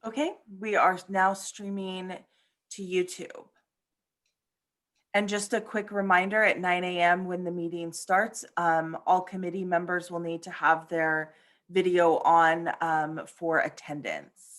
Okay, we are now streaming to YouTube. And just a quick reminder, at 9 a.m. when the meeting starts, all committee members will need to have their video on for attendance.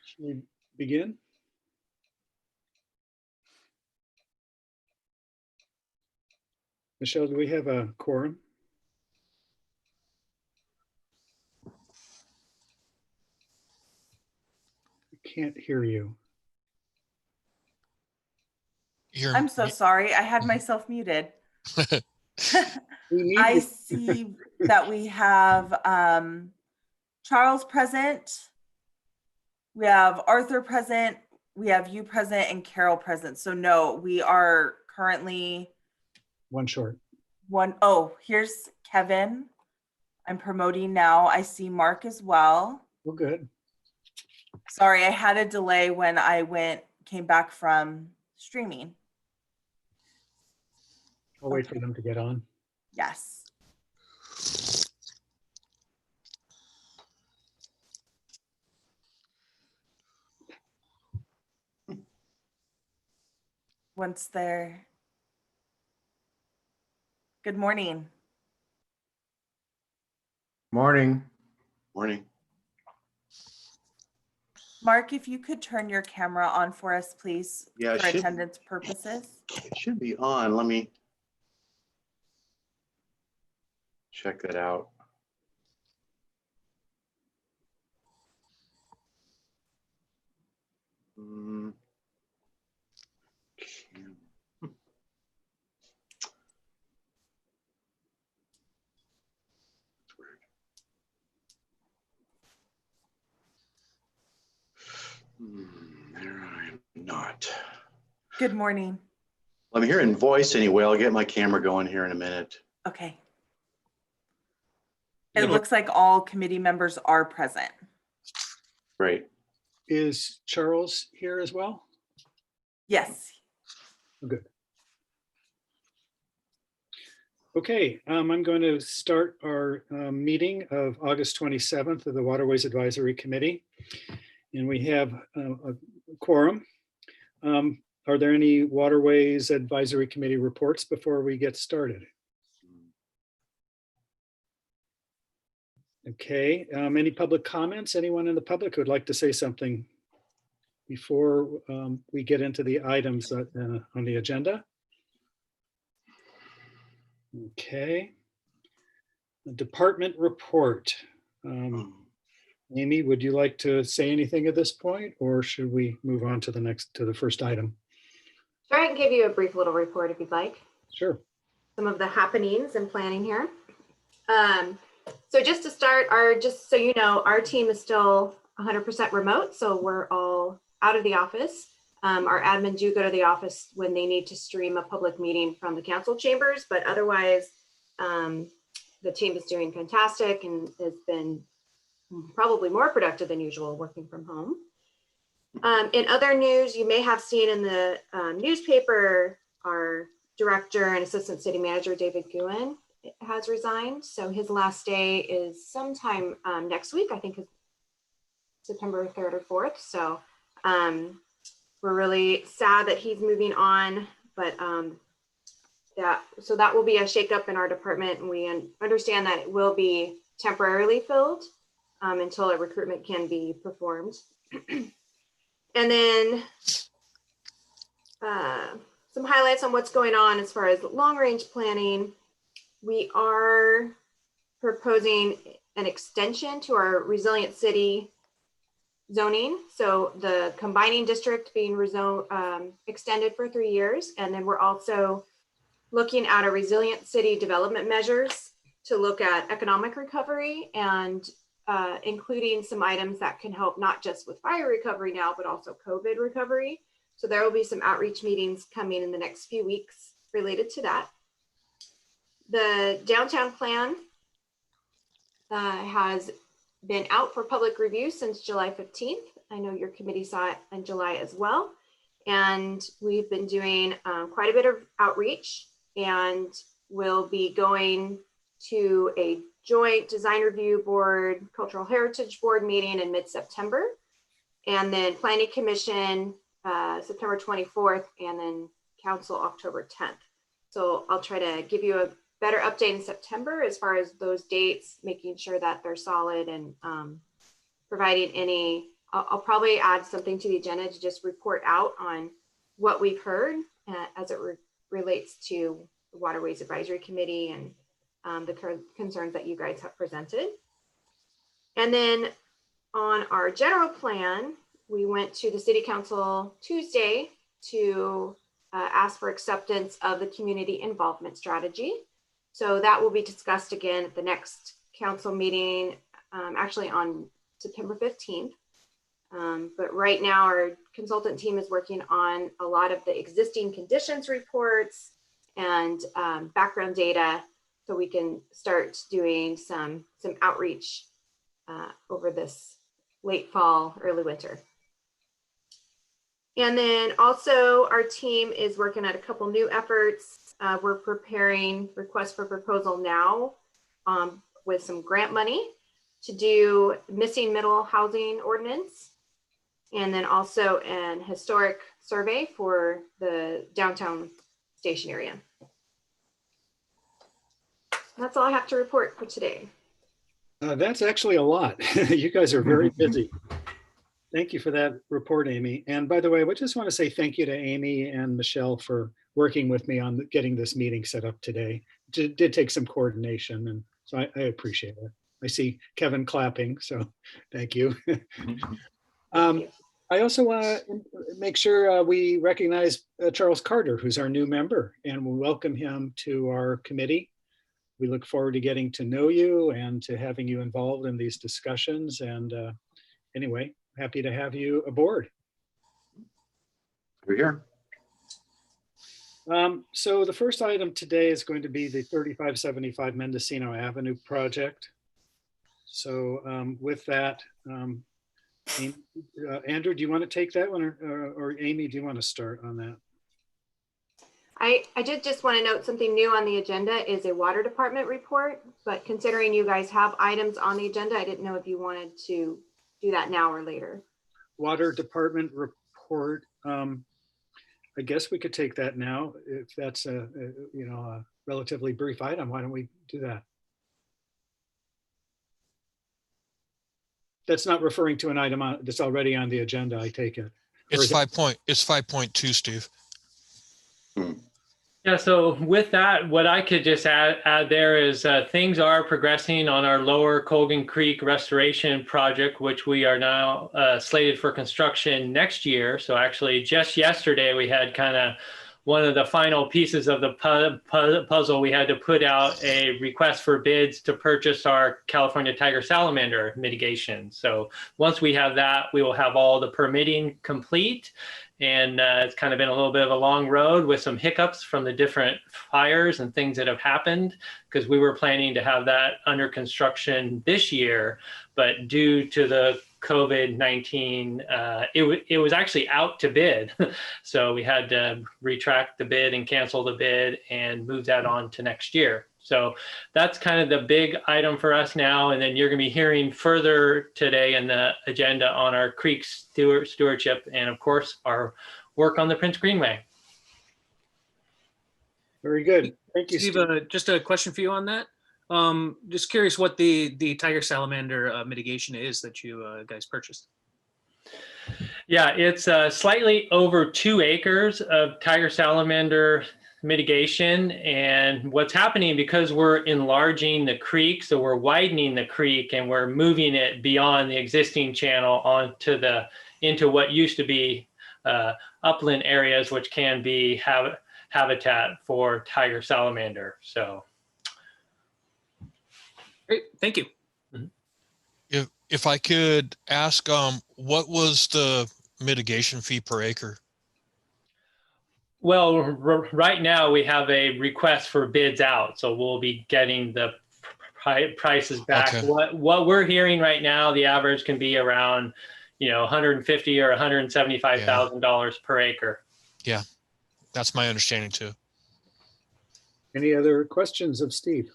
Should we begin? Michelle, do we have a quorum? I can't hear you. I'm so sorry, I had myself muted. We need I you. see that we have Charles present, we have Arthur present, we have you present, and Carol present. So no, we are currently One short. one. Oh, here's Kevin. I'm promoting now. I see Mark as well. We're good. Sorry, I had a delay when I came back from streaming. I'll wait for them to get on. Yes. Once they're, good morning. Morning. Morning. Mark, if you could turn your camera on for us, please, Yeah, for attendance purposes. It should be on. Let me check that out. That's weird. There I am not. Good morning. I'm hearing voice anyway. I'll get my camera going here in a minute. Okay. It looks like all committee members are present. Great. Is Charles here as well? Yes. Oh, good. Okay, I'm going to start our meeting of August 27th of the Waterways Advisory Committee. And we have a quorum. Are there any Waterways Advisory Committee reports before we get started? Okay, any public comments? Anyone in the public who would like to say something before we get into the items on the agenda? Okay. The department report. Amy, would you like to say anything at this point, or should we move on to the first item? Sure, I can give you a brief little report if you'd like. Sure. Some of the happenings and planning here. So just to start, just so you know, our team is still 100% remote, so we're all out of the office. Our admin do go to the office when they need to stream a public meeting from the council chambers, but otherwise, the team is doing fantastic and has been probably more productive than usual working from home. In other news, you may have seen in the newspaper, our director and assistant city manager, David Guin, has resigned. So his last day is sometime next week, I think it's September 3rd or 4th. So we're really sad that he's moving on, but that will be a shakeup in our department, and we understand that it will be temporarily filled until a recruitment can be performed. And then some highlights on what's going on as far as long-range planning. We are proposing an extension to our resilient city zoning. So the combining district being extended for 3 years. And then we're also looking at a resilient city development measures to look at economic recovery and including some items that can help not just with fire recovery now, but also COVID recovery. So there will be some outreach meetings coming in the next few weeks related to that. The downtown plan has been out for public review since July 15th. I know your committee saw it in July as well. And we've been doing quite a bit of outreach, and we'll be going to a joint design review board, cultural heritage board meeting in mid-September, and then planning commission September 24th, and then council October 10th. So I'll try to give you a better update in September as far as those dates, making sure that they're solid, and providing any, I'll probably add something to the agenda to just report out on what we've heard as it relates to the Waterways Advisory Committee and the concerns that you guys have presented. And then on our general plan, we went to the City Council Tuesday to ask for acceptance of the community involvement strategy. So that will be discussed again at the next council meeting, actually on September 15th. But right now our consultant team is working on a lot of the existing conditions reports and background data, so we can start doing some outreach over this late fall, early winter. And then also our team is working on a couple new efforts. We're preparing requests for proposal now with some grant money to do missing middle housing ordinance, and then also an historic survey for the downtown station area. That's all I have to report for today. That's actually a lot. You guys are very busy. Thank you for that report, Amy. And by the way, I just want to say thank you to Amy and Michelle for working with me on getting this meeting set up today. It did take some coordination, and so I appreciate it. I see Kevin clapping, so thank you. I also want to make sure we recognize Charles Carter, who's our new member, and we'll welcome him to our committee. We look forward to getting to know you and to having you involved in these discussions. And anyway, happy to have you aboard. We're here. So the first item today is going to be the 3575 Mendocino Avenue project. So with that, Andrew, do you want to take that one, or Amy, do you want to start on that? I did just want to note something new on the agenda is a water department report, but considering you guys have items on the agenda, I didn't know if you wanted to do that now or later. Water Department report. I guess we could take that now if that's a relatively brief item. Why don't we do that? That's not referring to an item that's already on the agenda, I take it. Or It's is it- it's 5.2, Steve. Yeah, so with that, what I could just add there is things are progressing on our Lower Colgan Creek restoration project, which we are now slated for construction next year. So actually just yesterday, we had kind of one of the final pieces of the puzzle. We had to put out a request for bids to purchase our California tiger salamander mitigation. So once we have that, we will have all the permitting complete. And it's kind of been a little bit of a long road with some hiccups from the different fires and things that have happened, because we were planning to have that under construction this year, but due to the COVID-19, it was actually out to bid. So we had to retract the bid and cancel the bid and move that on to next year. So that's kind of the big item for us now. And then you're going to be hearing further today in the agenda on our creek stewardship and, of course, our work on the Prince Greenway. Very good. Thank you, Steve, Steve. just a question for you on that. Just curious what the tiger salamander mitigation is that you guys purchased. Yeah, it's slightly over 2 acres of tiger salamander mitigation. And what's happening, because we're enlarging the creek, so we're widening the creek and we're moving it beyond the existing channel into what used to be upland areas, which can be habitat for tiger salamander. So Great, thank you. If I could ask, what was the mitigation fee per acre? well, right now we have a request for bids out, so we'll be getting the prices back. Okay. What we're hearing right now, the average can be around, $150,000 or $175,000 per acre. Yeah, that's my understanding too. Any other questions of Steve?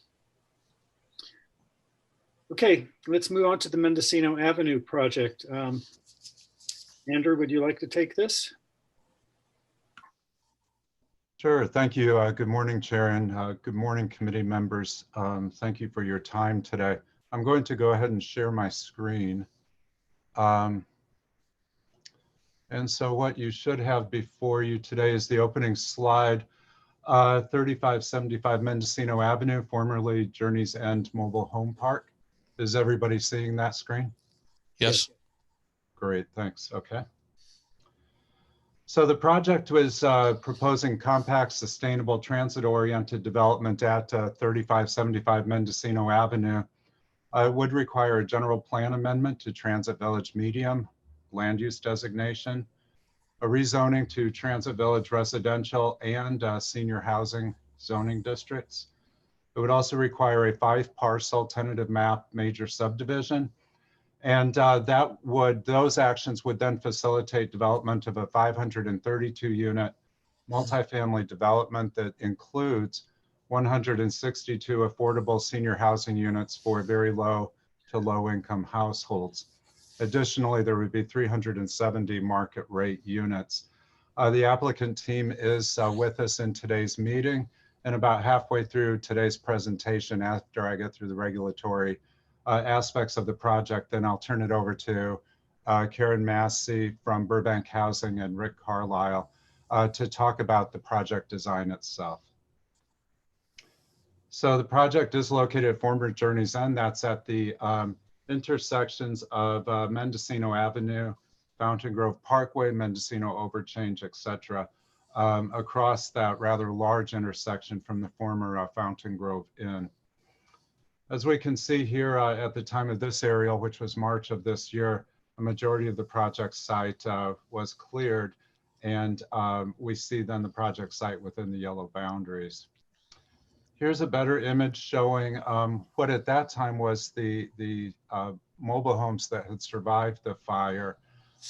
Okay, let's move on to the Mendocino Avenue project. Andrew, would you like to take this? Sure. Thank you. Good morning, Chair, and good morning, committee members. Thank you for your time today. I'm going to go ahead and share my screen. And so what you should have before you today is the opening slide, 3575 Mendocino Avenue, formerly Journey's End Mobile Home Park. Is everybody seeing that screen? Yes. Great, thanks. Okay. So the project was proposing compact, sustainable, transit-oriented development at 3575 Mendocino Avenue. It would require a general plan amendment to Transit Village Medium land use designation, a rezoning to Transit Village Residential and senior housing zoning districts. It would also require a 5-parcel tentative map major subdivision. And those actions would then facilitate development of a 532-unit multifamily development that includes 162 affordable senior housing units for very low to low income households. Additionally, there would be 370 market rate units. The applicant team is with us in today's meeting, and about halfway through today's presentation, after I get through the regulatory aspects of the project, then I'll turn it over to Karen Massey from Burbank Housing and Rick Carlisle to talk about the project design itself. So the project is located at former Journey's End. That's at the intersections of Mendocino Avenue, Fountain Grove Parkway, Mendocino Overchange, etc., across that rather large intersection from the former Fountain Grove Inn. As we can see here at the time of this aerial, which was March of this year, a majority of the project site was cleared, and we see then the project site within the yellow boundaries. Here's a better image showing what at that time was the mobile homes that had survived the fire.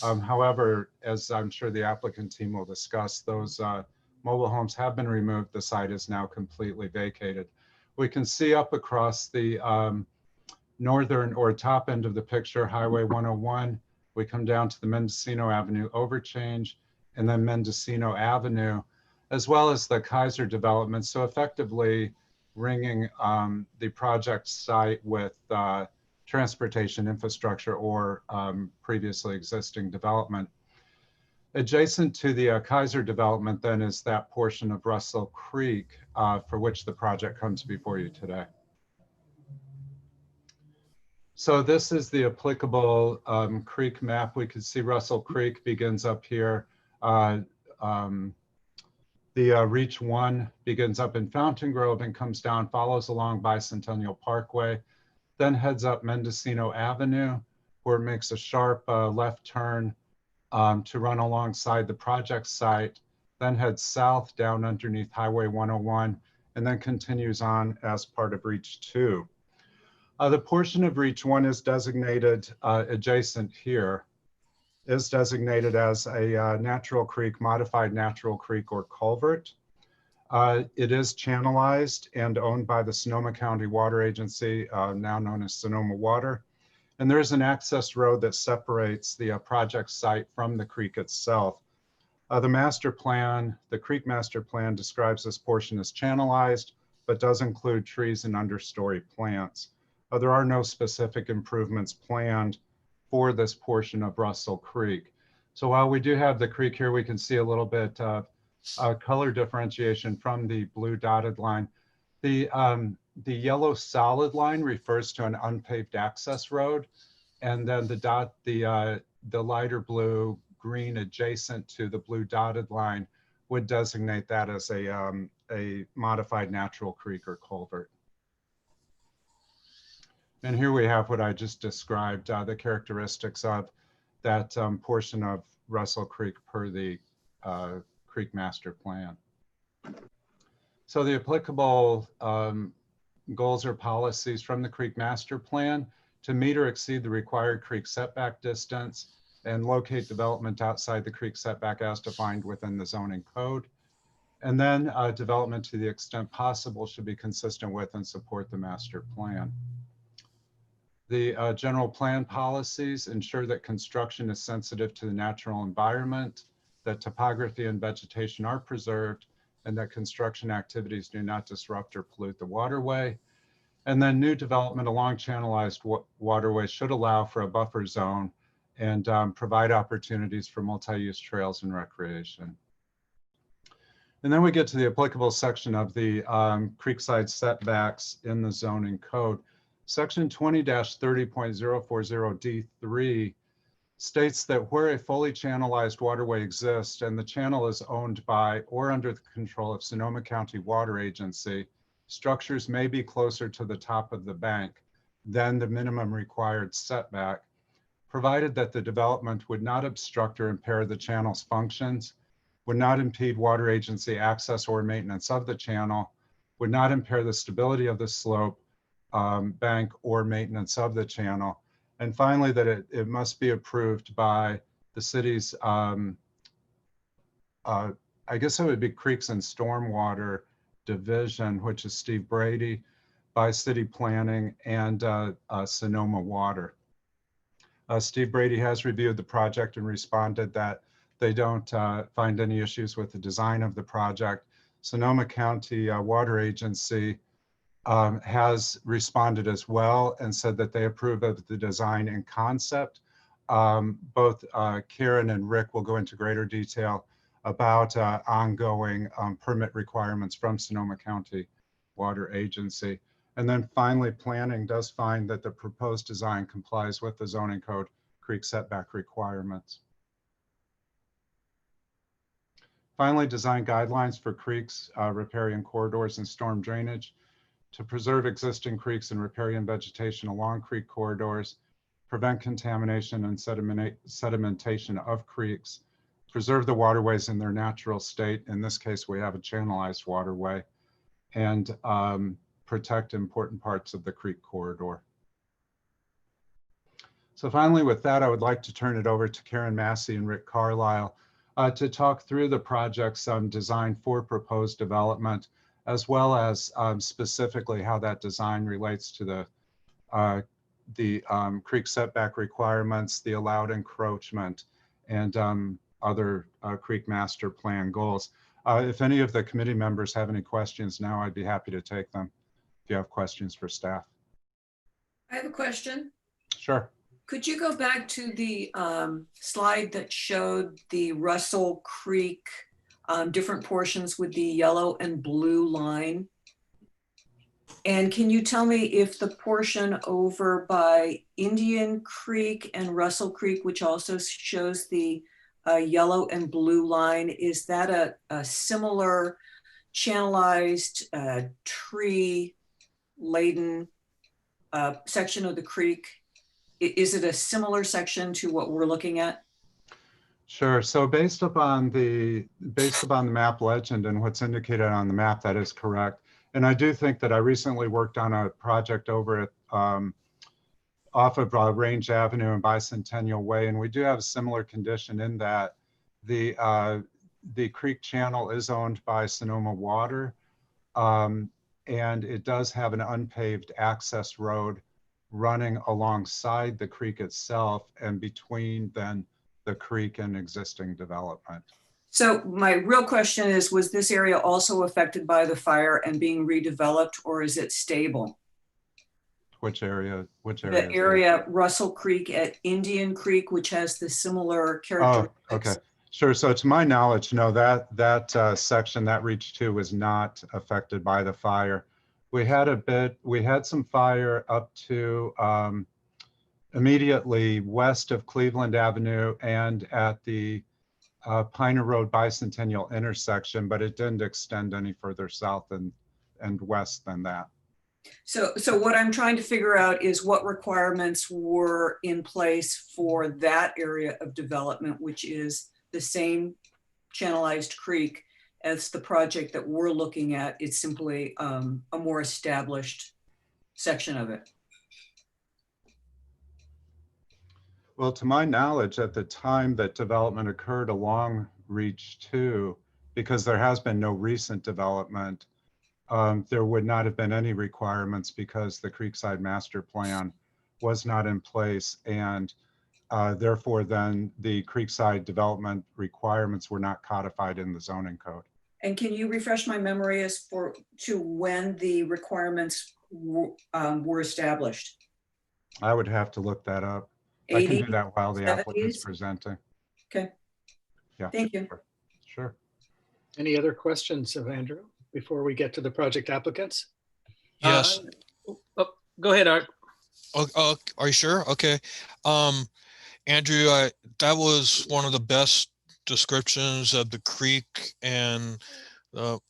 However, as I'm sure the applicant team will discuss, those Mobile homes have been removed. The site is now completely vacated. We can see up across the northern or top end of the picture, Highway 101. We come down to the Mendocino Avenue overchange and then Mendocino Avenue, as well as the Kaiser development. So effectively ringing the project site with transportation infrastructure or previously existing development. Adjacent to the Kaiser development then is that portion of Russell Creek for which the project comes before you today. So this is the applicable creek map. We can see Russell Creek begins up here. Reach 1 begins up in Fountain Grove and comes down, follows along Bicentennial Parkway, then heads up Mendocino Avenue, where it makes a sharp left turn to run alongside the project site, then heads south down underneath Highway 101, and then continues on as part of Reach 2. The portion of Reach 1 is designated adjacent here, is designated as a natural creek, modified natural creek or culvert. It is channelized and owned by the Sonoma County Water Agency, now known as Sonoma Water. And there is an access road that separates the project site from the creek itself. The master plan, the creek master plan, describes this portion as channelized, but does include trees and understory plants. There are no specific improvements planned for this portion of Russell Creek. So while we do have the creek here, we can see a little bit of color differentiation from the blue dotted line. The yellow solid line refers to an unpaved access road, and then the lighter blue green adjacent to the blue dotted line would designate that as a modified natural creek or culvert. And here we have what I just described, the characteristics of that portion of Russell Creek per the Creek Master Plan. So the applicable goals or policies from the Creek Master Plan: to meet or exceed the required creek setback distance and locate development outside the creek setback as defined within the zoning code. And then development to the extent possible should be consistent with and support the master plan. The general plan policies ensure that construction is sensitive to the natural environment, that topography and vegetation are preserved, and that construction activities do not disrupt or pollute the waterway. And then new development along channelized waterways should allow for a buffer zone and provide opportunities for multi-use trails and recreation. And then we get to the applicable section of the creekside setbacks in the zoning code. Section 20-30.040D3 states that where a fully channelized waterway exists and the channel is owned by or under the control of Sonoma County Water Agency, structures may be closer to the top of the bank than the minimum required setback, provided that the development would not obstruct or impair the channel's functions, would not impede water agency access or maintenance of the channel, would not impair the stability of the slope, bank, or maintenance of the channel. And finally, that it must be approved by the city's, I guess it would be Creeks and Stormwater Division, which is Steve Brady, by City Planning, and Sonoma Water. Steve Brady has reviewed the project and responded that they don't find any issues with the design of the project. Sonoma County Water Agency has responded as well and said that they approve of the design and concept. Both Karen and Rick will go into greater detail about ongoing permit requirements from Sonoma County Water Agency. And then finally, planning does find that the proposed design complies with the zoning code creek setback requirements. Finally, design guidelines for creeks, riparian corridors, and storm drainage to preserve existing creeks and riparian vegetation along creek corridors, prevent contamination and sedimentation of creeks, preserve the waterways in their natural state. In this case, we have a channelized waterway, and protect important parts of the creek corridor. So finally, with that, I would like to turn it over to Karen Massey and Rick Carlisle to talk through the project's design for proposed development, as well as specifically how that design relates to the creek setback requirements, the allowed encroachment, and other creek master plan goals. If any of the committee members have any questions now, I'd be happy to take them if you have questions for staff. I have a question. Sure. Could you go back to the slide that showed the Russell Creek different portions with the yellow and blue line? And can you tell me if the portion over by Indian Creek and Russell Creek, which also shows the yellow and blue line, is that a similar channelized tree laden section of the creek? Is it a similar section to what we're looking at? Sure. So based upon the map legend and what's indicated on the map, that is correct. And I do think that I recently worked on a project over at off of Range Avenue and Bicentennial Way, and we do have a similar condition in that the creek channel is owned by Sonoma Water, and it does have an unpaved access road running alongside the creek itself and between then the creek and existing development. So my real question is, was this area also affected by the fire and being redeveloped, or is it stable? Which area? The area Russell Creek at Indian Creek, which has the similar characteristics. Oh, okay. Sure. So to my knowledge, no, that section, that reach 2 was not affected by the fire. We had some fire up to immediately west of Cleveland Avenue and at the Piner Road Bicentennial intersection, but it didn't extend any further south and west than that. So what I'm trying to figure out is what requirements were in place for that area of development, which is the same channelized creek as the project that we're looking at. It's simply a more established section of it. Well, to my knowledge, at the time that development occurred along Reach 2, because there has been no recent development, there would not have been any requirements because the Creekside Master Plan was not in place, and therefore then the Creekside development requirements were not codified in the zoning code. And can you refresh my memory as to when the requirements were established? I would have to look that up. 80s, I can do that while the 70s? applicant's presenting. Okay. Yeah. Thank you. Sure. Any other questions of Andrew before we get to the project applicants? Yes. Go ahead, Art. Oh, are you sure? Okay. Andrew, that was one of the best descriptions of the creek and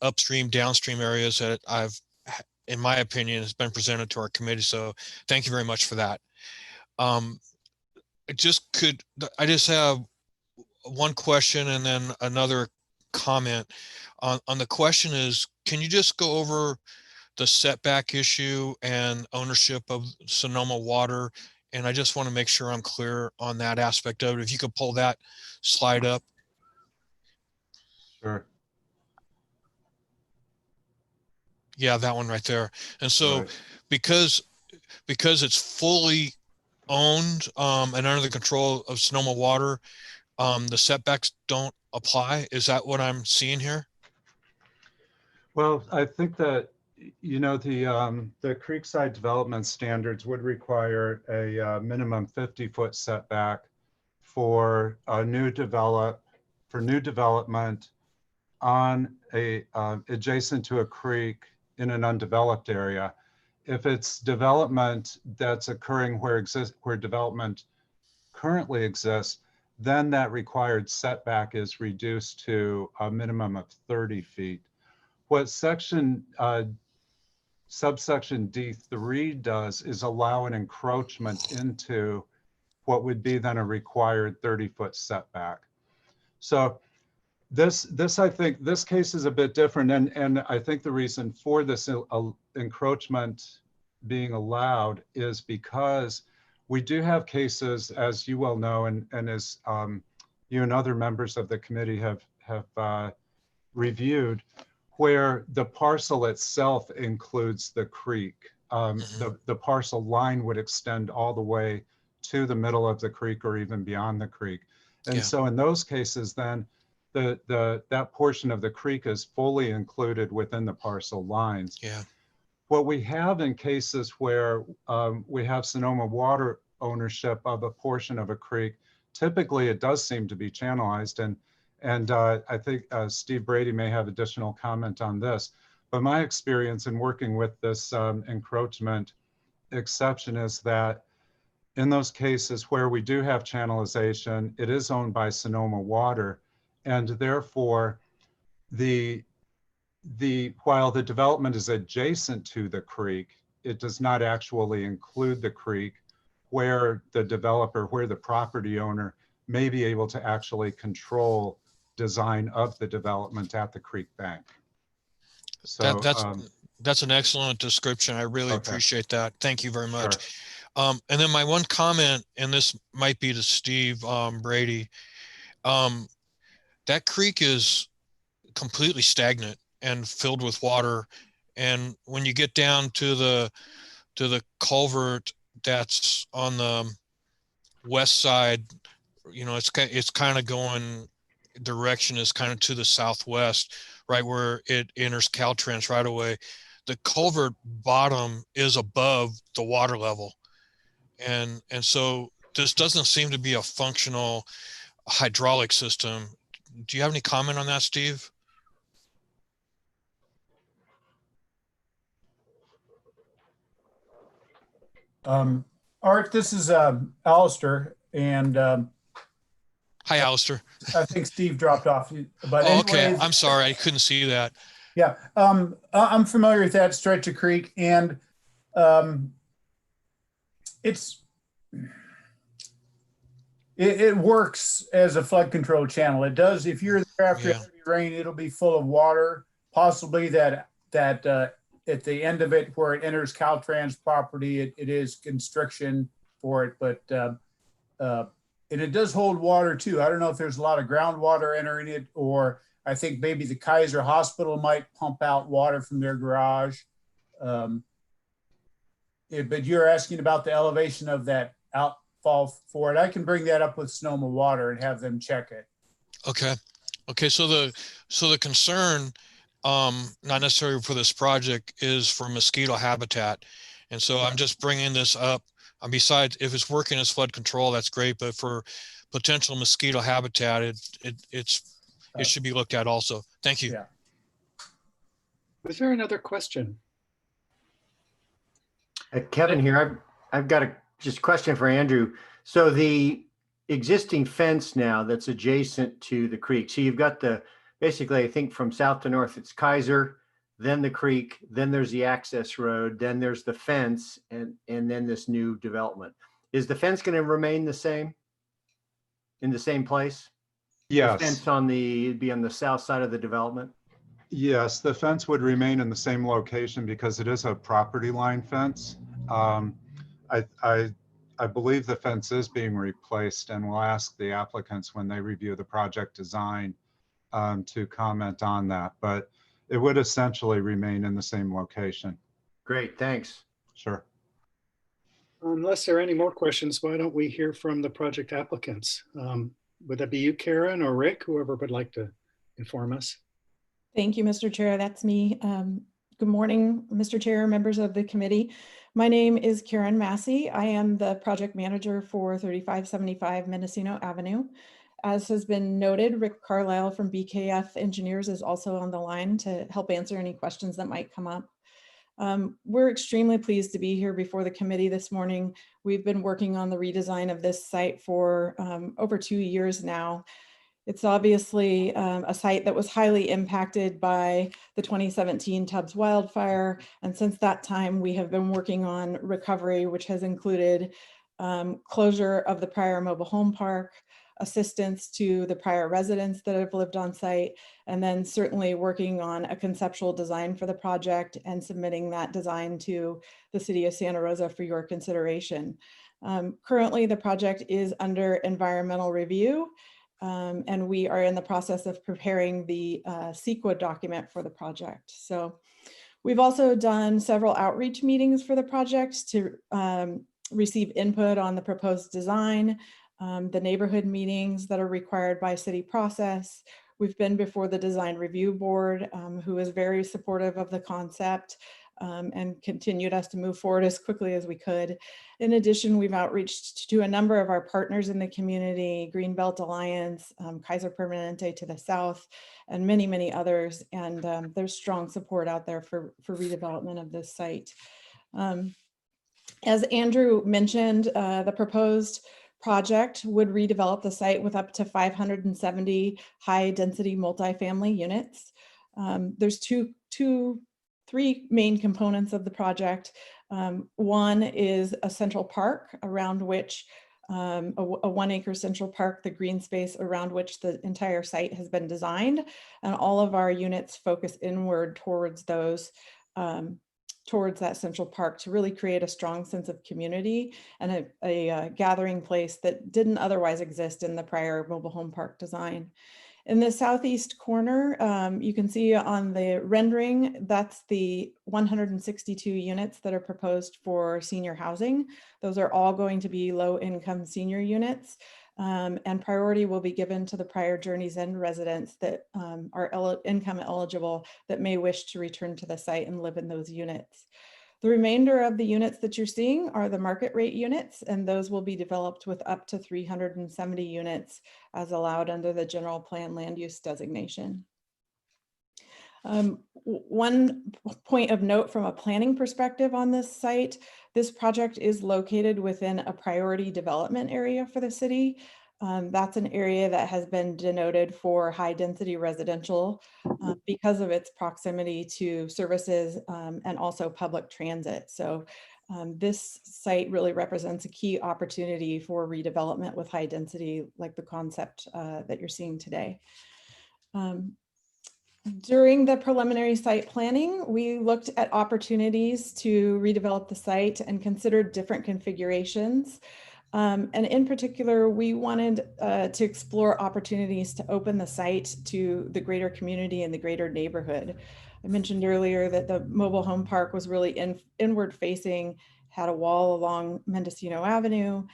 upstream, downstream areas that I've, in my opinion, has been presented to our committee. So thank you very much for that. I just have one question and then another comment. On the question is, can you just go over the setback issue and ownership of Sonoma Water? And I just want to make sure I'm clear on that aspect of it. If you could pull that slide up. Sure. Yeah, that one right there. And so Right. because it's fully owned and under the control of Sonoma Water, the setbacks don't apply. Is that what I'm seeing here? Well, I think that, you know, the Creekside development standards would require a minimum 50-foot setback for new development on adjacent to a creek in an undeveloped area. If it's development that's occurring where development currently exists, then that required setback is reduced to a minimum of 30 feet. What subsection D3 does is allow an encroachment into what would be then a required 30-foot setback. So this I think this case is a bit different, and I think the reason for this encroachment being allowed is because we do have cases, as you well know, and as you and other members of the committee have reviewed, where the parcel itself includes the creek. The parcel line would extend all the way to the middle of the creek or even beyond the creek. And Yeah. so in those cases, then that portion of the creek is fully included within the parcel lines. Yeah. What we have in cases where we have Sonoma Water ownership of a portion of a creek, typically it does seem to be channelized. And I think Steve Brady may have additional comment on this. But my experience in working with this encroachment exception is that in those cases where we do have channelization, it is owned by Sonoma Water. And therefore, while the development is adjacent to the creek, it does not actually include the creek, where the developer, where the property owner may be able to actually control design of the development at the creek bank. So that's an excellent description. I really appreciate that. Thank you very much. Sure. And then my one comment, and this might be to Steve Brady, that creek is completely stagnant and filled with water. And when you get down to the culvert that's on the west side, you know, it's kind of going, direction is kind of to the southwest, right where it enters Caltrans right away. The culvert bottom is above the water level. And so this doesn't seem to be a functional hydraulic system. Do you have any comment on that, Steve? Art, this is Alistair, and hi, Alistair. I think Steve dropped off. But oh, okay, I'm sorry, I couldn't see that. Yeah, I'm familiar with that stretch of creek, and it works as a flood control channel. It does. If you're there after heavy rain, it'll be full of water. Possibly that at the end of it, where it enters Caltrans property, it is constriction for it, but and it does hold water too. I don't know if there's a lot of groundwater entering it, or I think maybe the Kaiser Hospital might pump out water from their garage. But you're asking about the elevation of that outfall for it. I can bring that up with Sonoma Water and have them check it. Okay. So the concern, not necessarily for this project, is for mosquito habitat. And so I'm just bringing this up. Besides, if it's working as flood control, that's great. But for potential mosquito habitat, it should be looked at also. Thank you. Yeah. Was there another question? Kevin here. I've got a just question for Andrew. So the existing fence now that's adjacent to the creek. So you've got basically, I think from south to north, it's Kaiser, then the creek, then there's the access road, then there's the fence, and then this new development. Is the fence going to remain the same in the same place? Yes. The fence be on the south side of the development? Yes, the fence would remain in the same location because it is a property line fence. I believe the fence is being replaced, and we'll ask the applicants when they review the project design to comment on that, but it would essentially remain in the same location. Great, thanks. Sure. Unless there are any more questions, why don't we hear from the project applicants? Would that be you, Karen, or Rick, whoever would like to inform us? Thank you, Mr. Chair. That's me. Good morning, Mr. Chair, members of the committee. My name is Karen Massey. I am the project manager for 3575 Mendocino Avenue. As has been noted, Rick Carlisle from BKF Engineers is also on the line to help answer any questions that might come up. We're extremely pleased to be here before the committee this morning. We've been working on the redesign of this site for over 2 years now. It's obviously a site that was highly impacted by the 2017 Tubbs wildfire. And since that time, we have been working on recovery, which has included closure of the prior mobile home park, assistance to the prior residents that have lived on site, and then certainly working on a conceptual design for the project and submitting that design to the City of Santa Rosa for your consideration. Currently, the project is under environmental review, and we are in the process of preparing the CEQA document for the project. So we've also done several outreach meetings for the project to receive input on the proposed design, the neighborhood meetings that are required by city process. We've been before the design review board, who is very supportive of the concept and continued us to move forward as quickly as we could. In addition, we've outreached to a number of our partners in the community, Greenbelt Alliance, Kaiser Permanente to the south, and many, many others. And there's strong support out there for redevelopment of this site. As Andrew mentioned, the proposed project would redevelop the site with up to 570 high-density multifamily units. There's three main components of the project. One is a central park around which a 1 acre central park, the green space around which the entire site has been designed. And all of our units focus inward towards those, towards that central park to really create a strong sense of community and a gathering place that didn't otherwise exist in the prior mobile home park design. In the southeast corner, you can see on the rendering, that's the 162 units that are proposed for senior housing. Those are all going to be low-income senior units, and priority will be given to the prior Journey's End residents that are income eligible that may wish to return to the site and live in those units. The remainder of the units that you're seeing are the market rate units, and those will be developed with up to 370 units as allowed under the general plan land use designation. One point of note from a planning perspective on this site, this project is located within a priority development area for the city. That's an area that has been denoted for high density residential because of its proximity to services and also public transit. So this site really represents a key opportunity for redevelopment with high density, like the concept that you're seeing today. During the preliminary site planning, we looked at opportunities to redevelop the site and considered different configurations. And in particular, we wanted to explore opportunities to open the site to the greater community and the greater neighborhood. I mentioned earlier that the mobile home park was really inward facing, had a wall along Mendocino Avenue,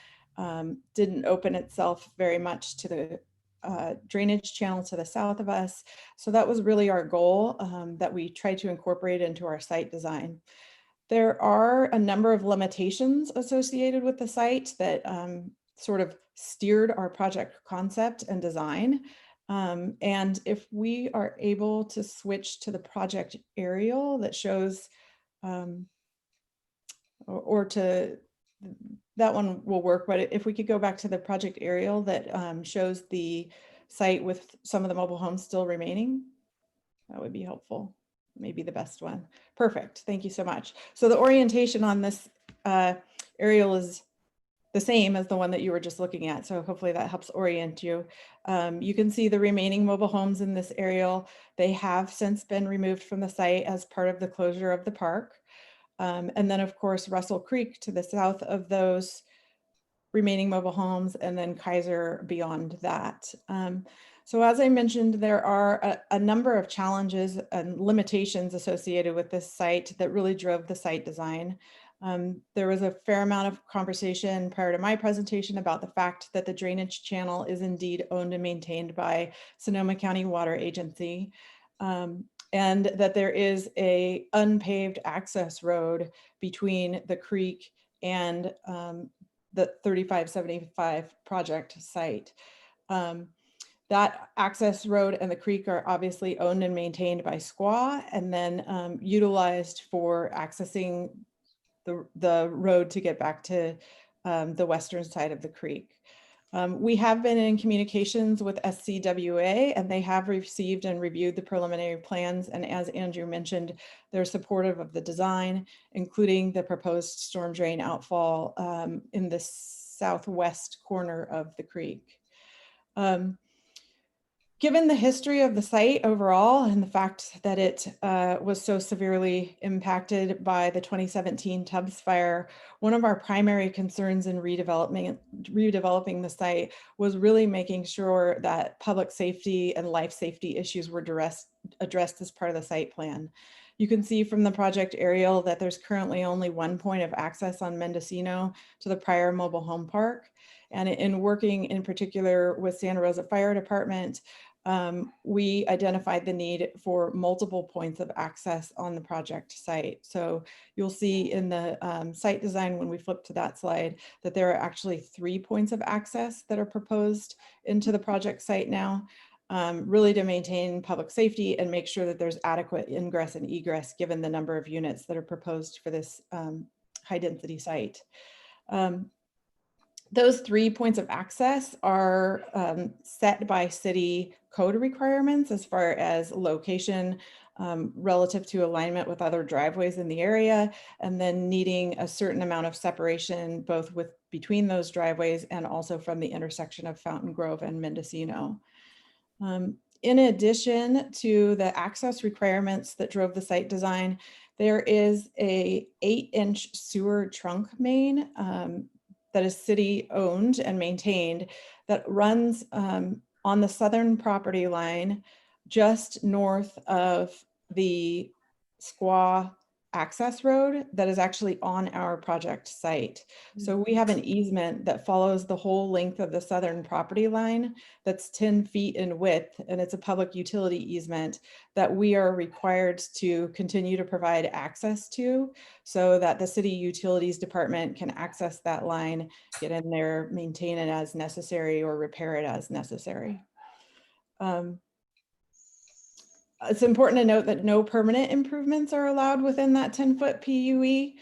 didn't open itself very much to the drainage channel to the south of us. So that was really our goal that we tried to incorporate into our site design. There are a number of limitations associated with the site that sort of steered our project concept and design. And if we are able to switch to the project aerial that shows, or to, that one will work, but if we could go back to the project aerial that shows the site with some of the mobile homes still remaining, that would be helpful. Maybe the best one. Perfect. Thank you so much. So the orientation on this aerial is the same as the one that you were just looking at. So hopefully that helps orient you. You can see the remaining mobile homes in this aerial. They have since been removed from the site as part of the closure of the park. And then of course, Russell Creek to the south of those remaining mobile homes, and then Kaiser beyond that. So as I mentioned, there are a number of challenges and limitations associated with this site that really drove the site design. There was a fair amount of conversation prior to my presentation about the fact that the drainage channel is indeed owned and maintained by Sonoma County Water Agency, and that there is a unpaved access road between the creek and the 3575 project site. That access road and the creek are obviously owned and maintained by SQA, and then utilized for accessing the road to get back to the western side of the creek. We have been in communications with SCWA, and they have received and reviewed the preliminary plans. And as Andrew mentioned, they're supportive of the design, including the proposed storm drain outfall in the southwest corner of the creek. Given the history of the site overall and the fact that it was so severely impacted by the 2017 Tubbs fire, one of our primary concerns in redeveloping the site was really making sure that public safety and life safety issues were addressed as part of the site plan. You can see from the project aerial that there's currently only one point of access on Mendocino to the prior mobile home park. And in working in particular with Santa Rosa Fire Department, we identified the need for multiple points of access on the project site. So you'll see in the site design, when we flip to that slide, that there are actually 3 points of access that are proposed into the project site now, really to maintain public safety and make sure that there's adequate ingress and egress given the number of units that are proposed for this high density site. Those 3 points of access are set by city code requirements as far as location relative to alignment with other driveways in the area, and then needing a certain amount of separation both between those driveways and also from the intersection of Fountain Grove and Mendocino. In addition to the access requirements that drove the site design, there is a 8-inch sewer trunk main that is city owned and maintained that runs on the southern property line just north of the Squaw access road that is actually on our project site. So we have an easement that follows the whole length of the southern property line that's 10 feet in width, and it's a public utility easement that we are required to continue to provide access to so that the city utilities department can access that line, get in there, maintain it as necessary, or repair it as necessary. It's important to note that no permanent improvements are allowed within that 10-foot PUE.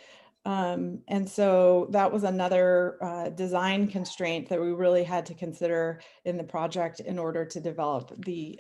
And so that was another design constraint that we really had to consider in the project in order to develop the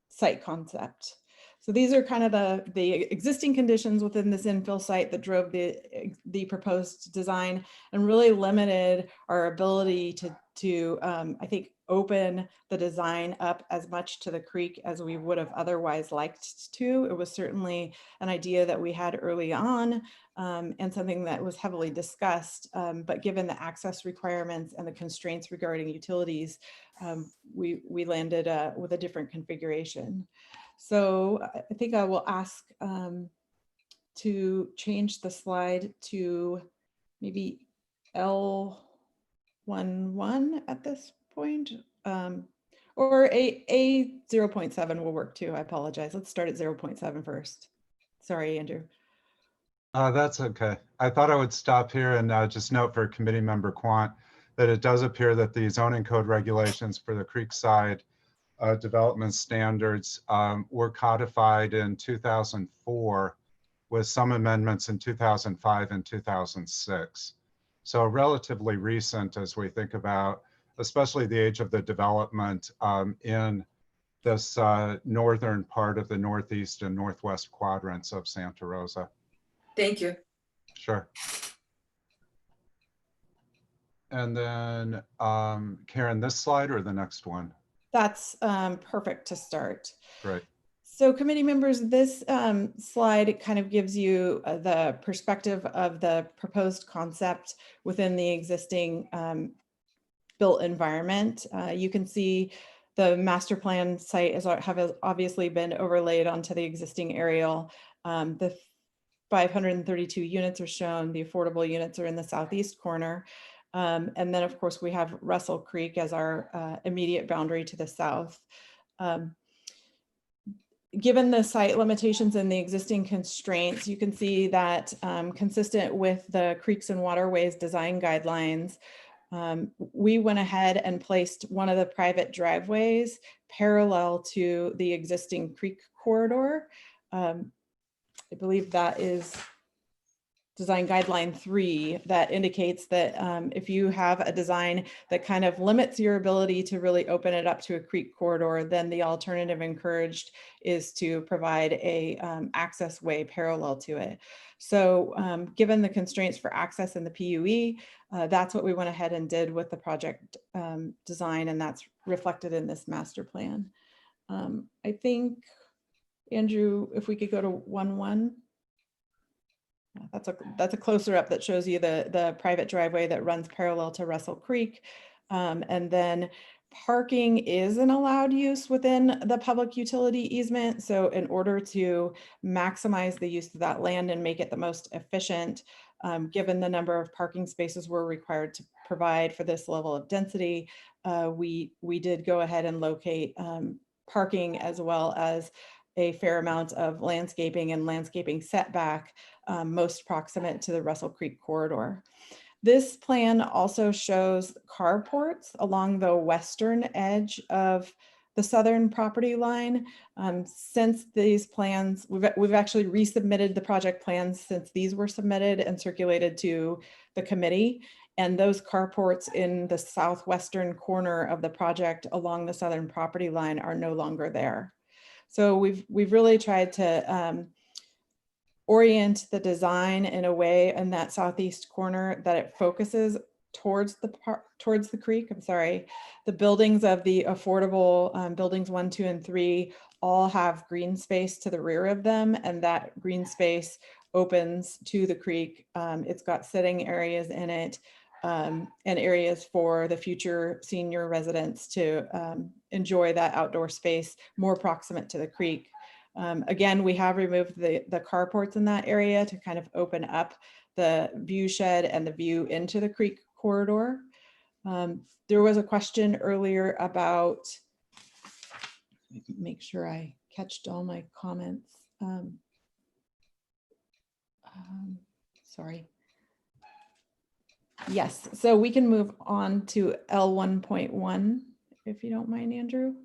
site concept. So these are kind of the existing conditions within this infill site that drove the proposed design and really limited our ability to I think, open the design up as much to the creek as we would have otherwise liked to. It was certainly an idea that we had early on and something that was heavily discussed, but given the access requirements and the constraints regarding utilities, we landed with a different configuration. So I think I will ask to change the slide to maybe L11 at this point, or a 0.7 will work too. I apologize. Let's start at 0.7 first. Sorry, Andrew. That's okay. I thought I would stop here and just note for committee member Quant that it does appear that the zoning code regulations for the Creekside development standards were codified in 2004 with some amendments in 2005 and 2006. So relatively recent as we think about, especially the age of the development in this northern part of the northeast and northwest quadrants of Santa Rosa. Thank you. Sure. And then Karen, this slide or the next one? That's perfect to start. Great. So committee members, this slide kind of gives you the perspective of the proposed concept within the existing built environment. You can see the master plan site has obviously been overlaid onto the existing aerial. The 532 units are shown. The affordable units are in the southeast corner. And then of course we have Russell Creek as our immediate boundary to the south. Given the site limitations and the existing constraints, you can see that consistent with the Creeks and Waterways design guidelines, we went ahead and placed one of the private driveways parallel to the existing creek corridor. I believe that is design guideline 3 that indicates that if you have a design that kind of limits your ability to really open it up to a creek corridor, then the alternative encouraged is to provide a access way parallel to it. So given the constraints for access in the PUE, that's what we went ahead and did with the project design, and that's reflected in this master plan. I think, Andrew, if we could go to 1-1. That's a closer up that shows you the private driveway that runs parallel to Russell Creek. And then parking is an allowed use within the public utility easement. So in order to maximize the use of that land and make it the most efficient, given the number of parking spaces we're required to provide for this level of density, we did go ahead and locate parking as well as a fair amount of landscaping and landscaping setback, most proximate to the Russell Creek corridor. This plan also shows carports along the western edge of the southern property line. Since these plans, we've actually resubmitted the project plans since these were submitted and circulated to the committee. And those carports in the southwestern corner of the project along the southern property line are no longer there. So we've really tried to orient the design in a way in that southeast corner that it focuses towards the creek. I'm sorry. The buildings of the affordable buildings 1, 2, and 3 all have green space to the rear of them, and that green space opens to the creek. It's got sitting areas in it, and areas for the future senior residents to enjoy that outdoor space more proximate to the creek. Again, we have removed the carports in that area to kind of open up the view shed and the view into the creek corridor. There was a question earlier about, make sure I catched all my comments. Sorry. Yes, so we can move on to L1.1, if you don't mind, Andrew.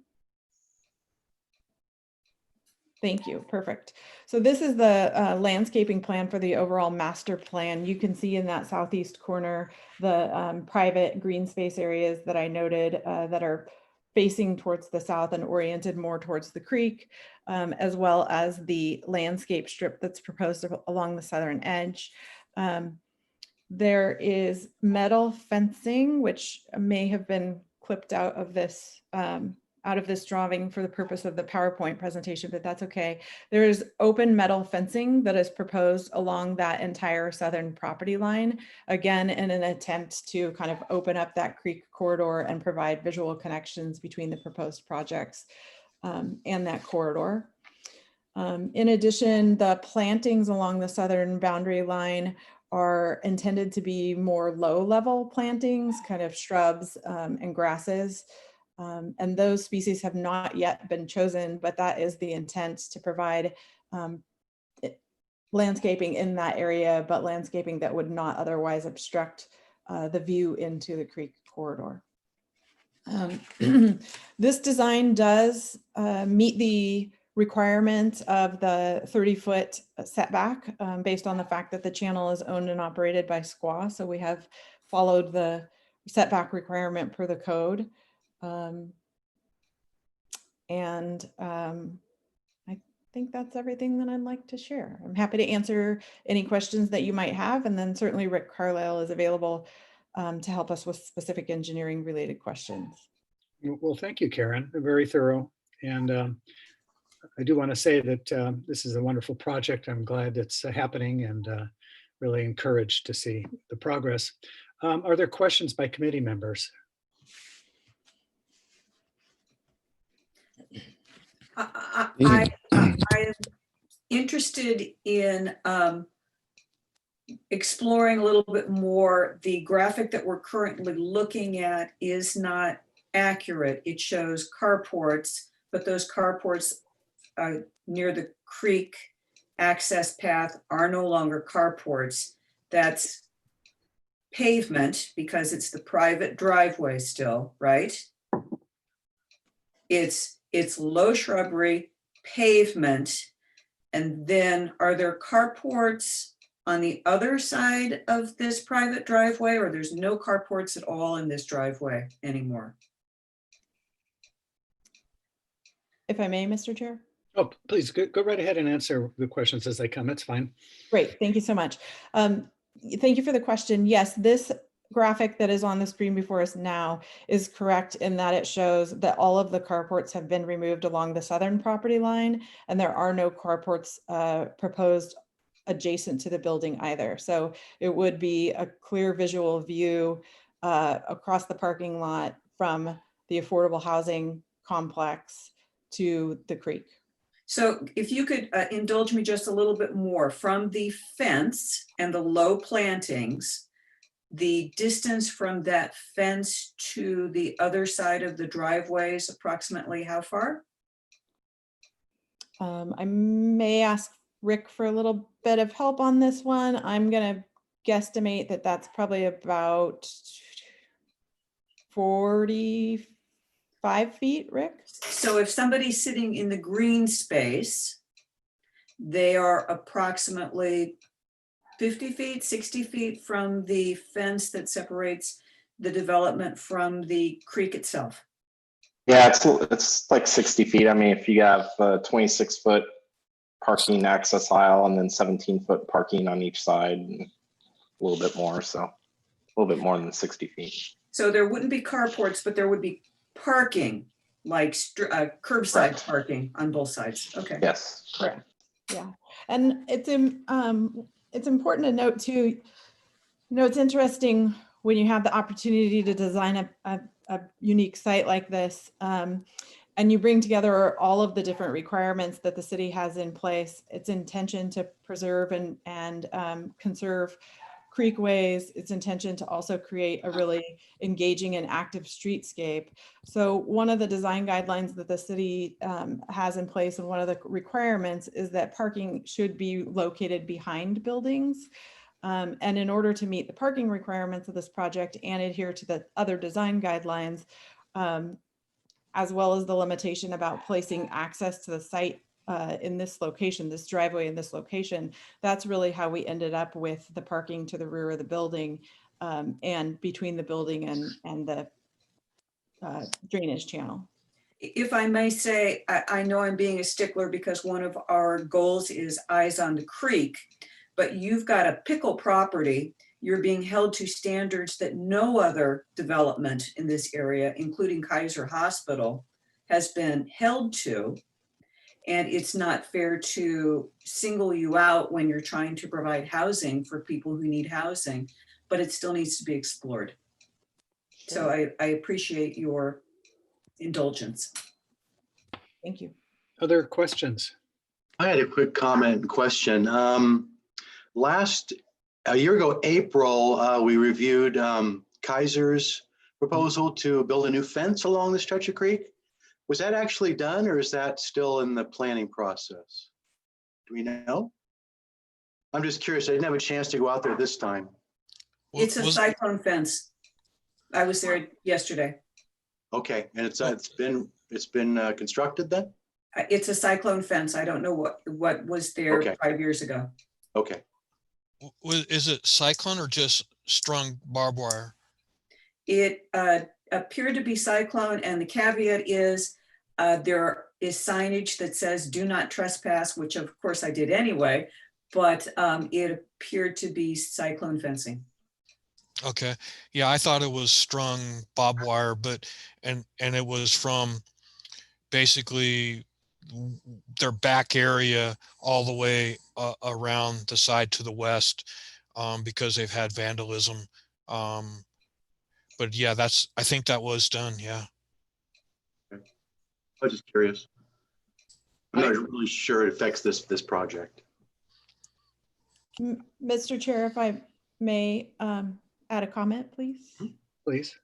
Thank you, perfect. So this is the landscaping plan for the overall master plan. You can see in that southeast corner, the private green space areas that I noted that are facing towards the south and oriented more towards the creek, as well as the landscape strip that's proposed along the southern edge. There is metal fencing, which may have been clipped out of this drawing for the purpose of the PowerPoint presentation, but that's okay. There is open metal fencing that is proposed along that entire southern property line, again, in an attempt to kind of open up that creek corridor and provide visual connections between the proposed projects and that corridor. In addition, the plantings along the southern boundary line are intended to be more low-level plantings, kind of shrubs and grasses. And those species have not yet been chosen, but that is the intent, to provide landscaping in that area, but landscaping that would not otherwise obstruct the view into the creek corridor. This design does meet the requirement of the 30-foot setback based on the fact that the channel is owned and operated by SQUA. So we have followed the setback requirement per the code. I think that's everything that I'd like to share. I'm happy to answer any questions that you might have, and then certainly Rick Carlisle is available to help us with specific engineering related questions. Well, thank you, Karen. Very thorough. And I do want to say that this is a wonderful project. I'm glad it's happening, and really encouraged to see the progress. Are there questions by committee members? I'm interested in exploring a little bit more. The graphic that we're currently looking at is not accurate. It shows carports, but those carports near the creek access path are no longer carports. That's pavement because it's the private driveway still, right? It's low shrubbery, pavement, and then are there carports on the other side of this private driveway, or there's no carports at all in this driveway anymore? If I may, Mr. Chair. Oh, please go right ahead and answer the questions as they come. It's fine. Great, thank you so much. Thank you for the question. Yes, this graphic that is on the screen before us now is correct in that it shows that all of the carports have been removed along the southern property line, and there are no carports proposed adjacent to the building either. So it would be a clear visual view across the parking lot from the affordable housing complex to the creek. So if you could indulge me just a little bit more, from the fence and the low plantings, the distance from that fence to the other side of the driveway is approximately how far? I may ask Rick for a little bit of help on this one. I'm gonna guesstimate that that's probably about 45 feet, Rick? So if somebody's sitting in the green space, they are approximately 50 feet, 60 feet from the fence that separates the development from the creek itself. Yeah, it's like 60 feet. I mean, if you have a 26-foot parking access aisle and then 17-foot parking on each side, and a little bit more, so a little bit more than 60 feet. So there wouldn't be carports, but there would be parking, like curbside parking on both sides. Okay. Yes, correct. Yeah, and it's important to note too, you know, it's interesting when you have the opportunity to design a unique site like this, and you bring together all of the different requirements that the city has in place. Its intention to preserve and conserve creekways, its intention to also create a really engaging and active streetscape. So one of the design guidelines that the city has in place, and one of the requirements, is that parking should be located behind buildings. And in order to meet the parking requirements of this project and adhere to the other design guidelines, as well as the limitation about placing access to the site in this location, this driveway in this location, that's really how we ended up with the parking to the rear of the building and between the building and the drainage channel. If I may say, I know I'm being a stickler because one of our goals is eyes on the creek, but you've got a pickle property. You're being held to standards that no other development in this area, including Kaiser Hospital, has been held to. And it's not fair to single you out when you're trying to provide housing for people who need housing, but it still needs to be explored. So I appreciate your indulgence. Thank you. Other questions? I had a quick comment and question. A year ago, April, we reviewed Kaiser's proposal to build a new fence along the stretch of creek. Was that actually done, or is that still in the planning process? Do we know? I'm just curious. I didn't have a chance to go out there this time. It's a cyclone fence. I was there yesterday. Okay, and it's been constructed then? It's a cyclone fence. I don't know what was there Okay. 5 years ago. Okay. Is it cyclone or just strung barbed wire? It appeared to be cyclone, and the caveat is there is signage that says "Do not trespass," which of course I did anyway, but it appeared to be cyclone fencing. Okay, yeah, I thought it was strung barbed wire, but and it was from basically their back area all the way around the side to the west, because they've had vandalism. But yeah, I think that was done. Yeah. I was just curious. I'm not really sure it affects this project. Mr. Chair, if I may add a comment, please. Please.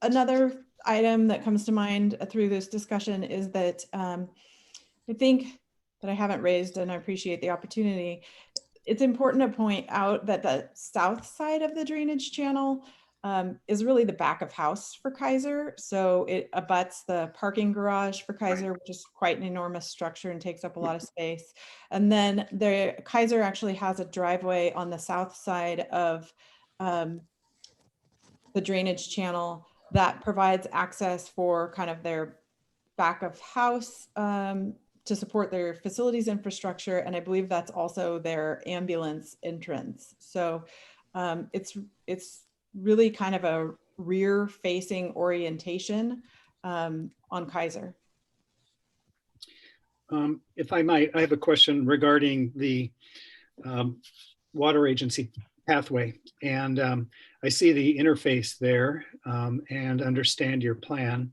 Another item that comes to mind through this discussion is that I think that I haven't raised, and I appreciate the opportunity. It's important to point out that the south side of the drainage channel is really the back of house for Kaiser. So it abuts the parking garage for Kaiser, which is quite an enormous structure and takes up a lot of space. And then Kaiser actually has a driveway on the south side of the drainage channel that provides access for kind of their back of house to support their facilities infrastructure. And I believe that's also their ambulance entrance. So It's really kind of a rear facing orientation on Kaiser. If I might, I have a question regarding the water agency pathway. And I see the interface there and understand your plan.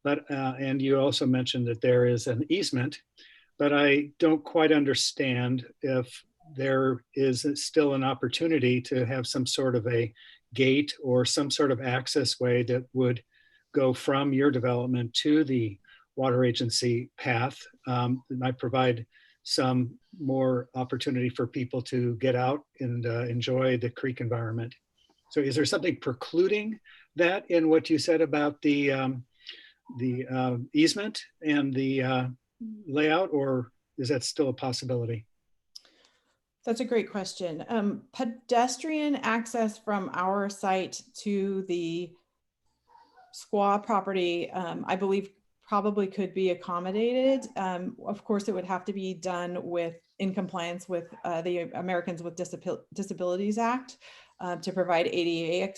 But, and you also mentioned that there is an easement, but I don't quite understand if there is still an opportunity to have some sort of a gate or some sort of access way that would go from your development to the water agency path. That might provide some more opportunity for people to get out and enjoy the creek environment. So is there something precluding that in what you said about the easement and the layout, or is that still a possibility? That's a great question. Pedestrian access from our site to the squaw property, I believe probably could be accommodated. Of course, it would have to be done in compliance with the Americans with Disabilities Act to provide ADA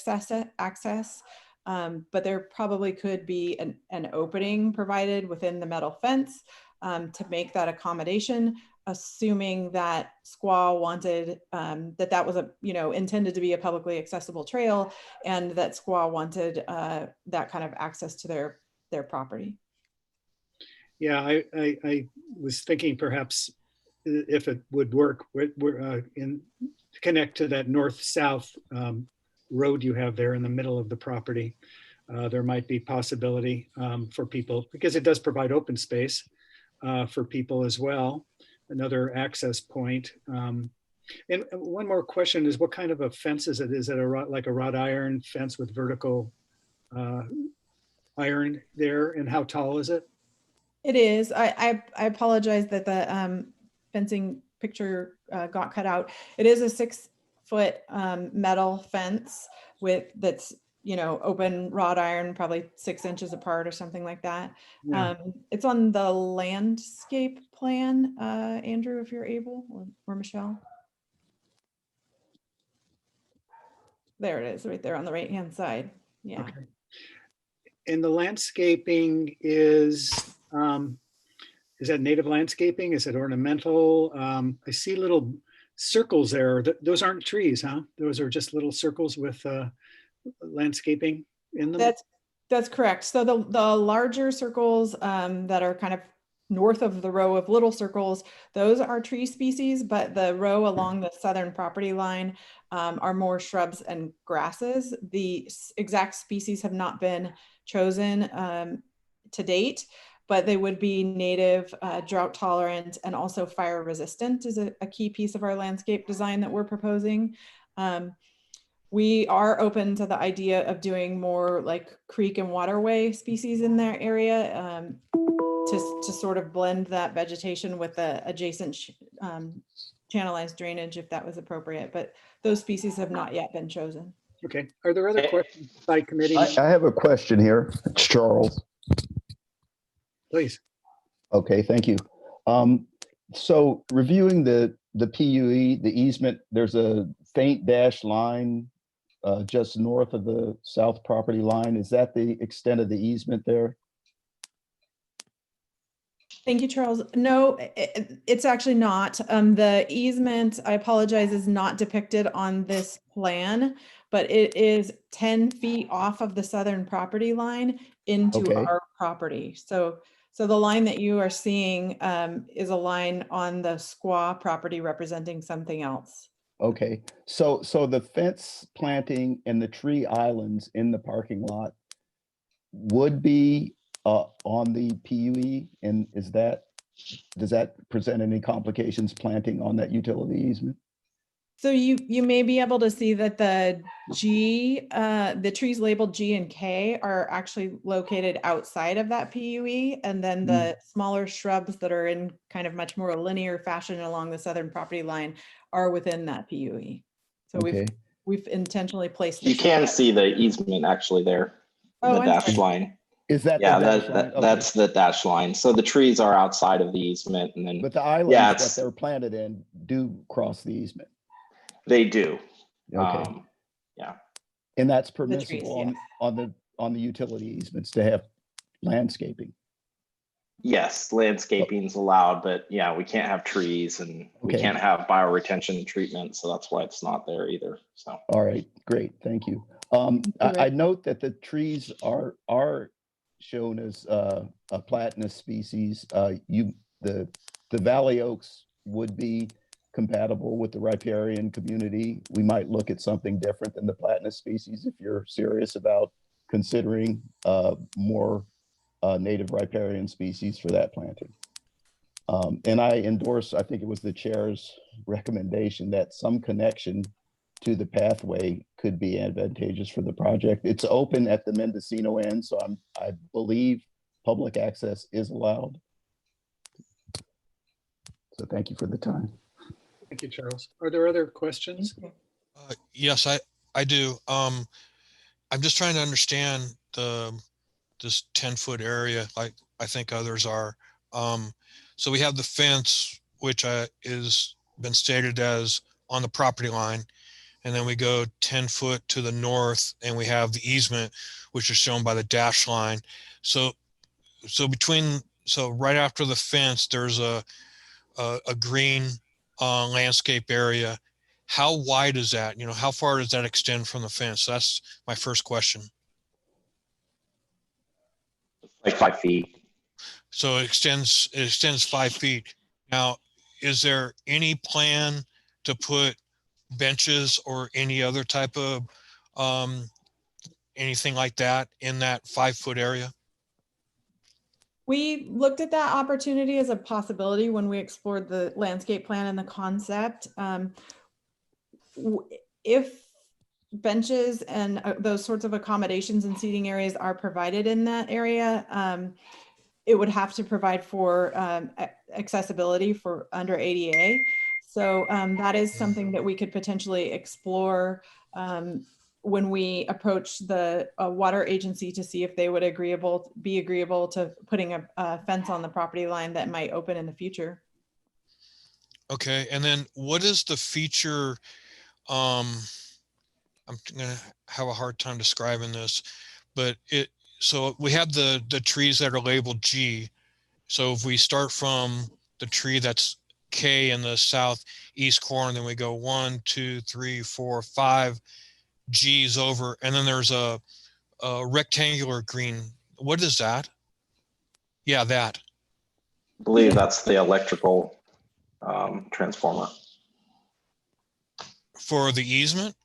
access. But there probably could be an opening provided within the metal fence to make that accommodation, assuming that squaw wanted that was intended to be a publicly accessible trail, and that squaw wanted that kind of access to their property. Yeah, I was thinking perhaps if it would work in connect to that north-south road you have there in the middle of the property. There might be possibility for people, because it does provide open space for people as well, another access point. And one more question is, what kind of a fence is it? Is it like a wrought iron fence with vertical iron there? And how tall is it? It is. I apologize that the fencing picture got cut out. It is a 6-foot metal fence that's open wrought iron, probably 6 inches apart or something like that. Yeah. It's on the landscape plan, Andrew, if you're able, or Michelle. There it is, right there on the right-hand side. Yeah. Okay. And the landscaping is that native landscaping? Is it ornamental? I see little circles there. Those aren't trees, huh? Those are just little circles with landscaping in them? That's correct. So the larger circles that are kind of north of the row of little circles, those are tree species, but the row along the southern property line are more shrubs and grasses. The exact species have not been chosen to date, but they would be native, drought tolerant, and also fire resistant is a key piece of our landscape design that we're proposing. We are open to the idea of doing more like creek and waterway species in their area to sort of blend that vegetation with the adjacent channelized drainage if that was appropriate, but those species have not yet been chosen. Okay. Are there other questions by committee? I have a question here. It's Charles. Please. Okay, thank you. So reviewing the PUE, the easement, there's a faint dashed line just north of the south property line. Is that the extent of the easement there? Thank you, Charles. No, it's actually not. The easement, I apologize, is not depicted on this plan, but it is 10 feet off of the southern property line into our property. So the line that you are seeing is a line on the squaw property representing something else. Okay, so the fence planting and the tree islands in the parking lot would be on the PUE, and does that present any complications planting on that utility easement? So you may be able to see that the trees labeled G and K are actually located outside of that PUE, and then the smaller shrubs that are in kind of much more a linear fashion along the southern property line are within that PUE. So we've intentionally placed. You can see the easement actually there, the dashed line. Is that yeah? The dash line? Okay. That's the dash line. So the trees are outside of the easement, and then but the islands that they're planted in do cross the easement. They do. Okay. Yeah. And that's trees, permissible yeah. on the utility easements to have landscaping. Yes, landscaping's allowed, but yeah, we can't have trees and we Okay. can't have bioretention treatment, so that's why it's not there either. So All right, great, thank you. I note that the trees are shown as a platanus species. The valley oaks would be compatible with the riparian community. We might look at something different than the platanus species if you're serious about considering more native riparian species for that planting. And I endorse, I think it was the chair's recommendation that some connection to the pathway could be advantageous for the project. It's open at the Mendocino end, so I believe public access is allowed. So thank you for the time. Thank you, Charles. Are there other questions? Yes, I do. I'm just trying to understand this 10-foot area, like I think others are. So we have the fence, which is been stated as on the property line. And then we go 10 foot to the north and we have the easement, which is shown by the dash line. So right after the fence, there's a green landscape area. How wide is that? You know, how far does that extend from the fence? That's my first question. like 5 feet. So it extends 5 feet. Now, is there any plan to put benches or any other type of anything like that in that 5-foot area? We looked at that opportunity as a possibility when we explored the landscape plan and the concept. If benches and those sorts of accommodations and seating areas are provided in that area, it would have to provide for accessibility for under ADA. So that is something that we could potentially explore when we approach the water agency to see if they would be agreeable to putting a fence on the property line that might open in the future. Okay, and then what is the feature? I'm gonna have a hard time describing this, but so we have the trees that are labeled G. So if we start from the tree that's K in the southeast corner, then we go 1, 2, 3, 4, 5 G's over, and then there's a rectangular green. What is that? Yeah, that. I believe that's the electrical transformer. For the easement?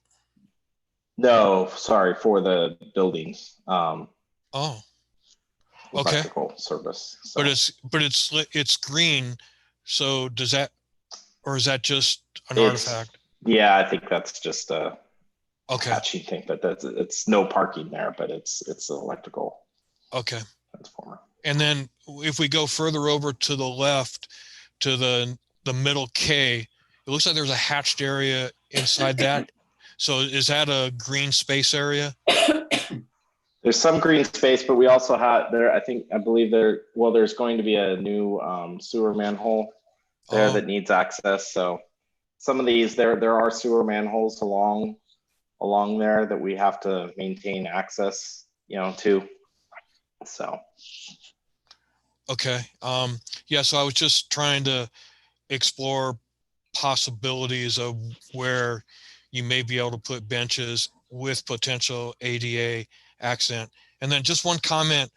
No, sorry, for the buildings. Oh, okay. Electrical service. So. But it's green. So does that, or is that just an artifact? Yeah, I think that's just a patchy thing, but it's no parking there, but it's electrical. Okay. Transformer. And then if we go further over to the left to the middle K, it looks like there's a hatched area inside that. So is that a green space area? There's some green space, but we also have there, I believe there's going to be a new sewer manhole there that needs access. So some of these, there are sewer manholes along there that we have to maintain access, to. So. Okay. Yeah, so I was just trying to explore possibilities of where you may be able to put benches with potential ADA accent. And then just one comment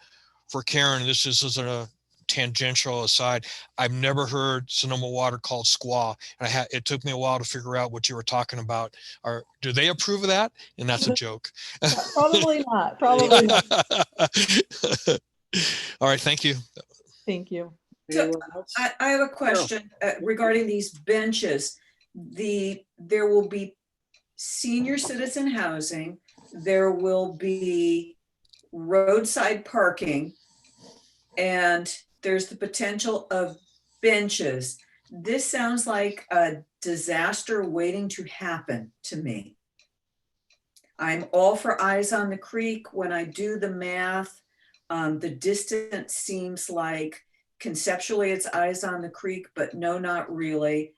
for Karen, this is a tangential aside. I've never heard Sonoma Water called squaw. And it took me a while to figure out what you were talking about. Do they approve of that? And that's a joke. Probably not, probably not. All right, thank you. Thank you. So I have a question regarding these benches. There will be senior citizen housing. There will be roadside parking, and there's the potential of benches. This sounds like a disaster waiting to happen to me. I'm all for eyes on the creek. When I do the math, the distance seems like conceptually it's eyes on the creek, but no, not really.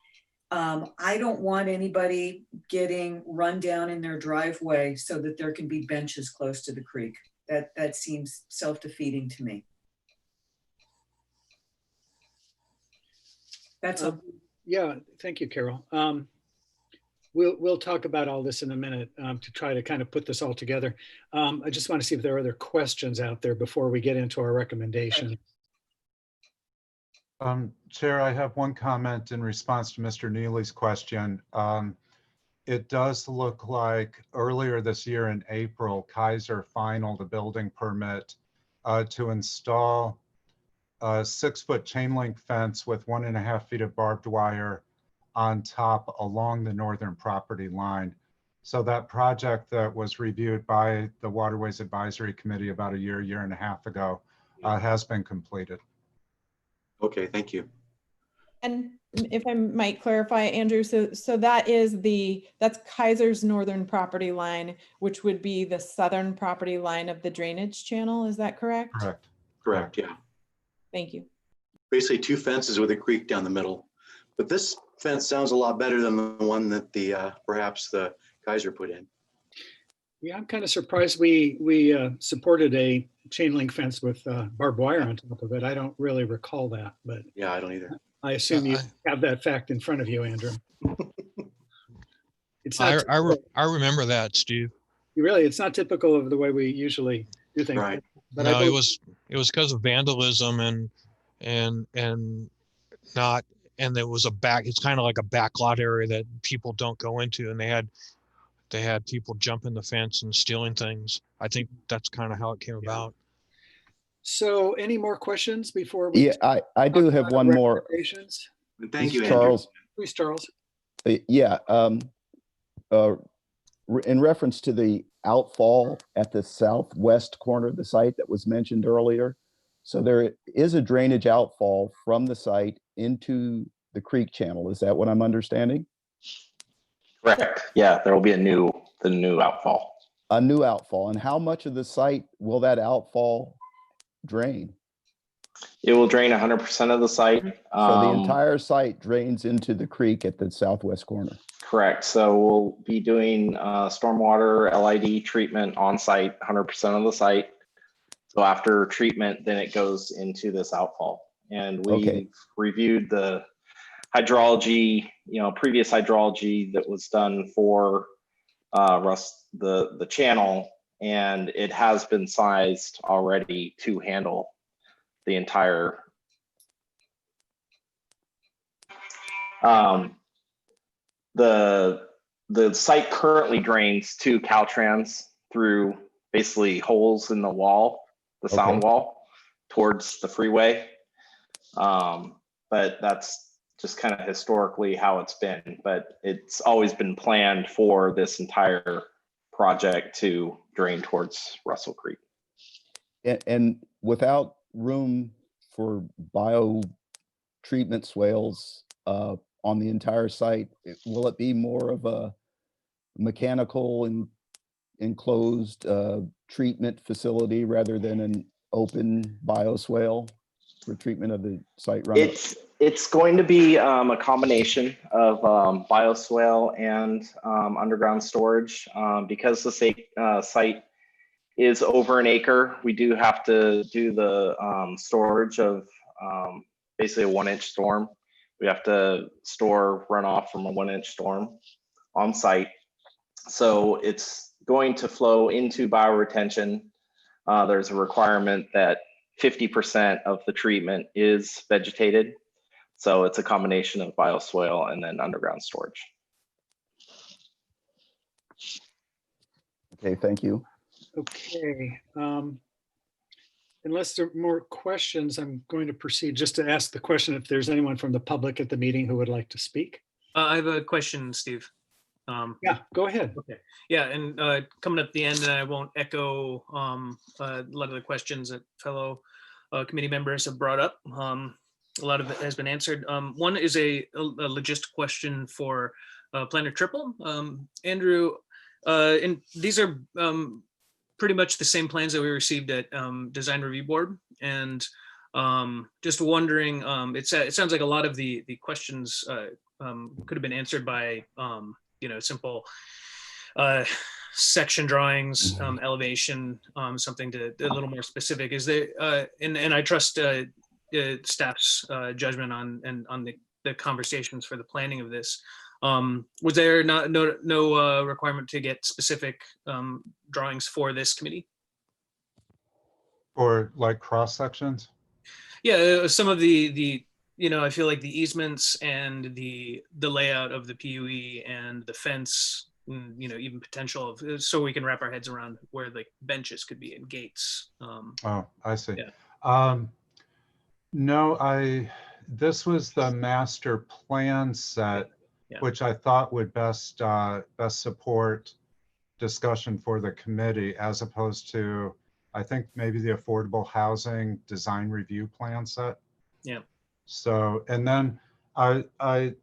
I don't want anybody getting run down in their driveway so that there can be benches close to the creek. That seems self-defeating to me. That's all. Yeah, thank you, Carol. We'll talk about all this in a minute to try to kind of put this all together. I just want to see if there are other questions out there before we get into our recommendation. Chair, I have one comment in response to Mr. Neely's question. It does look like earlier this year in April, Kaiser finalized a building permit to install a 6-foot chain link fence with 1.5 feet of barbed wire on top along the northern property line. So that project that was reviewed by the Waterways Advisory Committee about a year and a half ago has been completed. Okay, thank you. And if I might clarify, Andrew, so that's Kaiser's northern property line, which would be the southern property line of the drainage channel. Is that correct? Correct. Correct, yeah. Thank you. Basically 2 fences with a creek down the middle. But this fence sounds a lot better than the one that perhaps the Kaiser put in. Yeah, I'm kind of surprised we supported a chain link fence with barbed wire on top of it. I don't really recall that, but yeah, I don't either. I assume you have that fact in front of you, Andrew. It's not I remember that, Steve. it's not typical of the way we usually do things. Right. But No, it was because of vandalism and not, and there was it's kind of like a backlot area that people don't go into, and they had people jumping the fence and stealing things. I think that's kind of how it came about. So any more questions before we? Yeah, I do have one more. Thank you, Charles. Please, Charles. Yeah. In reference to the outfall at the southwest corner of the site that was mentioned earlier. So there is a drainage outfall from the site into the creek channel. Is that what I'm understanding? Correct. Yeah, there will be the new outfall. A new outfall. And how much of the site will that outfall drain? It will drain 100% of the site. So the entire site drains into the creek at the southwest corner. Correct. So we'll be doing stormwater LID treatment on site, 100% of the site. So after treatment, then it goes into this outfall. And we reviewed the hydrology, previous hydrology that was done for the channel, and it has been sized already to handle the entire the site currently drains to Caltrans through basically holes in the wall, the sound wall towards the freeway. But that's just kind of historically how it's been, but it's always been planned for this entire project to drain towards Russell Creek. And without room for bio treatment swales on the entire site, will it be more of a mechanical and enclosed treatment facility rather than an open bioswale for treatment of the site runoff? It's going to be a combination of bioswale and underground storage. Because the site is over an acre, we do have to do the storage of basically a 1-inch storm. We have to store runoff from a 1-inch storm on site. So it's going to flow into bioretention. There's a requirement that 50% of the treatment is vegetated. So it's a combination of bioswale and then underground storage. Okay, thank you. Okay. Unless there are more questions, I'm going to proceed just to ask the question if there's anyone from the public at the meeting who would like to speak. I have a question, Steve. Yeah, go ahead. Okay. Yeah, and coming up the end, and I won't echo a lot of the questions that fellow committee members have brought up. A lot of it has been answered. One is a logistic question for Planner Triple. Andrew, and these are pretty much the same plans that we received at Design Review Board. And Just wondering, it sounds like a lot of the questions could have been answered by, simple section drawings, elevation, something a little more specific. Is there, and I trust staff's judgment on the conversations for the planning of this. Was there no requirement to get specific drawings for this committee? Or like cross sections? Yeah, some of the I feel like the easements and the layout of the PUE and the fence, even potential of, so we can wrap our heads around where the benches could be and gates. Oh, I see. Yeah. No, this was the master plan set, Yeah. which I thought would best support discussion for the committee, as opposed to, I think, maybe the affordable housing design review plan set. Yeah. So, and then I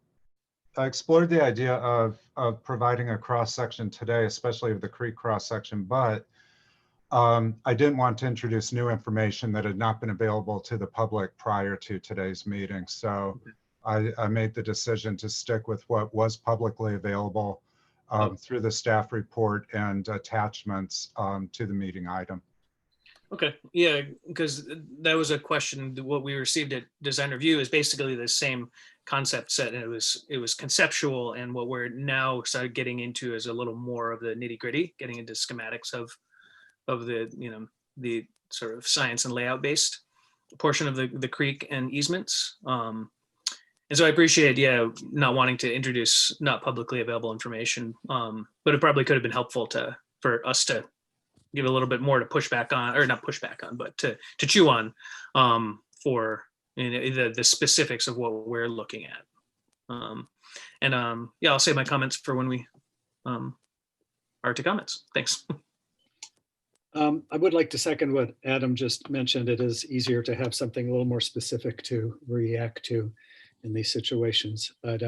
explored the idea of providing a cross section today, especially of the creek cross section, but I didn't want to introduce new information that had not been available to the public prior to today's meeting. So I made the decision to stick with what was publicly available through the staff report and attachments to the meeting item. Okay, yeah, because that was a question. What we received at design review is basically the same concept set, and it was conceptual. And what we're now started getting into is a little more of the nitty gritty, getting into schematics of the the sort of science and layout based portion of the creek and easements. And so I appreciate, not wanting to introduce not publicly available information, but it probably could have been helpful for us to give a little bit more to push back on, or not push back on, but to chew on for the specifics of what we're looking at. I'll save my comments for when we are to comments. Thanks. I would like to second what Adam just mentioned. It is easier to have something a little more specific to react to in these situations. But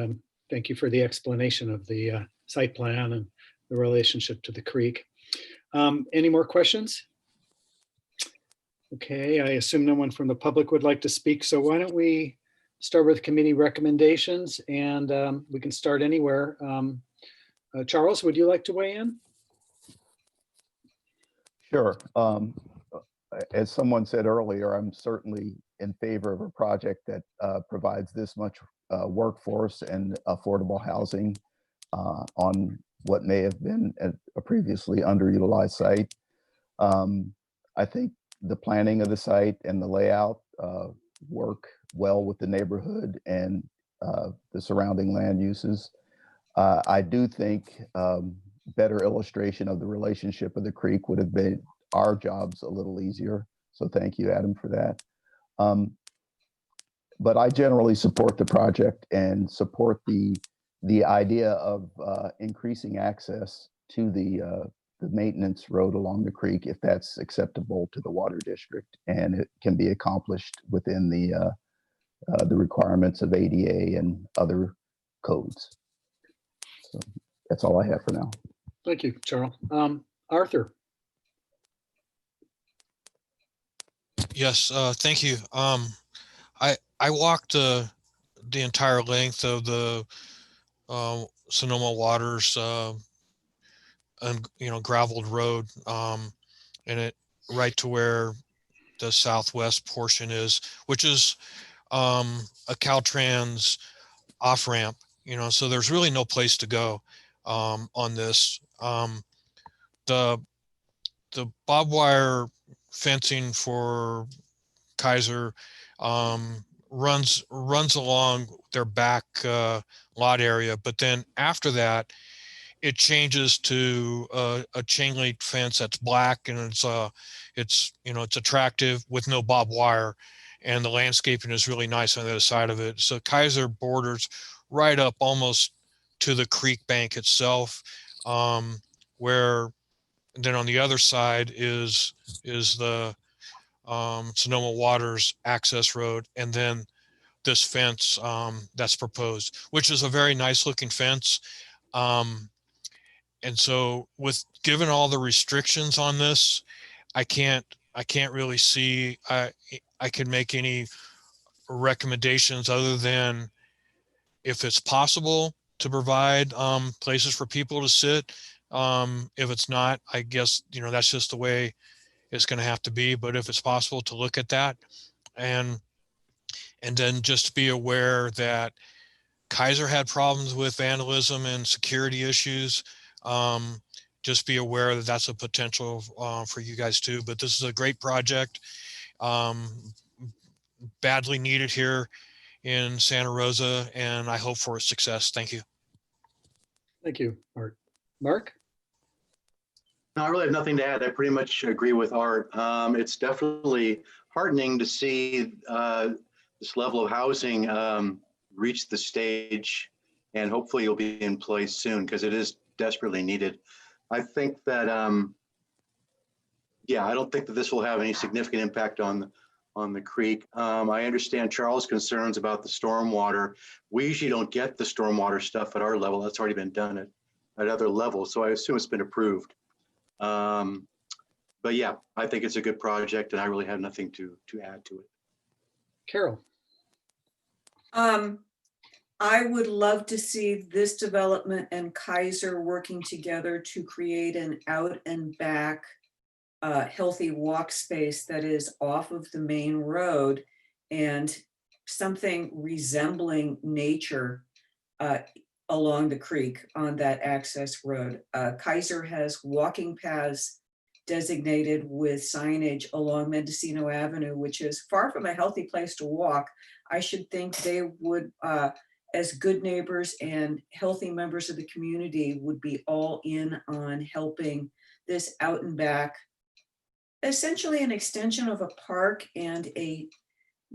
thank you for the explanation of the site plan and the relationship to the creek. Any more questions? Okay, I assume no one from the public would like to speak. So why don't we start with committee recommendations, and we can start anywhere. Charles, would you like to weigh in? Sure. As someone said earlier, I'm certainly in favor of a project that provides this much workforce and affordable housing on what may have been a previously underutilized site. I think the planning of the site and the layout work well with the neighborhood and the surrounding land uses. I do think better illustration of the relationship of the creek would have made our jobs a little easier. So thank you, Adam, for that. But I generally support the project and support the idea of increasing access to the maintenance road along the creek, if that's acceptable to the water district, and it can be accomplished within the requirements of ADA and other codes. So that's all I have for now. Thank you, Charles. Arthur. Yes, thank you. I walked the entire length of the Sonoma Waters and graveled road, and it right to where the southwest portion is, which is a Caltrans off ramp. So there's really no place to go on this. The barbed wire fencing for Kaiser runs along their back lot area, but then after that it changes to a chain link fence that's black, and it's attractive with no barbed wire, and the landscaping is really nice on the other side of it. So Kaiser borders right up almost to the creek bank itself, where then on the other side is the Sonoma Waters access road, and then this fence that's proposed, which is a very nice looking fence. And so given all the restrictions on this, I can't really see I can make any recommendations other than if it's possible to provide places for people to sit. If it's not, I guess, that's just the way it's going to have to be. But if it's possible to look at that, and then just be aware that Kaiser had problems with vandalism and security issues. Just be aware that that's a potential for you guys too. But this is a great project, badly needed here in Santa Rosa, and I hope for a success. Thank you. Thank you, Art. Mark? No, I really have nothing to add. I pretty much agree with Art. It's definitely heartening to see this level of housing reach the stage, and hopefully it'll be in place soon because it is desperately needed. I think that, yeah, I don't think that this will have any significant impact on the creek. I understand Charles' concerns about the stormwater. We usually don't get the stormwater stuff at our level. That's already been done at other levels. So I assume it's been approved. But yeah, I think it's a good project and I really have nothing to add to it. Carol? I would love to see this development and Kaiser working together to create an out and back healthy walk space that is off of the main road and something resembling nature along the creek on that access road. Kaiser has walking paths designated with signage along Mendocino Avenue, which is far from a healthy place to walk. I should think they would, as good neighbors and healthy members of the community, would be all in on helping this out and back, essentially an extension of a park and a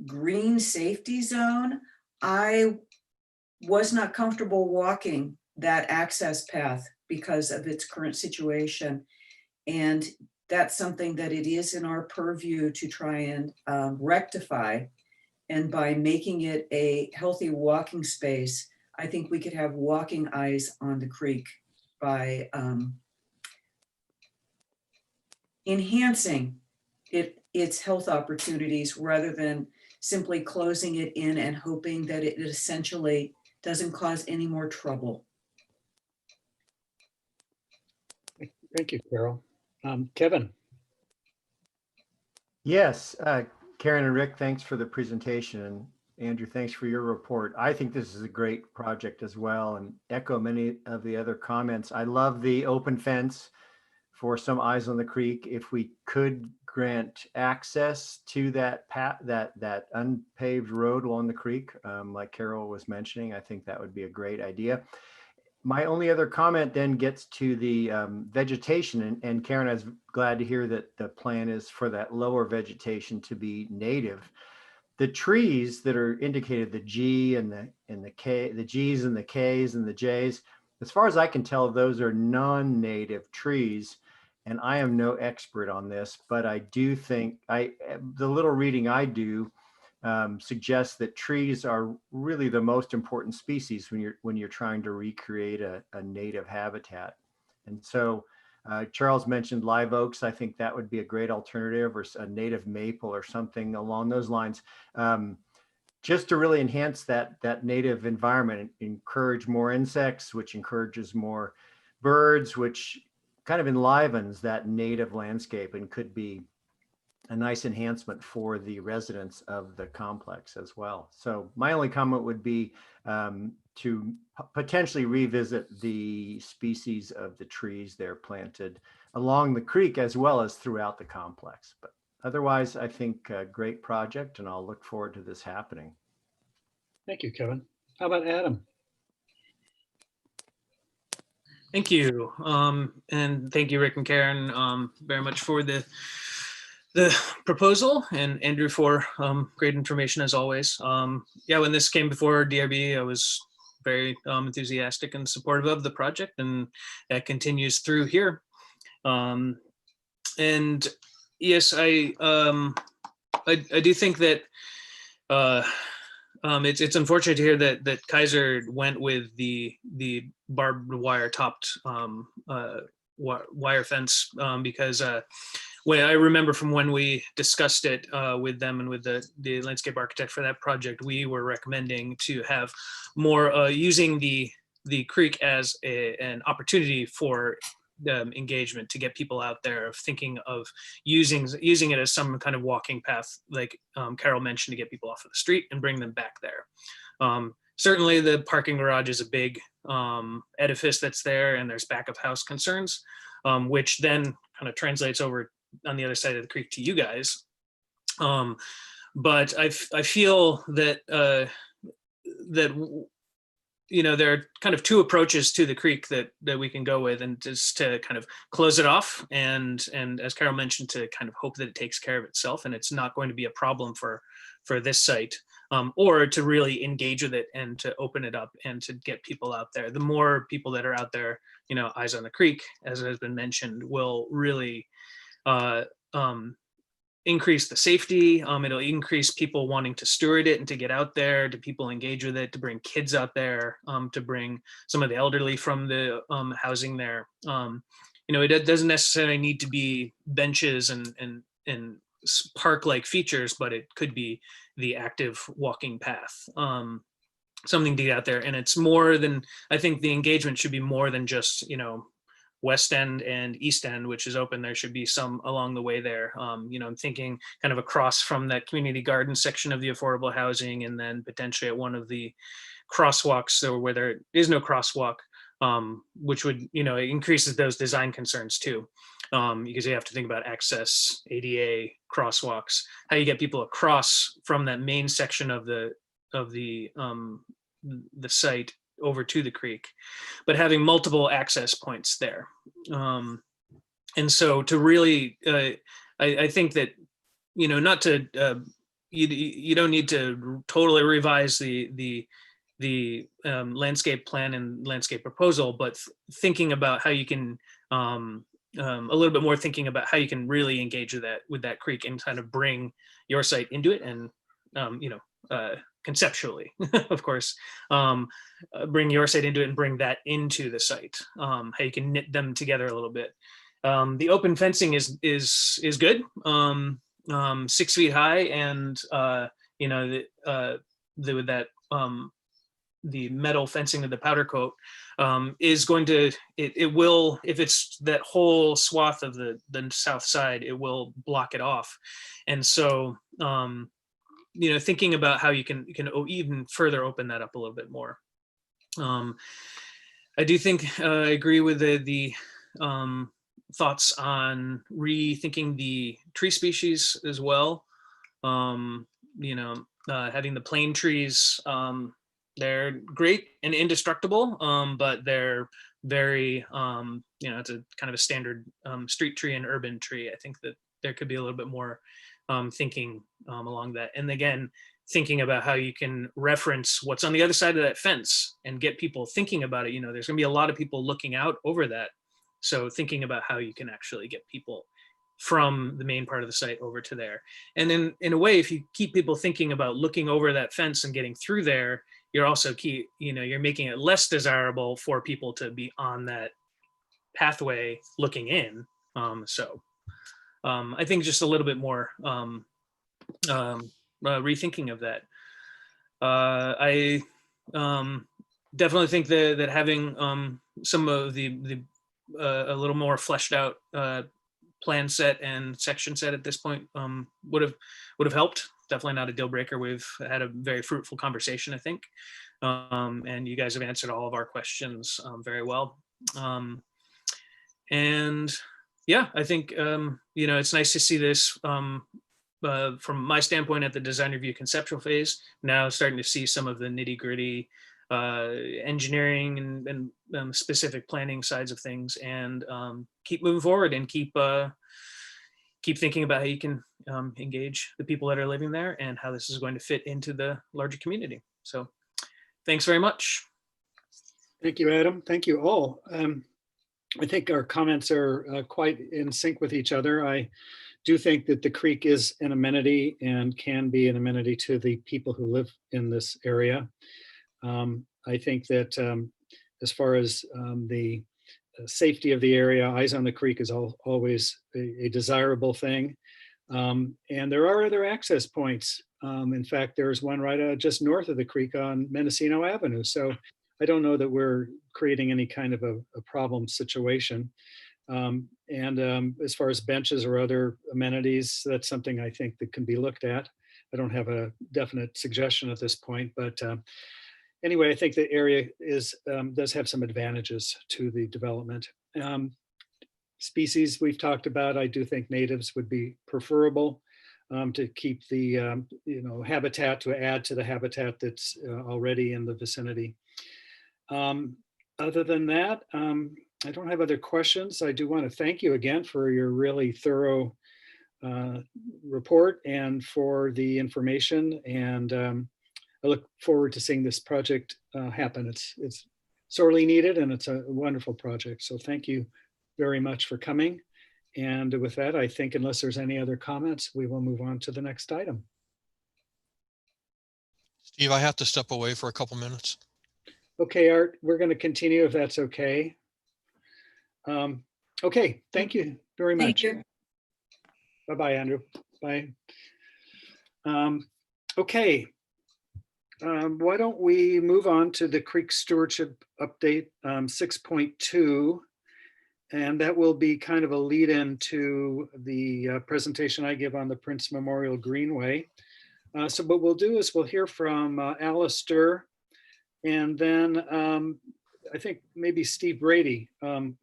green safety zone. I was not comfortable walking that access path because of its current situation. And that's something that it is in our purview to try and rectify. And by making it a healthy walking space, I think we could have walking eyes on the creek by enhancing its health opportunities rather than simply closing it in and hoping that it essentially doesn't cause any more trouble. Thank you, Carol. Kevin? Yes, Karen and Rick, thanks for the presentation. And Andrew, thanks for your report. I think this is a great project as well, and echo many of the other comments. I love the open fence for some eyes on the creek. If we could grant access to that that unpaved road along the creek, like Carol was mentioning, I think that would be a great idea. My only other comment then gets to the vegetation, and Karen, I was glad to hear that the plan is for that lower vegetation to be native. The trees that are indicated, the G and the K, the G's and the K's and the J's, as far as I can tell, those are non-native trees. And I am no expert on this, but I do think the little reading I do suggests that trees are really the most important species when you're trying to recreate a native habitat. And so Charles mentioned live oaks. I think that would be a great alternative, or a native maple or something along those lines, just to really enhance that native environment and encourage more insects, which encourages more birds, which kind of enlivens that native landscape and could be a nice enhancement for the residents of the complex as well. So my only comment would be to potentially revisit the species of the trees there planted along the creek as well as throughout the complex. But otherwise, I think a great project, and I'll look forward to this happening. Thank you, Kevin. How about Adam? Thank you. And thank you, Rick and Karen, very much for the proposal, and Andrew for great information as always. Yeah, when this came before DRB, I was very enthusiastic and supportive of the project, and that continues through here. And yes, I do think that it's unfortunate to hear that Kaiser went with the barbed wire topped wire fence, because when I remember from when we discussed it with them and with the landscape architect for that project, we were recommending to have more using the creek as an opportunity for engagement, to get people out there, of thinking of using it as some kind of walking path, like Carol mentioned, to get people off of the street and bring them back there. Certainly the parking garage is a big edifice that's there, and there's back of house concerns, which then kind of translates over on the other side of the creek to you guys. But I feel that there are kind of two approaches to the creek that we can go with, and just to kind of close it off, and as Carol mentioned, to kind of hope that it takes care of itself and it's not going to be a problem for this site, or to really engage with it and to open it up and to get people out there. The more people that are out there, eyes on the creek, as has been mentioned, will really increase the safety. It'll increase people wanting to steward it and to get out there, to people engage with it, to bring kids out there, to bring some of the elderly from the housing there. It doesn't necessarily need to be benches and park-like features, but it could be the active walking path. Something to get out there. And it's more than, I think the engagement should be more than just, West End and East End, which is open. There should be some along the way there. I'm thinking kind of across from that community garden section of the affordable housing, and then potentially at one of the crosswalks, or where there is no crosswalk, which would, it increases those design concerns too. Because you have to think about access, ADA, crosswalks, how you get people across from that main section of the site over to the creek, but having multiple access points there. And so to really, I think that, not to, you don't need to totally revise the landscape plan and landscape proposal, but thinking about how you can, a little bit more thinking about how you can really engage with that creek and kind of bring your site into it, and, conceptually, of course, bring your site into it and bring that into the site. How you can knit them together a little bit. The open fencing is good. 6 feet high, and with that the metal fencing of the powder coat is going to, it will, if it's that whole swath of the south side, it will block it off. And so thinking about how you can even further open that up a little bit more. I do think I agree with the thoughts on rethinking the tree species as well. Having the plane trees, they're great and indestructible, but they're very, it's a kind of a standard street tree and urban tree. I think that there could be a little bit more thinking along that. And again, thinking about how you can reference what's on the other side of that fence and get people thinking about it. There's going to be a lot of people looking out over that. So thinking about how you can actually get people from the main part of the site over to there. And then in a way, if you keep people thinking about looking over that fence and getting through there, you're also you're making it less desirable for people to be on that pathway looking in. I think just a little bit more rethinking of that. I definitely think that having some of the a little more fleshed out plan set and section set at this point would have helped. Definitely not a deal breaker. We've had a very fruitful conversation, I think, and you guys have answered all of our questions very well. And yeah, I think it's nice to see this from my standpoint at the design review conceptual phase. Now starting to see some of the nitty gritty engineering and specific planning sides of things, and keep moving forward and keep thinking about how you can engage the people that are living there and how this is going to fit into the larger community. So thanks very much. Thank you, Adam. Thank you all. I think our comments are quite in sync with each other. I do think that the creek is an amenity and can be an amenity to the people who live in this area. I think that as far as the safety of the area. Eyes on the creek is always a desirable thing. And there are other access points. In fact, there's one right just north of the creek on Mendocino Avenue. So I don't know that we're creating any kind of a problem situation. As far as benches or other amenities, that's something I think that can be looked at. I don't have a definite suggestion at this point, but anyway, I think the area does have some advantages to the development. Species we've talked about, I do think natives would be preferable to keep the habitat, to add to the habitat that's already in the vicinity. Other than that, I don't have other questions. I do want to thank you again for your really thorough report and for the information. And I look forward to seeing this project happen. It's sorely needed and it's a wonderful project. So thank you very much for coming. And with that, I think unless there's any other comments, we will move on to the next item. Steve, I have to step away for a couple minutes. Okay, Art, we're going to continue if that's okay. Okay, thank you very much. Thank you. Bye-bye, Andrew. Bye. Okay. Why don't we move on to the Creek Stewardship Update 6.2. And that will be kind of a lead-in to the presentation I give on the Prince Memorial Greenway. So what we'll do is we'll hear from Alistair, and then I think maybe Steve Brady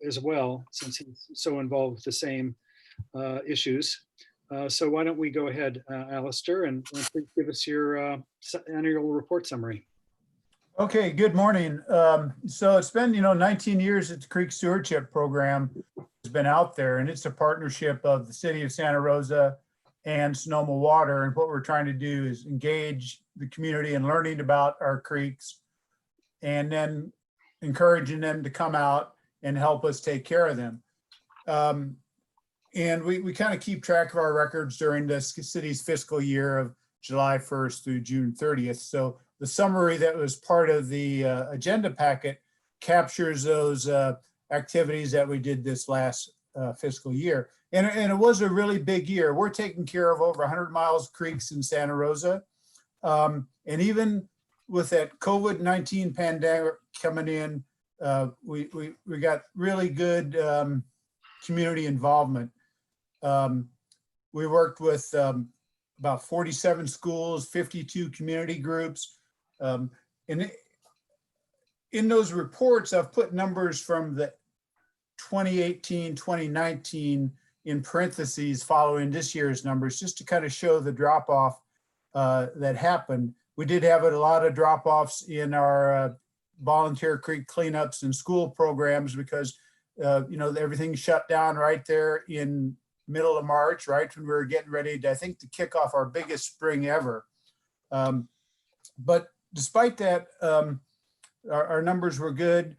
as well, since he's so involved with the same issues. So why don't we go ahead, Alistair, and please give us your annual report summary. Okay, good morning. So it's been, 19 years that the Creek Stewardship Program has been out there, and it's a partnership of the City of Santa Rosa and Sonoma Water. And what we're trying to do is engage the community in learning about our creeks and then encouraging them to come out and help us take care of them. And we kind of keep track of our records during the city's fiscal year of July 1st through June 30th. So the summary that was part of the agenda packet captures those activities that we did this last fiscal year. And it was a really big year. We're taking care of over 100 miles of creeks in Santa Rosa. And even with that COVID-19 pandemic coming in, we got really good community involvement. We worked with about 47 schools, 52 community groups. And in those reports, I've put numbers from the 2018, 2019 in parentheses following this year's numbers, just to kind of show the drop off that happened. We did have a lot of drop offs in our volunteer creek cleanups and school programs because, everything shut down right there in middle of March, right when we were getting ready to, I think, to kick off our biggest spring ever. But despite that, our numbers were good.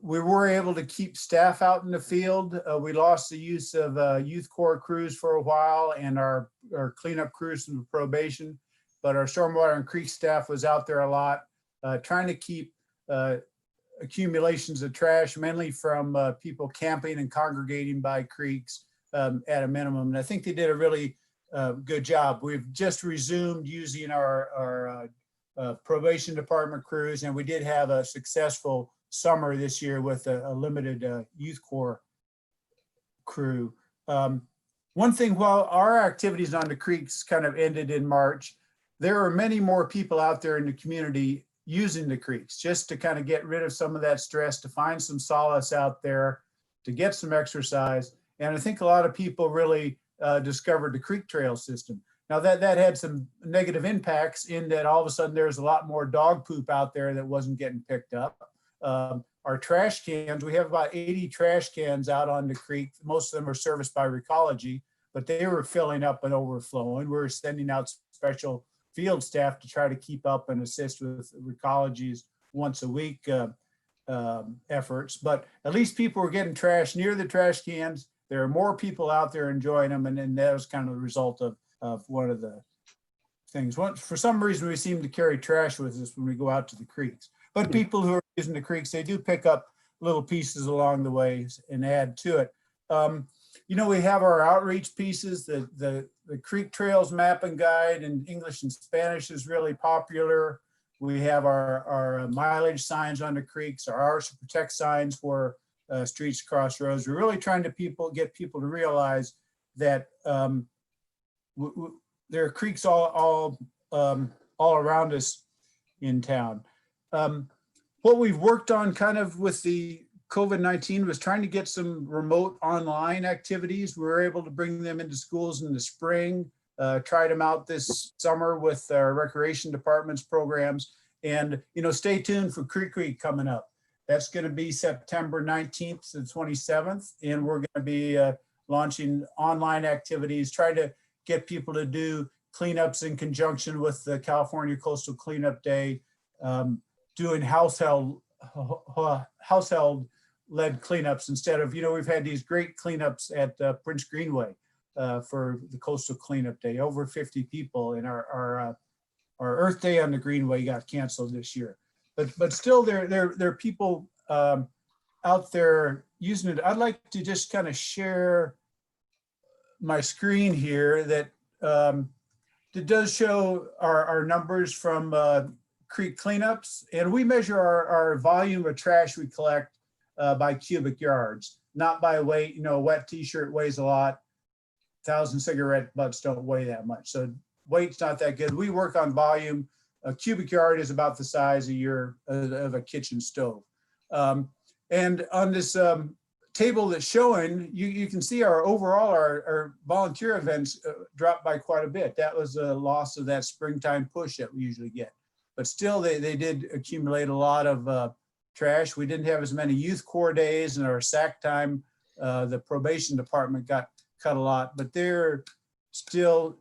We were able to keep staff out in the field. We lost the use of youth corps crews for a while and our cleanup crews from probation, but our stormwater and creek staff was out there a lot, trying to keep accumulations of trash, mainly from people camping and congregating by creeks at a minimum. And I think they did a really good job. We've just resumed using our probation department crews, and we did have a successful summer this year with a limited youth corps crew. One thing, while our activities on the creeks kind of ended in March, there are many more people out there in the community using the creeks just to kind of get rid of some of that stress, to find some solace out there, to get some exercise. And I think a lot of people really discovered the creek trail system. Now that had some negative impacts in that all of a sudden there's a lot more dog poop out there that wasn't getting picked up. Our trash cans, we have about 80 trash cans out on the creek. Most of them are serviced by Recology, but they were filling up and overflowing. We were sending out special field staff to try to keep up and assist with Recology's once a week efforts. But at least people were getting trash near the trash cans. There are more people out there enjoying them. And then that was kind of the result of one of the things. For some reason, we seem to carry trash with us when we go out to the creeks. But people who are using the creeks, they do pick up little pieces along the way and add to it. You know, we have our outreach pieces, the Creek Trails Mapping Guide in English and Spanish is really popular. We have our mileage signs on the creeks, our Ours to Protect signs for streets, crossroads. We're really trying to get people to realize that there are creeks all around us in town. What we've worked on kind of with the COVID-19 was trying to get some remote online activities. We were able to bring them into schools in the spring, tried them out this summer with our recreation department's programs. And, you know, stay tuned for Creek Week coming up. That's going to be September 19th to 27th. And we're going to be launching online activities, trying to get people to do cleanups in conjunction with the California Coastal Cleanup Day, doing household led cleanups instead of, you know, we've had these great cleanups at Prince Greenway for the Coastal Cleanup Day. Over 50 people, in our Earth Day on the Greenway got canceled this year. But still, there are people out there using it. I'd like to just kind of share my screen here that does show our numbers from creek cleanups, and we measure our volume of trash we collect by cubic yards, not by weight. You know, a wet t-shirt weighs a lot. 1,000 cigarette butts don't weigh that much. So weight's not that good. We work on volume. A cubic yard is about the size of a kitchen stove. And on this table that's showing, you can see our overall, our volunteer events dropped by quite a bit. That was a loss of that springtime push that we usually get. But still, they did accumulate a lot of trash. We didn't have as many youth corps days, and our SAC time, the probation department got cut a lot, but there are still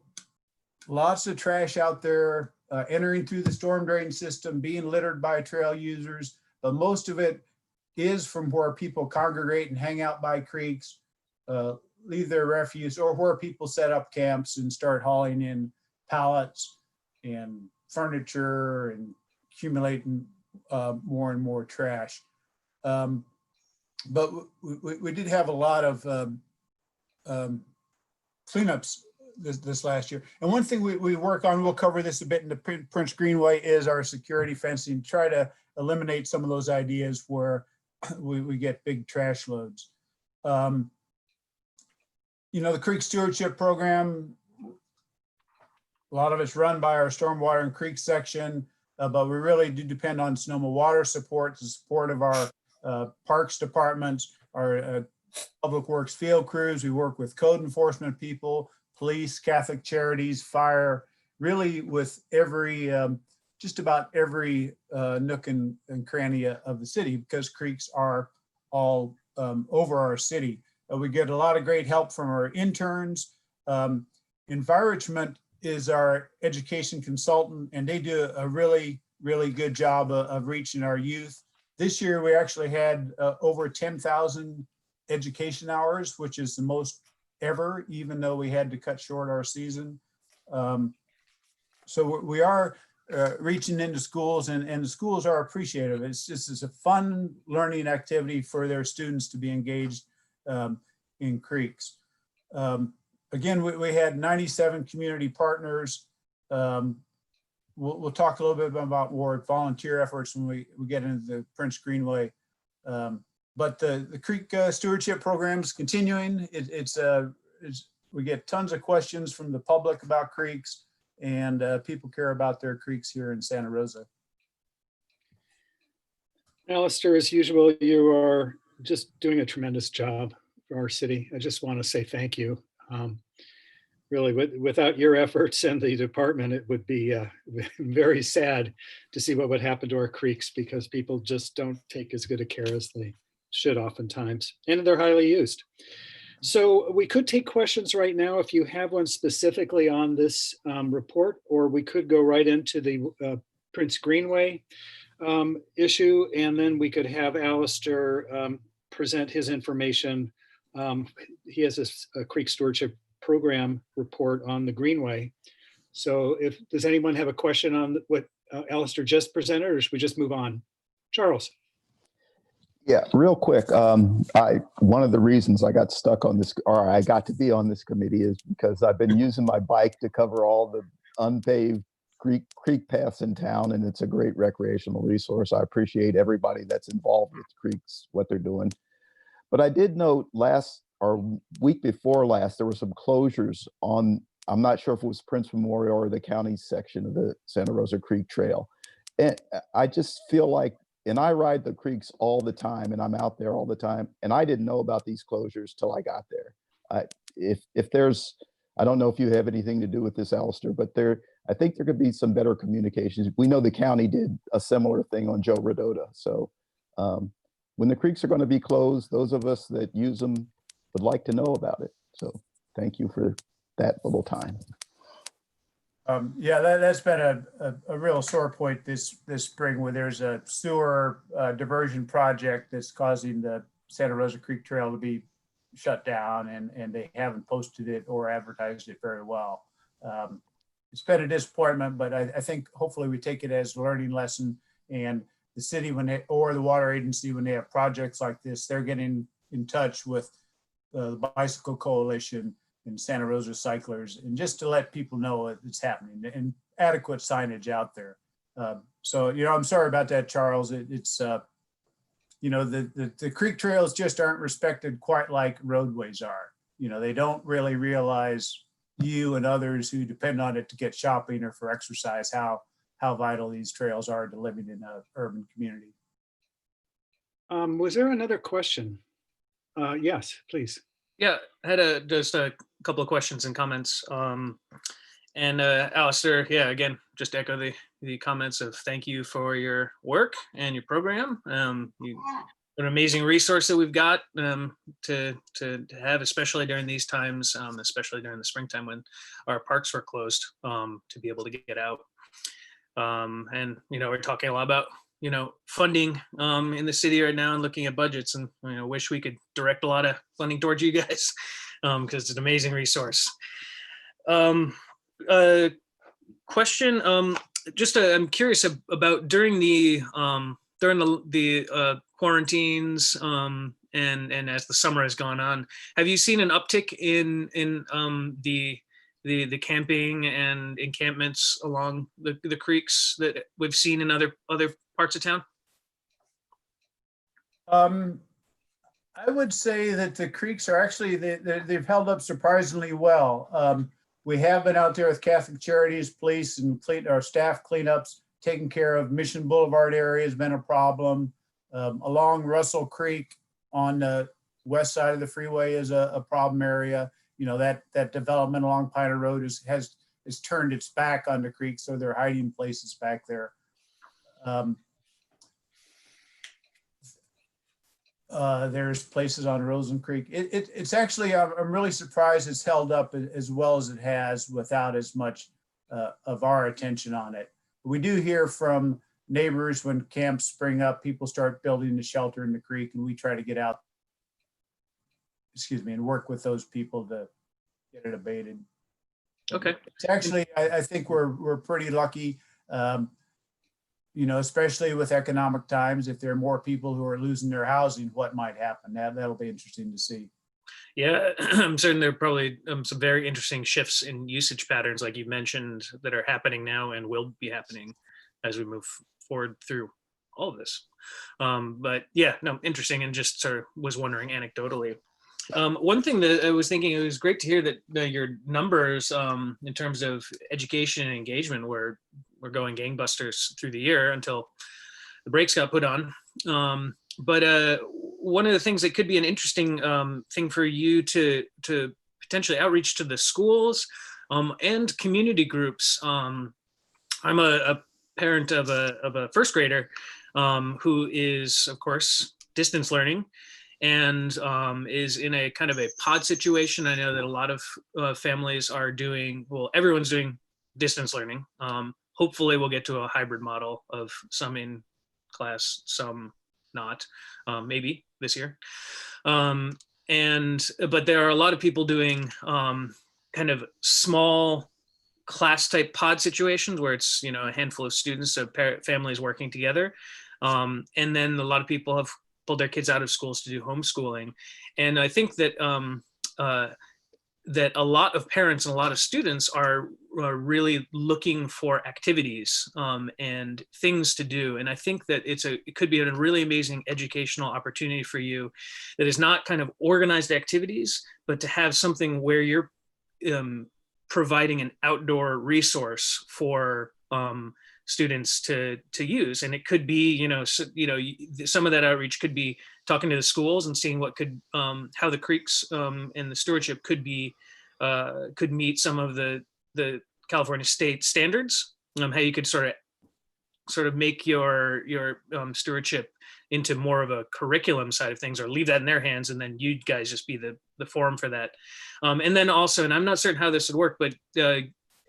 lots of trash out there entering through the storm drain system, being littered by trail users, but most of it is from where people congregate and hang out by creeks, leave their refuse, or where people set up camps and start hauling in pallets and furniture and accumulating more and more trash. But we did have a lot of cleanups this last year. And one thing we work on, we'll cover this a bit in the Prince Greenway, is our security fencing, try to eliminate some of those ideas where we get big trash loads. You know, the Creek Stewardship Program, a lot of it's run by our Stormwater and Creek section, but we really do depend on Sonoma Water support, the support of our Parks Departments, our Public Works field crews. We work with code enforcement people, police, Catholic Charities, fire, really with every, just about every nook and cranny of the city, because creeks are all over our city. We get a lot of great help from our interns. Environment is our education consultant, and they do a really, really good job of reaching our youth. This year, we actually had over 10,000 education hours, which is the most ever, even though we had to cut short our season. So we are reaching into schools, and the schools are appreciative. It's a fun learning activity for their students to be engaged in creeks. Again, we had 97 community partners. We'll talk a little bit about more volunteer efforts when we get into the Prince Greenway. But the Creek Stewardship Program is continuing. We get tons of questions from the public about creeks, and people care about their creeks here in Santa Rosa. Alistair, as usual, you are just doing a tremendous job for our city. I just want to say thank you. Really, without your efforts and the department, it would be very sad to see what would happen to our creeks, because people just don't take as good a care as they should oftentimes, and they're highly used. So we could take questions right now if you have one specifically on this report, or we could go right into the Prince Greenway issue, and then we could have Alistair present his information. He has a Creek Stewardship Program report on the Greenway. So does anyone have a question on what Alistair just presented, or should we just move on? Charles. Yeah, real quick. One of the reasons I got stuck on this, or I got to be on this committee, is because I've been using my bike to cover all the unpaved creek paths in town, and it's a great recreational resource. I appreciate everybody that's involved with creeks, what they're doing. But I did note last or week before last, there were some closures on, I'm not sure if it was Prince Memorial or the county section of the Santa Rosa Creek Trail. And I just feel like, and I ride the creeks all the time and I'm out there all the time, and I didn't know about these closures till I got there. If there's, I don't know if you have anything to do with this, Alistair, but I think there could be some better communications. We know the county did a similar thing on Joe Rodota. So when the creeks are going to be closed, those of us that use them would like to know about it. So thank you for that little time. Yeah, that's been a real sore point this spring, where there's a sewer diversion project that's causing the Santa Rosa Creek Trail to be shut down, and they haven't posted it or advertised it very well. It's been a disappointment, but I think hopefully we take it as a learning lesson, and the city, or the water agency, when they have projects like this, they're getting in touch with the Bicycle Coalition and Santa Rosa cyclers, and just to let people know it's happening, and adequate signage out there. So, I'm sorry about that, Charles. It's the creek trails just aren't respected quite like roadways are. They don't really realize, you and others who depend on it to get shopping or for exercise, how vital these trails are to living in an urban community. Was there another question? Yes, please. Yeah, I had just a couple of questions and comments. And Alistair, yeah, again, just echo the comments of thank you for your work and your program. An amazing resource that we've got to have, especially during these times, especially during the springtime when our parks were closed, to be able to get out. And we're talking a lot about funding in the city right now, and looking at budgets, and wish we could direct a lot of funding towards you guys, because it's an amazing resource. Question, I'm curious about during the quarantines, and as the summer has gone on, have you seen an uptick in the camping and encampments along the creeks that we've seen in other parts of town? I would say that the creeks are actually, they've held up surprisingly well. We have been out there with Catholic Charities, police, and our staff cleanups, taking care of Mission Boulevard area has been a problem. Along Russell Creek on the west side of the freeway is a problem area. That development along Piner Road has turned its back on the creek, so they're hiding places back there. There's places on Rosen Creek. It's actually, I'm really surprised it's held up as well as it has without as much of our attention on it. We do hear from neighbors when camps spring up, people start building the shelter in the creek, and we try to get out, and work with those people to get it abated. Okay. It's actually, I think we're pretty lucky, especially with economic times. If there are more people who are losing their housing, what might happen? That'll be interesting to see. Yeah, I'm certain there are probably some very interesting shifts in usage patterns, like you mentioned, that are happening now and will be happening as we move forward through all of this. But yeah, no, interesting, and just sort of was wondering anecdotally. One thing that I was thinking, it was great to hear that your numbers in terms of education and engagement were going gangbusters through the year until the brakes got put on. But one of the things that could be an interesting thing for you to potentially outreach to the schools and community groups. I'm a parent of a first grader who is, of course, distance learning, and is in a kind of a pod situation. I know that a lot of families are doing, well, everyone's doing distance learning. Hopefully we'll get to a hybrid model of some in class, some not, maybe this year. But there are a lot of people doing kind of small class type pod situations where it's, a handful of students, so families working together. And then a lot of people have pulled their kids out of schools to do homeschooling. And I think that that a lot of parents and a lot of students are really looking for activities and things to do. And I think that it could be a really amazing educational opportunity for you that is not kind of organized activities, but to have something where you're providing an outdoor resource for students to use. And it could be, some of that outreach could be talking to the schools and seeing what could, how the creeks and the stewardship could meet some of the California state standards, how you could sort of make your stewardship into more of a curriculum side of things, or leave that in their hands, and then you guys just be the forum for that. And then also, and I'm not certain how this would work, but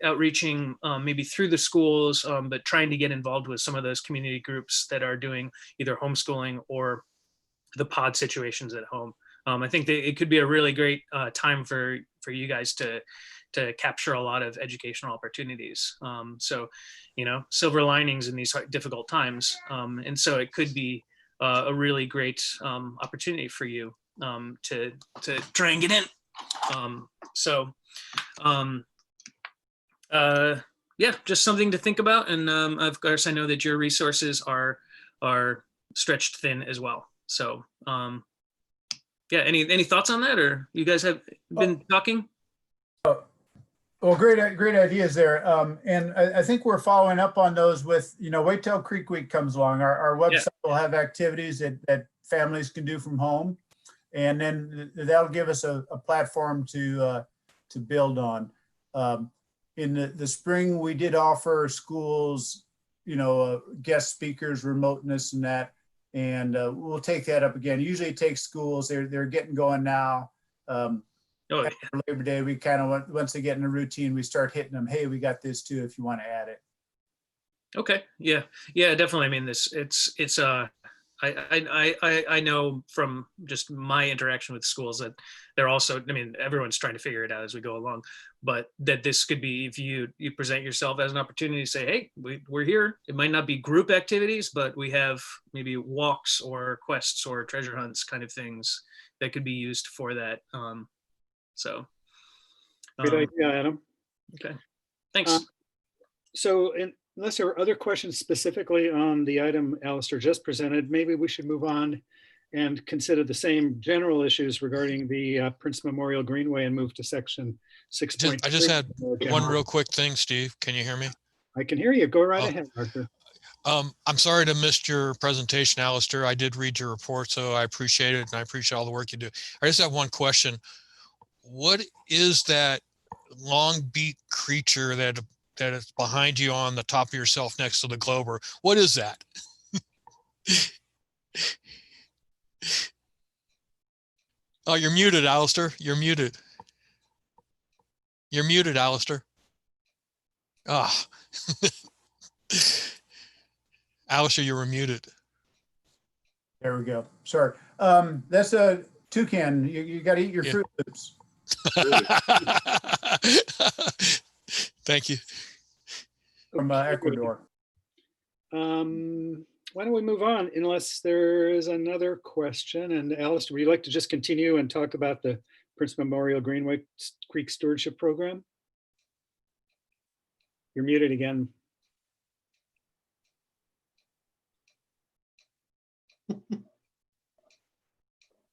outreaching maybe through the schools, but trying to get involved with some of those community groups that are doing either homeschooling or the pod situations at home. I think that it could be a really great time for you guys to capture a lot of educational opportunities. So, silver linings in these difficult times. And so it could be a really great opportunity for you to try and get in. Yeah, just something to think about. And of course, I know that your resources are stretched thin as well. So yeah, any thoughts on that, or you guys have been talking? Well, great ideas there. And I think we're following up on those with, wait till Creek Week comes along. Our website will have activities that families can do from home. And then that'll give us a platform to build on. In the spring, we did offer schools, guest speakers, remoteness and that. And we'll take that up again. Usually it takes schools, they're getting going now. After Labor Day, we kind of, once they get in a routine, we start hitting them. Hey, we got this too, if you want to add it. Okay. Yeah, definitely. I mean, I know from just my interaction with schools that they're also, everyone's trying to figure it out as we go along, but that this could be, if you present yourself as an opportunity to say, hey, we're here. It might not be group activities, but we have maybe walks or quests or treasure hunts kind of things that could be used for that. Good idea, Adam. Okay, thanks. So unless there are other questions specifically on the item Alistair just presented, maybe we should move on and consider the same general issues regarding the Prince Memorial Greenway and move to section 6.3. I just had one real quick thing, Steve. Can you hear me? I can hear you. Go right ahead, Arthur. I'm sorry to miss your presentation, Alistair. I did read your report, so I appreciate it, and I appreciate all the work you do. I just have one question. What is that long beak creature that is behind you on the top of yourself next to the Glober? What is that? Oh, you're muted, Alistair. You're muted. You're muted, Alistair. Ah. Alistair, you were muted. There we go. Sorry. That's a toucan. You got to eat your Fruit Loops. Thank you. From Ecuador. Why don't we move on unless there is another question? And Alistair, would you like to just continue and talk about the Prince Memorial Greenway Creek Stewardship Program? You're muted again.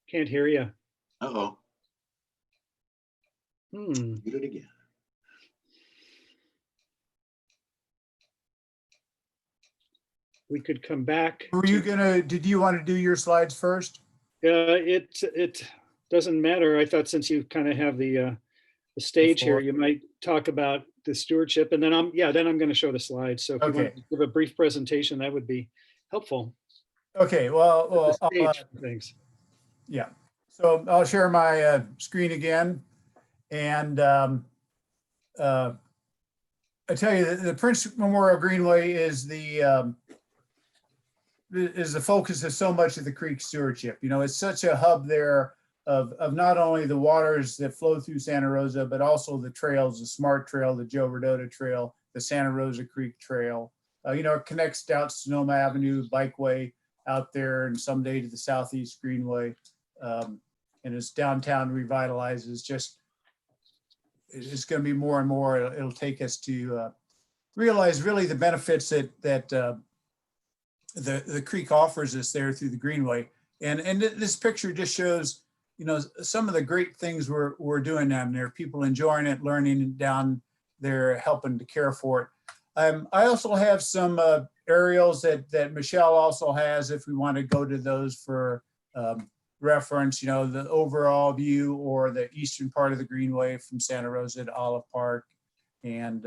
Can't hear you. Uh-oh. Muted again. We could come back. Did you want to do your slides first? It doesn't matter. I thought since you kind of have the stage here, you might talk about the stewardship, and then I'm going to show the slides. So if you want to give a brief presentation, that would be helpful. Okay. Well, thanks. Yeah. So I'll share my screen again, and I tell you, the Prince Memorial Greenway is the focus of so much of the creek stewardship. It's such a hub there of not only the waters that flow through Santa Rosa, but also the trails, the Smart Trail, the Joe Rodota Trail, the Santa Rosa Creek Trail. It connects down Sonoma Avenue, Bikeway, out there and someday to the Southeast Greenway. And as downtown revitalizes, just it's going to be more and more. It'll take us to realize really the benefits that the creek offers us there through the Greenway. And this picture just shows, you know, some of the great things we're doing down there. People enjoying it, learning down there, helping to care for it. I also have some aerials that Michelle also has if we want to go to those for reference, you know, the overall view or the eastern part of the Greenway from Santa Rosa to Olive Park. And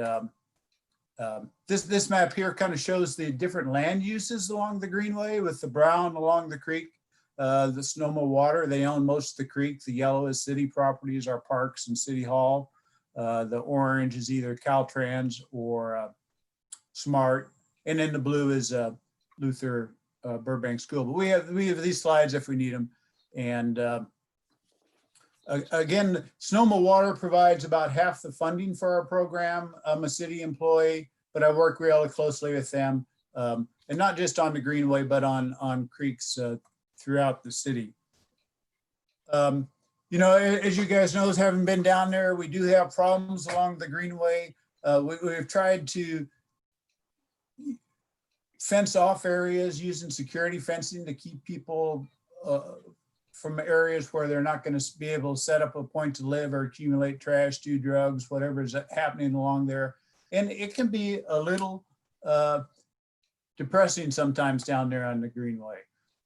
this map here kind of shows the different land uses along the Greenway, with the brown along the creek, the Sonoma Water, they own most of the creek. The yellow is city properties, our parks and City Hall. The orange is either Caltrans or Smart. And then the blue is Luther Burbank School. But we have these slides if we need them. And again, Sonoma Water provides about half the funding for our program. I'm a city employee, but I work really closely with them. And not just on the Greenway, but on creeks throughout the city. You know, as you guys know, having been down there, we do have problems along the Greenway. We've tried to fence off areas using security fencing to keep people from areas where they're not going to be able to set up a point to live or accumulate trash, do drugs, whatever is happening along there. And it can be a little depressing sometimes down there on the Greenway.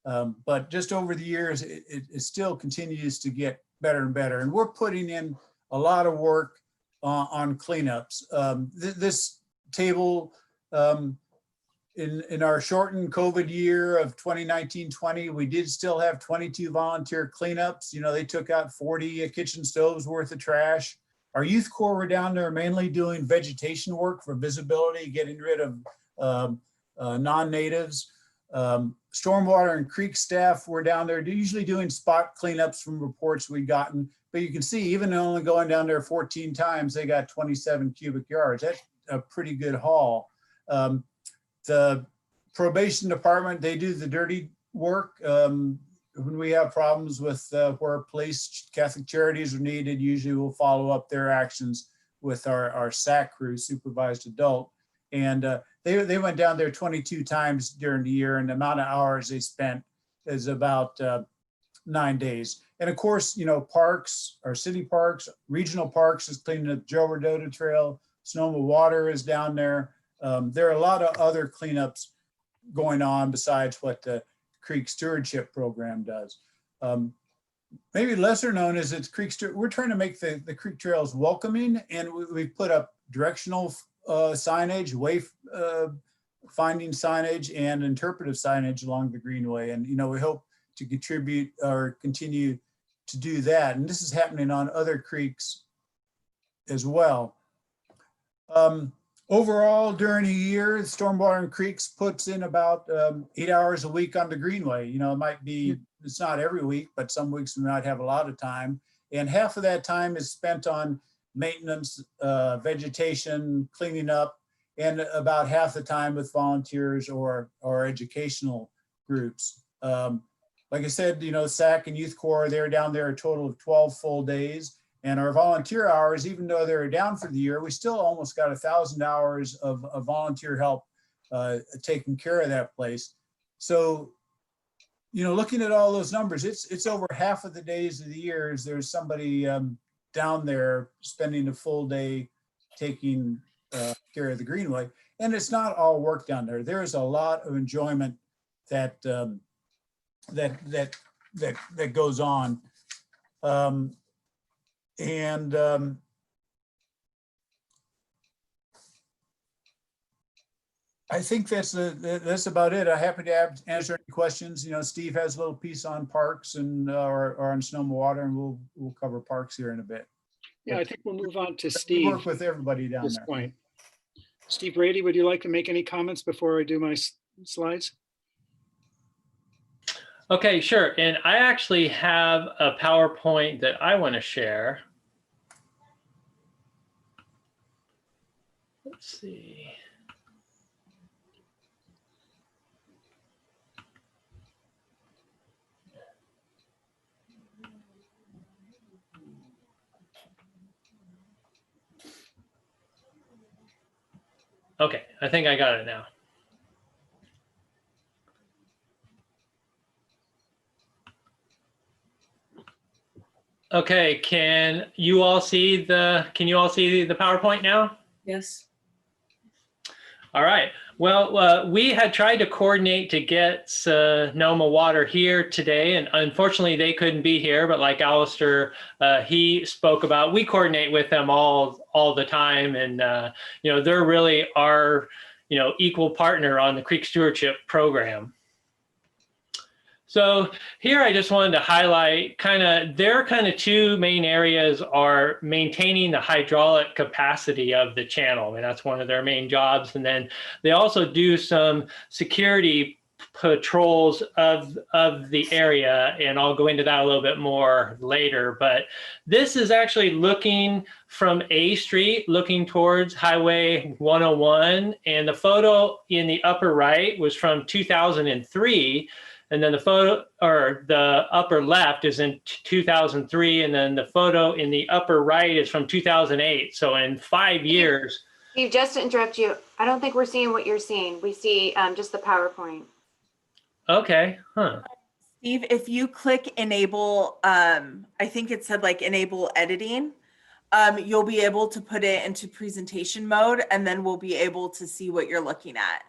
But just over the years, it still continues to get better and better. And we're putting in a lot of work on cleanups. This table, in our shortened COVID year of 2019-20, we did still have 22 volunteer cleanups. You know, they took out 40 kitchen stoves worth of trash. Our youth corps were down there mainly doing vegetation work for visibility, getting rid of non-natives. Stormwater and creek staff were down there usually doing spot cleanups from reports we'd gotten. But you can see, even only going down there 14 times, they got 27 cubic yards. That's a pretty good haul. The probation department, they do the dirty work. When we have problems with where police, Catholic Charities are needed, usually we'll follow up their actions with our SAC crew, supervised adult. And they went down there 22 times during the year, and the amount of hours they spent is about 9 days. And of course, you know, parks, our city parks, regional parks is cleaning up Joe Rodota Trail, Sonoma Water is down there. There are a lot of other cleanups going on besides what the Creek Stewardship Program does. Maybe lesser known is it's we're trying to make the creek trails welcoming, and we've put up directional signage, finding signage, and interpretive signage along the Greenway. And, you know, we hope to contribute or continue to do that. And this is happening on other creeks as well. Overall, during a year, Stormwater and Creeks puts in about 8 hours a week on the Greenway. You know, it might be, it's not every week, but some weeks we might have a lot of time. And half of that time is spent on maintenance, vegetation, cleaning up, and about half the time with volunteers or educational groups. Like I said, you know, SAC and Youth Corps, they're down there a total of 12 full days. And our volunteer hours, even though they're down for the year, we still almost got 1,000 hours of volunteer help taking care of that place. So, you know, looking at all those numbers, it's over half of the days of the years there's somebody down there spending a full day taking care of the Greenway. And it's not all work down there. There's a lot of enjoyment that that goes on. I think that's about it. I'm happy to answer any questions. You know, Steve has a little piece on parks and or on Sonoma Water, and we'll cover parks here in a bit. Yeah, I think we'll move on to We Steve work with everybody at down this there. point. Steve Brady, would you like to make any comments before I do my slides? Okay, sure. And I actually have a PowerPoint that I want to share. Let's see. Okay, I think I got it now. Okay, can you all see the PowerPoint now? Yes. All right. Well, we had tried to coordinate to get Sonoma Water here today, and unfortunately they couldn't be here. But like Alistair, he spoke about, we coordinate with them all the time, and they're really our equal partner on the Creek Stewardship Program. So here I just wanted to highlight their two main areas are maintaining the hydraulic capacity of the channel, and that's one of their main jobs. And then they also do some security patrols of the area, and I'll go into that a little bit more later. But this is actually looking from A Street, looking towards Highway 101, and the photo in the upper right was from 2003. And then the photo, or the upper left, is in 2003, and then the photo in the upper right is from 2008. So in 5 years. Steve, just to interrupt you, I don't think we're seeing what you're seeing. We see just the PowerPoint. Okay, huh. Steve, if you click enable, I think it said like enable editing, you'll be able to put it into presentation mode, and then we'll be able to see what you're looking at.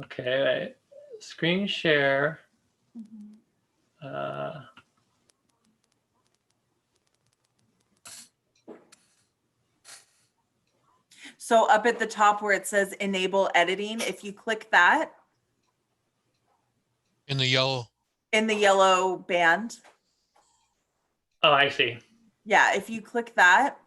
Okay, right. Screen share. So up at the top where it says enable editing, if you click that. In the yellow. In the yellow band. Oh, I see. Yeah, if you click that.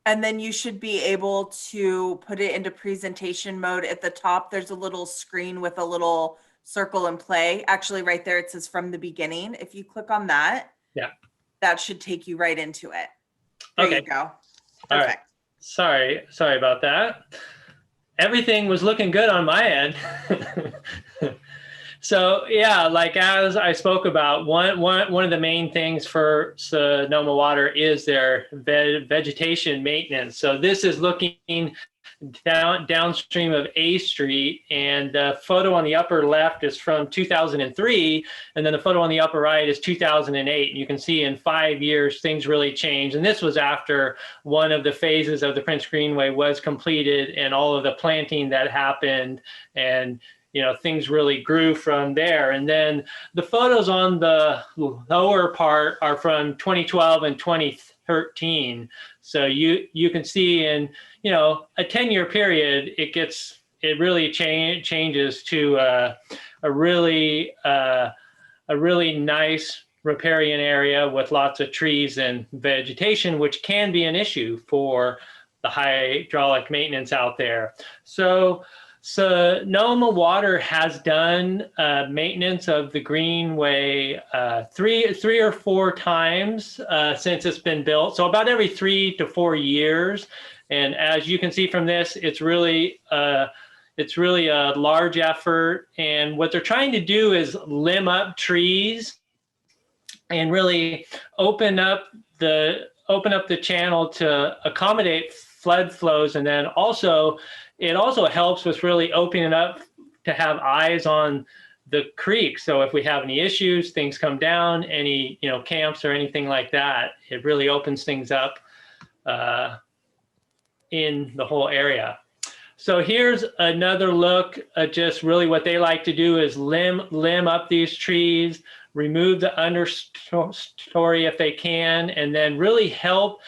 And then you should be able to put it into presentation mode. At the top, there's a little screen with a little circle and play. Actually, right there, it says from the beginning. If you click on that, yeah, that should take you right into it. There okay. You go. Perfect. All right. Sorry about that. Everything was looking good on my end. So yeah, like as I spoke about, one of the main things for Sonoma Water is their vegetation maintenance. So this is looking downstream of A Street, and the photo on the upper left is from 2003, and then the photo on the upper right is 2008. And you can see in 5 years things really changed. And this was after one of the phases of the Prince Greenway was completed, and all of the planting that happened, and things really grew from there. And then the photos on the lower part are from 2012 and 2013. So you can see in a 10-year period, it really changes to a really nice riparian area with lots of trees and vegetation, which can be an issue for the hydraulic maintenance out there. So Sonoma Water has done maintenance of the Greenway three or four times since it's been built. So about every 3 to 4 years. And as you can see from this, it's really a large effort. And what they're trying to do is limb up trees and really open up the channel to accommodate flood flows. And then it also helps with really opening up to have eyes on the creek. So if we have any issues, things come down, any camps or anything like that, it really opens things up in the whole area. So here's another look at just really what they like to do is limb up these trees, remove the understory if they can, and then really help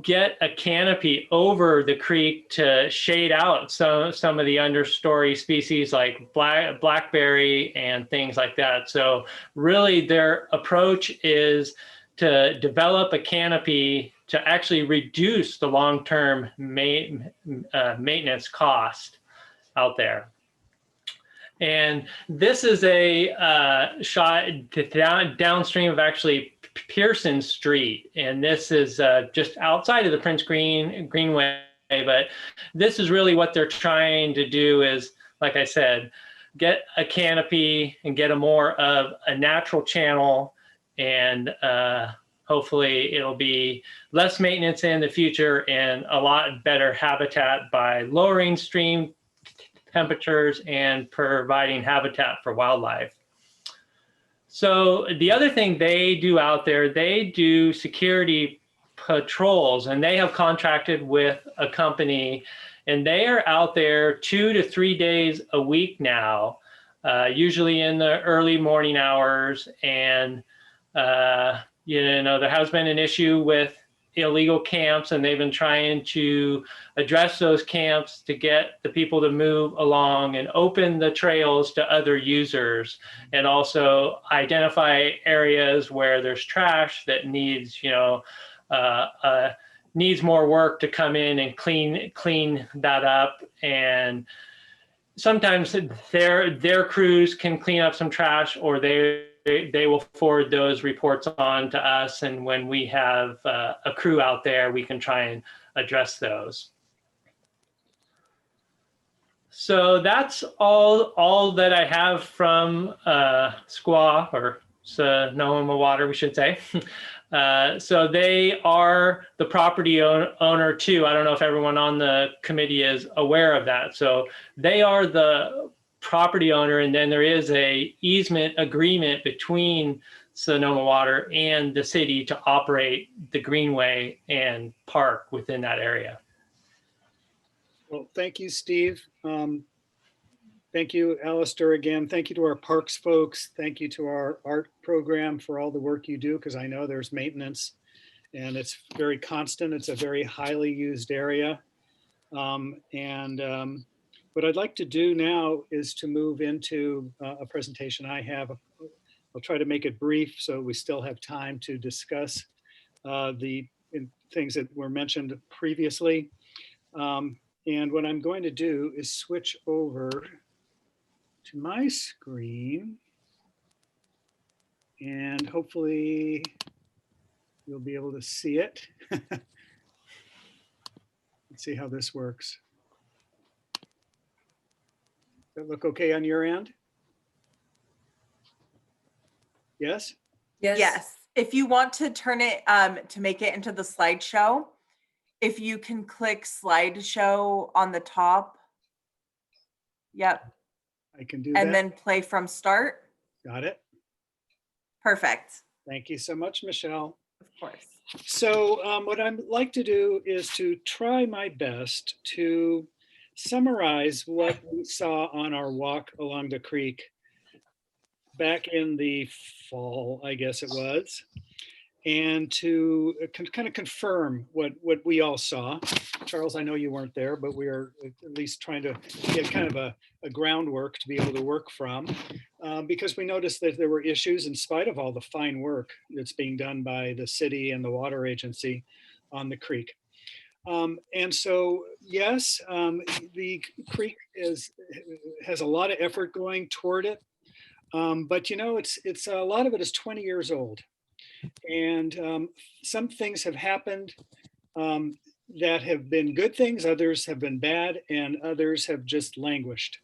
get a canopy over the creek to shade out some of the understory species like blackberry and things like that. So really their approach is to develop a canopy to actually reduce the long-term maintenance cost out there. And this is a shot downstream of actually Pearson Street, and this is just outside of the Prince Greenway, but this is really what they're trying to do is, like I said, get a canopy and get a more of a natural channel, and hopefully it'll be less maintenance in the future and a lot better habitat by lowering stream temperatures and providing habitat for wildlife. So the other thing they do out there, they do security patrols, and they have contracted with a company, and they are out there 2 to 3 days a week now, usually in the early morning hours. And there has been an issue with illegal camps, and they've been trying to address those camps to get the people to move along and open the trails to other users, and also identify areas where there's trash that needs, needs more work to come in and clean that up. And sometimes their crews can clean up some trash, or they will forward those reports on to us. And when we have a crew out there, we can try and address those. So that's all that I have from SQUA, or Sonoma Water, we should say. So they are the property owner too. I don't know if everyone on the committee is aware of that. So they are the property owner, and then there is a easement agreement between Sonoma Water and the city to operate the greenway and park within that area. Well, thank you, Steve. Thank you, Alistair, again. Thank you to our parks folks. Thank you to our art program for all the work you do, because I know there's maintenance and it's very constant. It's a very highly used area. What I'd like to do now is to move into a presentation I have. I'll try to make it brief so we still have time to discuss the things that were mentioned previously. And what I'm going to do is switch over to my screen, and hopefully you'll be able to see it. Let's see how this works. Does that look okay on your end? Yes? Yes. If you want to turn it to make it into the slideshow, if you can click slideshow on the top. Yep. I can do that. And then play from start. Got it. Perfect. Thank you so much, Michelle. Of course. So what I'd like to do is to try my best to summarize what we saw on our walk along the creek back in the fall, I guess it was, and to kind of confirm what we all saw. Charles, I know you weren't there, but we are at least trying to get kind of a groundwork to be able to work from, because we noticed that there were issues in spite of all the fine work that's being done by the city and the water agency on the creek. And so, yes, the creek has a lot of effort going toward it, but it's a lot of it is 20 years old. And some things have happened that have been good things, others have been bad, and others have just languished.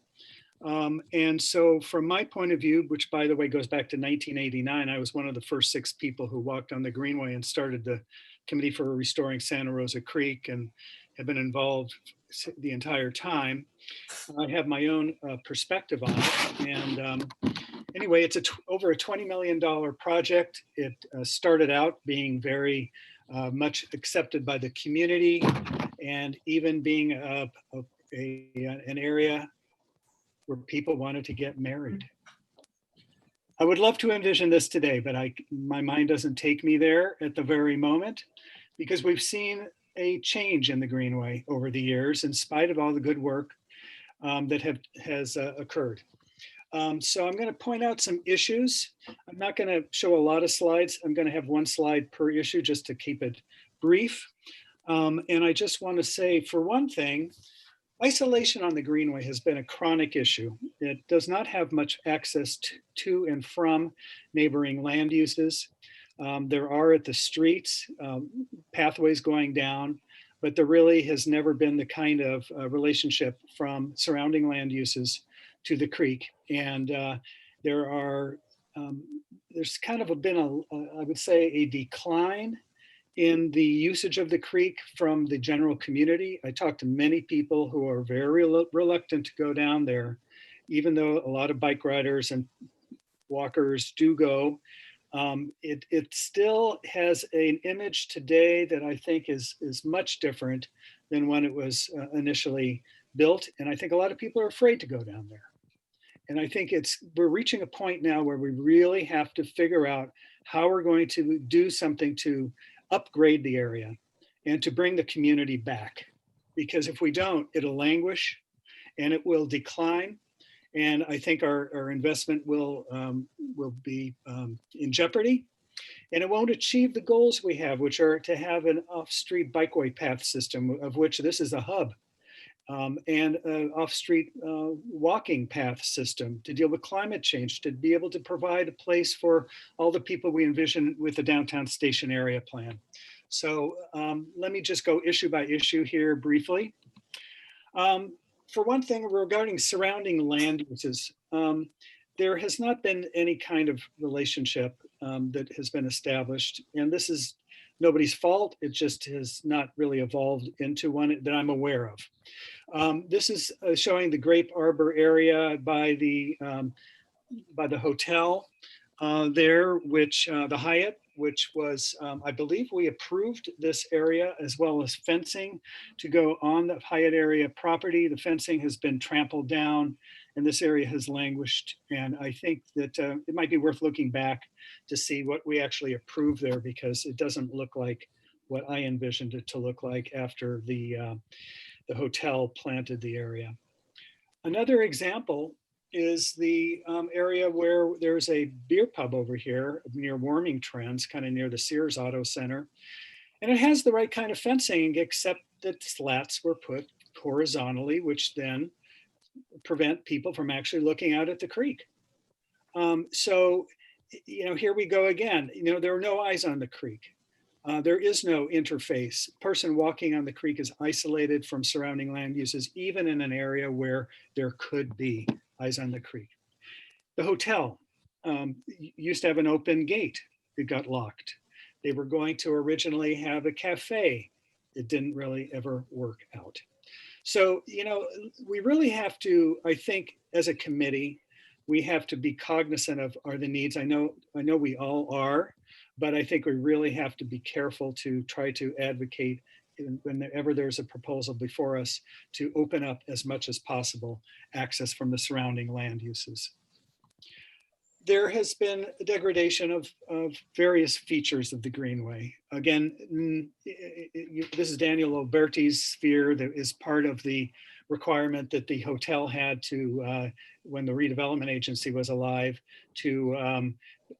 And so from my point of view, which by the way goes back to 1989, I was one of the first 6 people who walked on the Greenway and started the Committee for Restoring Santa Rosa Creek, and have been involved the entire time. I have my own perspective on it. And anyway, it's over a $20 million project. It started out being very much accepted by the community, and even being an area where people wanted to get married. I would love to envision this today, but my mind doesn't take me there at the very moment, because we've seen a change in the Greenway over the years, in spite of all the good work that has occurred. So I'm going to point out some issues. I'm not going to show a lot of slides. I'm going to have 1 slide per issue just to keep it brief. And I just want to say, for one thing, isolation on the Greenway has been a chronic issue. It does not have much access to and from neighboring land uses. There are at the streets pathways going down, but there really has never been the kind of relationship from surrounding land uses to the creek. And there's kind of been I would say, a decline in the usage of the creek from the general community. I talked to many people who are very reluctant to go down there, even though a lot of bike riders and walkers do go. It still has an image today that I think is much different than when it was initially built. And I think a lot of people are afraid to go down there. And I think we're reaching a point now where we really have to figure out how we're going to do something to upgrade the area and to bring the community back. Because if we don't, it'll languish and it will decline. And I think our investment will be in jeopardy. And it won't achieve the goals we have, which are to have an off-street bikeway path system, of which this is a hub. And an off-street walking path system to deal with climate change, to be able to provide a place for all the people we envision with the downtown station area plan. So let me just go issue by issue here briefly. For one thing, regarding surrounding land uses, there has not been any kind of relationship that has been established. And this is nobody's fault. It just has not really evolved into one that I'm aware of. This is showing the Grape Arbor area by the hotel there, which the Hyatt, which was, I believe we approved this area as well as fencing to go on the Hyatt area property. The fencing has been trampled down and this area has languished. And I think that it might be worth looking back to see what we actually approved there, because it doesn't look like what I envisioned it to look like after the hotel planted the area. Another example is the area where there's a beer pub over here near Warming Trends, kind of near the Sears Auto Center. And it has the right kind of fencing, except that slats were put horizontally, which then prevent people from actually looking out at the creek. So, here we go again. There are no eyes on the creek. There is no interface. Person walking on the creek is isolated from surrounding land uses, even in an area where there could be eyes on the creek. The hotel used to have an open gate. It got locked. They were going to originally have a cafe. It didn't really ever work out. So, we really have to, I think, as a committee, we have to be cognizant of the needs. I know we all are, but I think we really have to be careful to try to advocate whenever there's a proposal before us to open up as much as possible access from the surrounding land uses. There has been a degradation of various features of the Greenway. Again, this is Daniel Alberti's sphere that is part of the requirement that the hotel had to, when the redevelopment agency was alive, to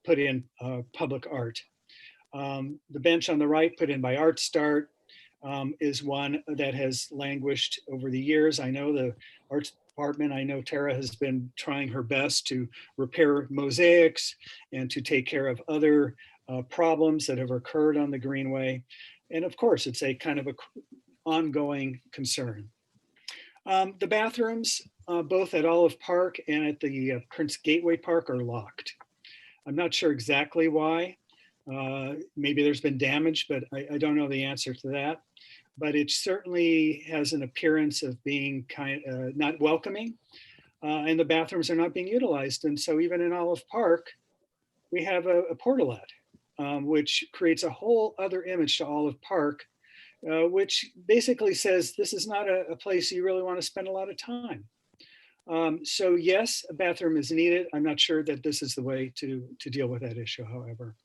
put in public art. The bench on the right, put in by Art Start, is one that has languished over the years. I know the arts department, I know Tara has been trying her best to repair mosaics and to take care of other problems that have occurred on the Greenway. And of course, it's a kind of ongoing concern. The bathrooms, both at Olive Park and at the Prince Gateway Park, are locked. I'm not sure exactly why. Maybe there's been damage, but I don't know the answer to that. But it certainly has an appearance of being not welcoming, and the bathrooms are not being utilized. And so even in Olive Park, we have a portalette, which creates a whole other image to Olive Park, which basically says this is not a place you really want to spend a lot of time. So yes, a bathroom is needed. I'm not sure that this is the way to deal with that issue, however.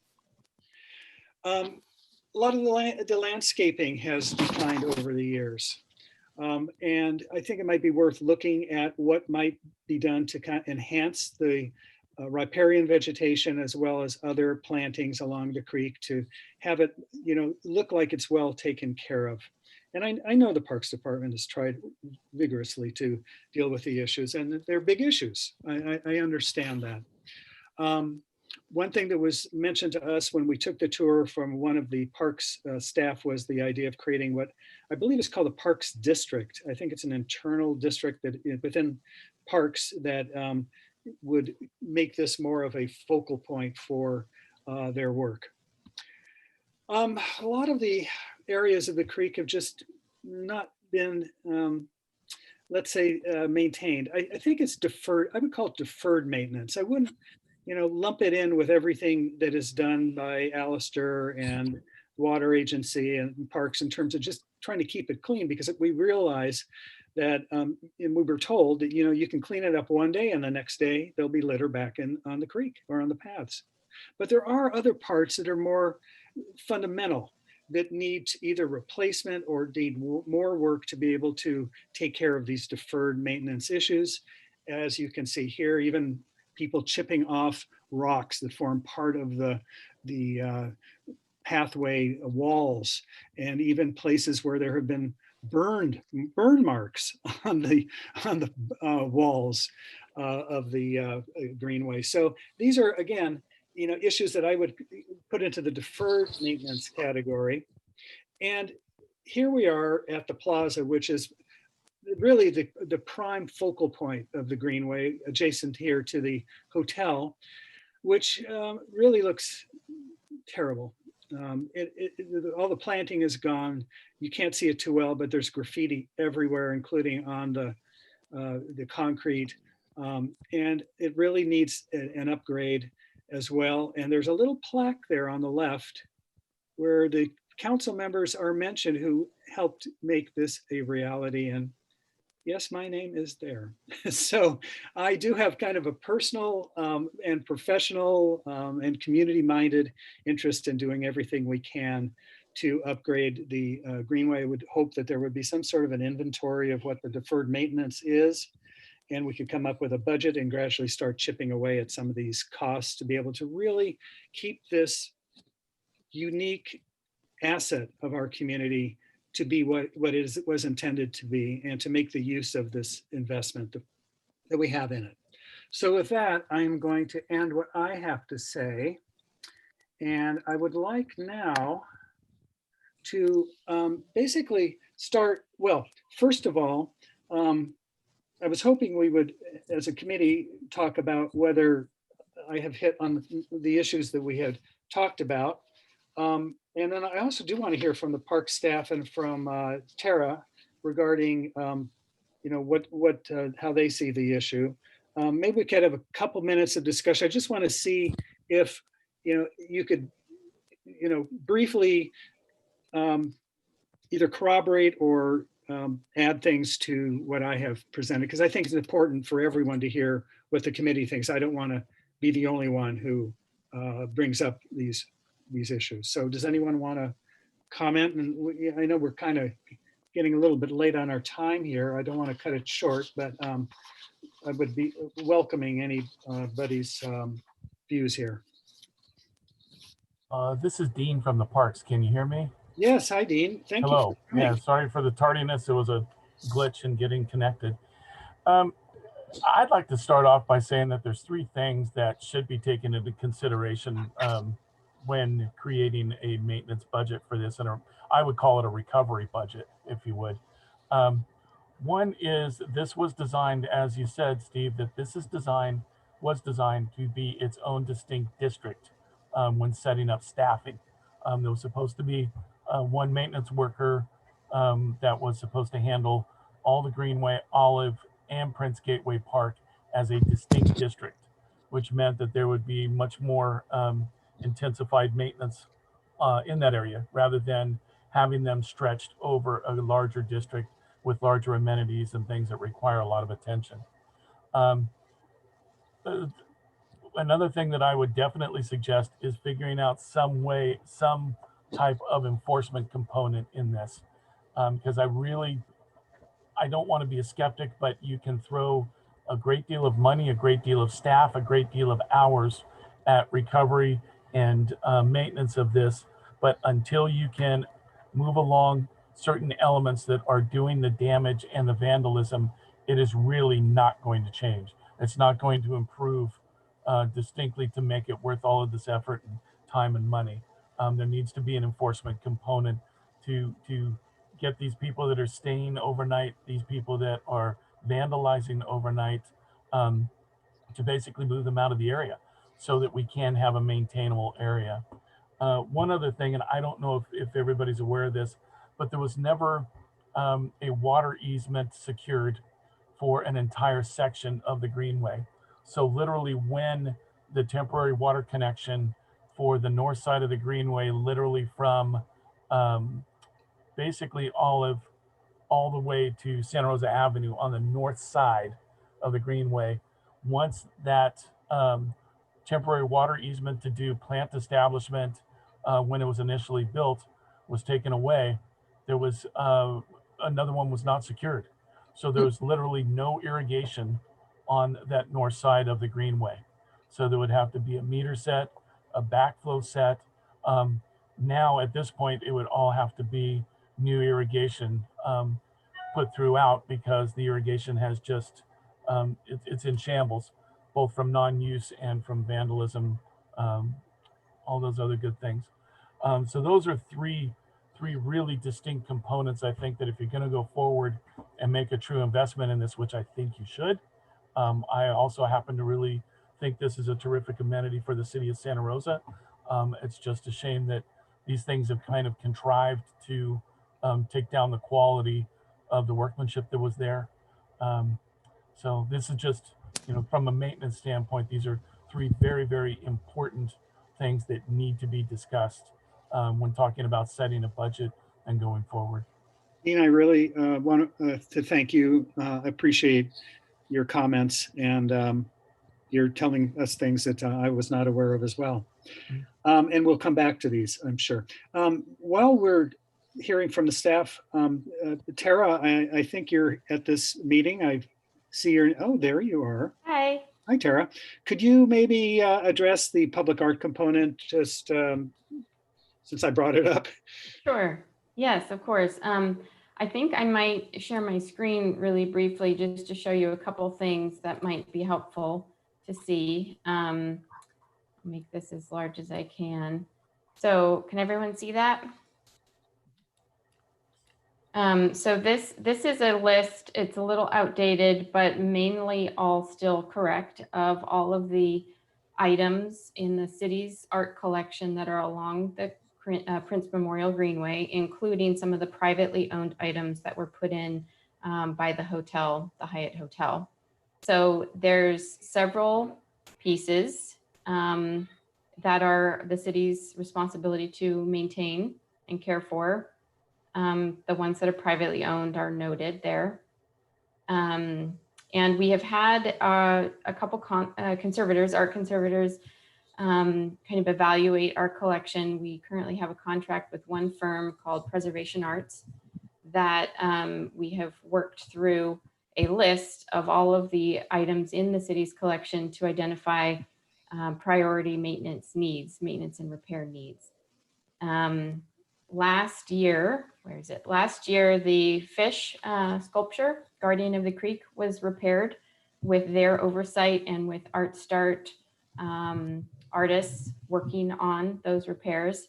A lot of the landscaping has declined over the years. And I think it might be worth looking at what might be done to kind of enhance the riparian vegetation as well as other plantings along the creek to have it, look like it's well taken care of. And I know the Parks Department has tried vigorously to deal with the issues, and they're big issues. I understand that. one thing that was mentioned to us when we took the tour from one of the parks staff was the idea of creating what I believe is called a parks district. I think it's an internal district that within parks that would make this more of a focal point for their work. A lot of the areas of the creek have just not been, let's say, maintained. I think it's deferred. I would call it deferred maintenance. I wouldn't, lump it in with everything that is done by Alistair and Water Agency and Parks in terms of just trying to keep it clean, because we realize that, and we were told that, you can clean it up one day and the next day there'll be litter back on the creek or on the paths. But there are other parts that are more fundamental that need either replacement or need more work to be able to take care of these deferred maintenance issues. As you can see here, even people chipping off rocks that form part of the pathway walls, and even places where there have been burn marks on the walls of the greenway. So these are, again, issues that I would put into the deferred maintenance category. And here we are at the plaza, which is really the prime focal point of the greenway, adjacent here to the hotel, which really looks terrible. All the planting is gone. You can't see it too well, but there's graffiti everywhere, including on the concrete. And it really needs an upgrade as well. And there's a little plaque there on the left where the council members are mentioned who helped make this a reality. And yes, my name is there. So I do have kind of a personal and professional and community-minded interest in doing everything we can to upgrade the greenway. I would hope that there would be some sort of an inventory of what the deferred maintenance is, and we could come up with a budget and gradually start chipping away at some of these costs to be able to really keep this unique asset of our community to be what it was intended to be, and to make the use of this investment that we have in it. So with that, I'm going to end what I have to say. And I would like now to basically start, well, first of all, I was hoping we would, as a committee, talk about whether I have hit on the issues that we had talked about. And then I also do want to hear from the park staff and from Tara regarding, how they see the issue. Maybe we could have a couple minutes of discussion. I just want to see if, you could, briefly either corroborate or add things to what I have presented, because I think it's important for everyone to hear what the committee thinks. I don't want to be the only one who brings up these issues. So does anyone want to comment? And I know we're kind of getting a little bit late on our time here. I don't want to cut it short, but I would be welcoming anybody's views here. This is Dean from the Parks. Can you hear me? Yes, hi Dean. Thank you. Hello. Yeah, sorry for the tardiness. It was a glitch in getting connected. I'd like to start off by saying that there's three things that should be taken into consideration when creating a maintenance budget for this, and I would call it a recovery budget, if you would. One is this was designed, as you said, Steve, that this was designed to be its own distinct district when setting up staffing. There was supposed to be one maintenance worker that was supposed to handle all the Greenway, Olive, and Prince Gateway Park as a distinct district, which meant that there would be much more intensified maintenance in that area, rather than having them stretched over a larger district with larger amenities and things that require a lot of attention. Another thing that I would definitely suggest is figuring out some type of enforcement component in this, because I don't want to be a skeptic, but you can throw a great deal of money, a great deal of staff, a great deal of hours at recovery and maintenance of this. But until you can move along certain elements that are doing the damage and the vandalism, it is really not going to change. It's not going to improve distinctly to make it worth all of this effort and time and money. There needs to be an enforcement component to get these people that are staying overnight, these people that are vandalizing overnight, to basically move them out of the area so that we can have a maintainable area. One other thing, and I don't know if everybody's aware of this, but there was never a water easement secured for an entire section of the Greenway. So literally when the temporary water connection for the north side of the Greenway, literally from basically Olive all the way to Santa Rosa Avenue on the north side of the Greenway, once that temporary water easement to do plant establishment when it was initially built was taken away, there was another one was not secured. So there was literally no irrigation on that north side of the Greenway. So there would have to be a meter set, a backflow set. Now at this point, it would all have to be new irrigation put throughout, because the irrigation has just, it's in shambles, both from non-use and from vandalism, all those other good things. So those are three really distinct components. I think that if you're going to go forward and make a true investment in this, which I think you should, I also happen to really think this is a terrific amenity for the city of Santa Rosa. It's just a shame that these things have kind of contrived to take down the quality of the workmanship that was there. So this is just, from a maintenance standpoint, these are three very, very important things that need to be discussed when talking about setting a budget and going forward. Dean, I really want to thank you. I appreciate your comments, and you're telling us things that I was not aware of as well. And we'll come back to these, I'm sure. While we're hearing from the staff, Tara, I think you're at this meeting. I see you're, oh, there you are. Hi. Hi, Tara. Could you maybe address the public art component, just since I brought it up? Sure. Yes, of course. I think I might share my screen really briefly just to show you a couple things that might be helpful to see. I'll make this as large as I can. So can everyone see that? So this is a list. It's a little outdated, but mainly all still correct, of all of the items in the city's art collection that are along the Prince Memorial Greenway, including some of the privately owned items that were put in by the hotel, the Hyatt Hotel. So there's several pieces that are the city's responsibility to maintain and care for. The ones that are privately owned are noted there. And we have had a couple conservators, art conservators, kind of evaluate our collection. We currently have a contract with one firm called Preservation Arts that we have worked through a list of all of the items in the city's collection to identify priority maintenance needs, maintenance and repair needs. Last year, where is it? Last year, the fish sculpture, Guardian of the Creek, was repaired with their oversight and with Art Start artists working on those repairs.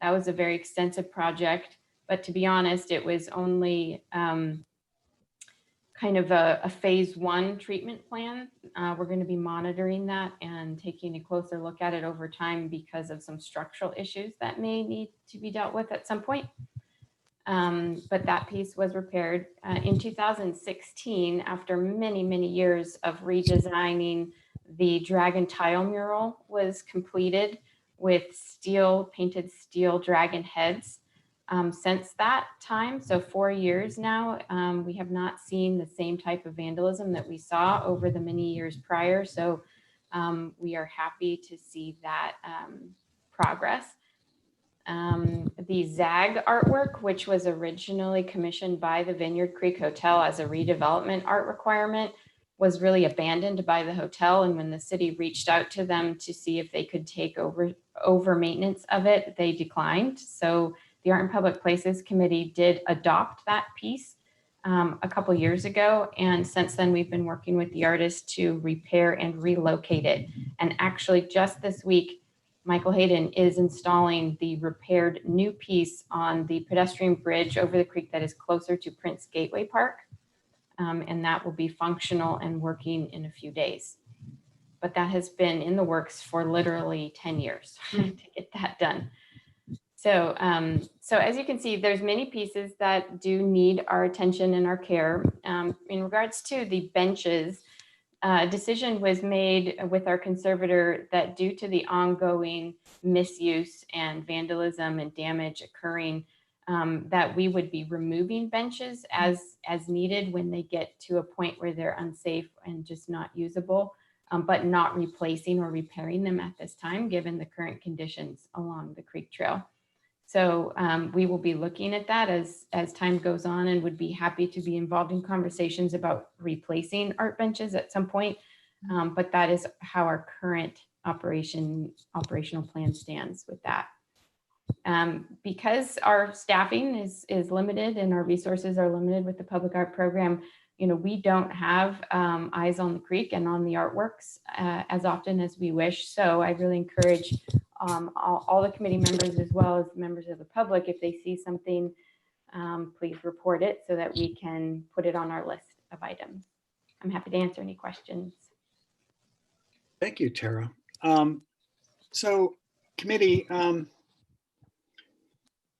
That was a very extensive project, but to be honest, it was only kind of a phase one treatment plan. We're going to be monitoring that and taking a closer look at it over time because of some structural issues that may need to be dealt with at some point. But that piece was repaired in 2016 after many, many years of redesigning. The dragon tile mural was completed with painted steel dragon heads. Since that time, so 4 years now, we have not seen the same type of vandalism that we saw over the many years prior. So we are happy to see that progress. The ZAG artwork, which was originally commissioned by the Vineyard Creek Hotel as a redevelopment art requirement, was really abandoned by the hotel. And when the city reached out to them to see if they could take over maintenance of it, they declined. So the Art and Public Places Committee did adopt that piece a couple years ago. And since then, we've been working with the artist to repair and relocate it. And actually just this week, Michael Hayden is installing the repaired new piece on the pedestrian bridge over the creek that is closer to Prince Gateway Park. And that will be functional and working in a few days. But that has been in the works for literally 10 years to get that done. So, so as you can see, there's many pieces that do need our attention and our care. In regards to the benches, a decision was made with our conservator that due to the ongoing misuse and vandalism and damage occurring, that we would be removing benches as needed when they get to a point where they're unsafe and just not usable, but not replacing or repairing them at this time, given the current conditions along the creek trail. So we will be looking at that as time goes on, and would be happy to be involved in conversations about replacing art benches at some point. But that is how our current operational plan stands with that. Because our staffing is limited and our resources are limited with the public art program, you know, we don't have eyes on the creek and on the artworks as often as we wish. So I really encourage all the committee members, as well as members of the public, if they see something, please report it so that we can put it on our list of items. I'm happy to answer any questions. Thank you, Tara. So committee,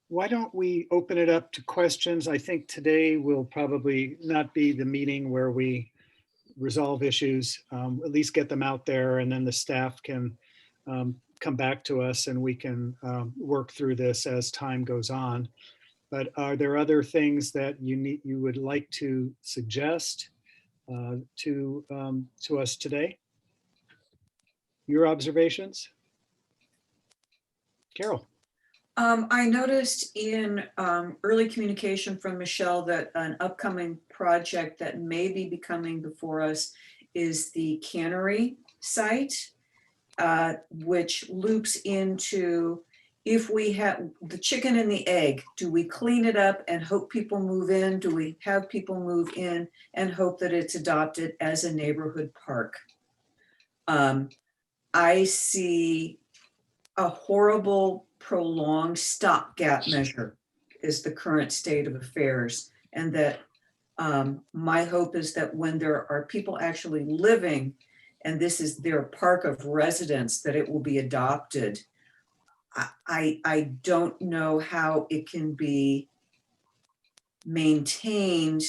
why don't we open it up to questions? I think today will probably not be the meeting where we resolve issues, at least get them out there, and then the staff can come back to us and we can work through this as time goes on. But are there other things that you would like to suggest to us today? Your observations? Carol. I noticed in early communication from Michelle that an upcoming project that may be becoming before us is the cannery site, which loops into, if we have the chicken and the egg, do we clean it up and hope people move in? Do we have people move in and hope that it's adopted as a neighborhood park? I see a horrible prolonged stopgap measure is the current state of affairs. And that my hope is that when there are people actually living and this is their park of residence, that it will be adopted. I don't know how it can be maintained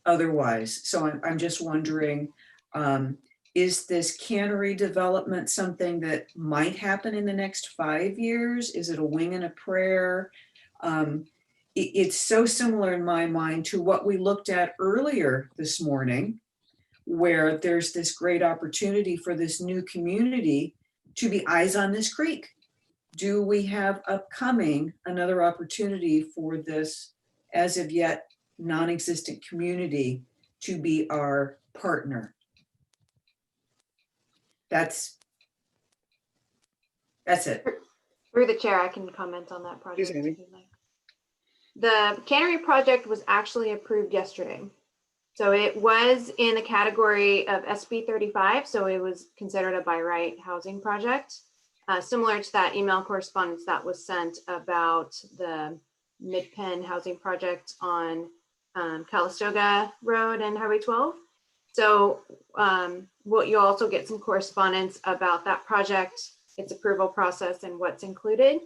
otherwise. So I'm just wondering, is this cannery development something that might happen in the next 5 years? Is it a wing and a prayer? It's so similar in my mind to what we looked at earlier this morning, where there's this great opportunity for this new community to be eyes on this creek. Do we have upcoming another opportunity for this as of yet non-existent community to be our partner? That's it. Through the chair, I can comment on that project. Please, Amy. If you'd like. The cannery project was actually approved yesterday. So it was in the category of SB 35. So it was considered a by right housing project, similar to that email correspondence that was sent about the Mid-Penn housing project on Calistoga Road and Highway 12. So you'll also get some correspondence about that project, its approval process, and what's included.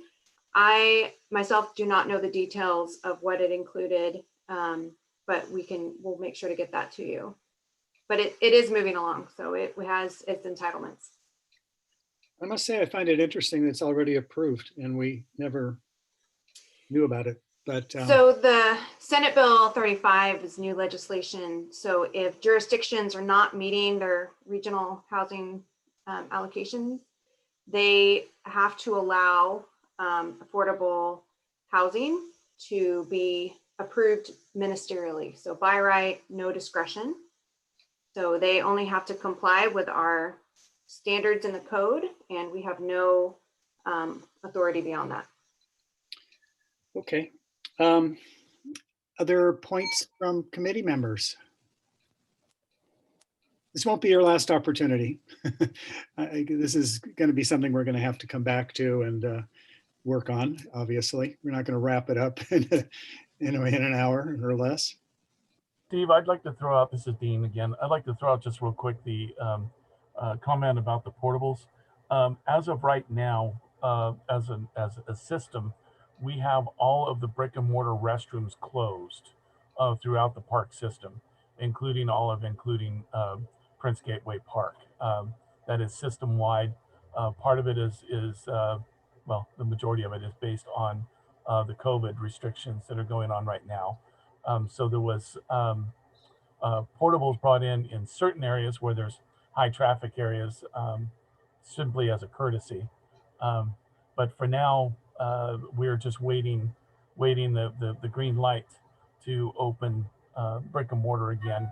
I myself do not know the details of what it included, but we'll make sure to get that to you. But it is moving along, so it has its entitlements. I must say I find it interesting that it's already approved and we never knew about it. But so the Senate Bill 35 is new legislation. So if jurisdictions are not meeting their regional housing allocations, they have to allow affordable housing to be approved ministerially. So by right, no discretion. So they only have to comply with our standards in the code, and we have no authority beyond that. okay. Other points from committee members? This won't be your last opportunity. This is going to be something we're going to have to come back to and work on, obviously. We're not going to wrap it up in an hour or less. Steve, I'd like to throw out, this is Dean again, I'd like to throw out just real quick the comment about the portables. As of right now, as a system, we have all of the brick and mortar restrooms closed throughout the park system, including Prince Gateway Park. That is system wide. Part of it is well, the majority of it is based on the COVID restrictions that are going on right now. So there was portables brought in certain areas where there's high traffic areas, simply as a courtesy. But for now, we're just waiting the green light to open brick and mortar again.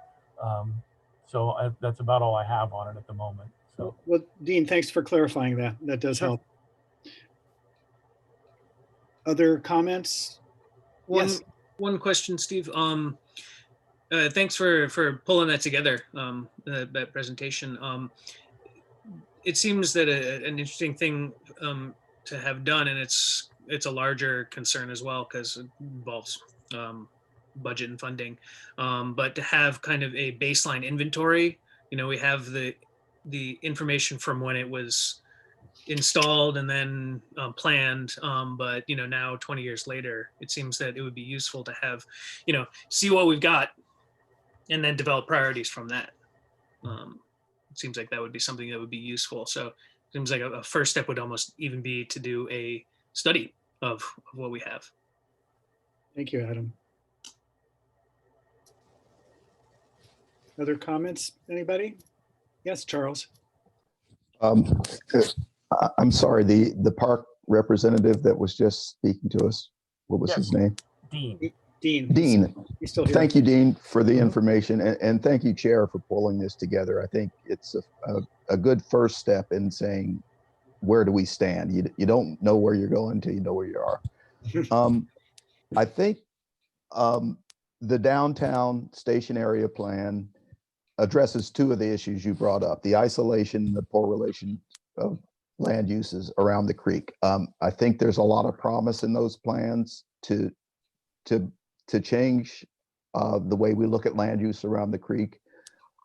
So that's about all I have on it at the moment. So, well, Dean, thanks for clarifying that. That does help. Other comments? Yes. One question, Steve. Thanks for pulling that together, that presentation. It seems that an interesting thing to have done, and it's a larger concern as well because it involves budget and funding, but to have kind of a baseline inventory. We have the information from when it was installed and then planned, but now 20 years later, it seems that it would be useful to have, see what we've got and then develop priorities from that. It seems like that would be something that would be useful. So it seems like a first step would almost even be to do a study of what we have. Thank you, Adam. Other comments, anybody? Yes, Charles. I'm sorry, the park representative that was just speaking to us, what was his name? Dean. Dean. He's still here. Thank you, Dean, for the information, and thank you, Chair, for pulling this together. I think it's a good first step in saying, where do we stand? You don't know where you're going until you know where you are. I think the downtown station area plan addresses two of the issues you brought up: the isolation and the poor relation of land uses around the creek. I think there's a lot of promise in those plans to change the way we look at land use around the creek.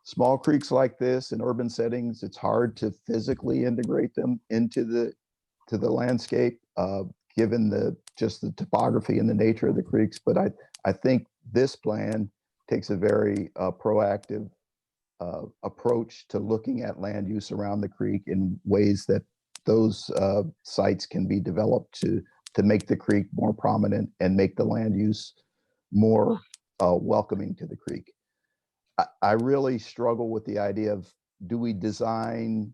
Small creeks like this in urban settings, it's hard to physically integrate them into the landscape, given the topography and the nature of the creeks. But I think this plan takes a very proactive approach to looking at land use around the creek in ways that those sites can be developed to make the creek more prominent and make the land use more welcoming to the creek. I really struggle with the idea of, do we design,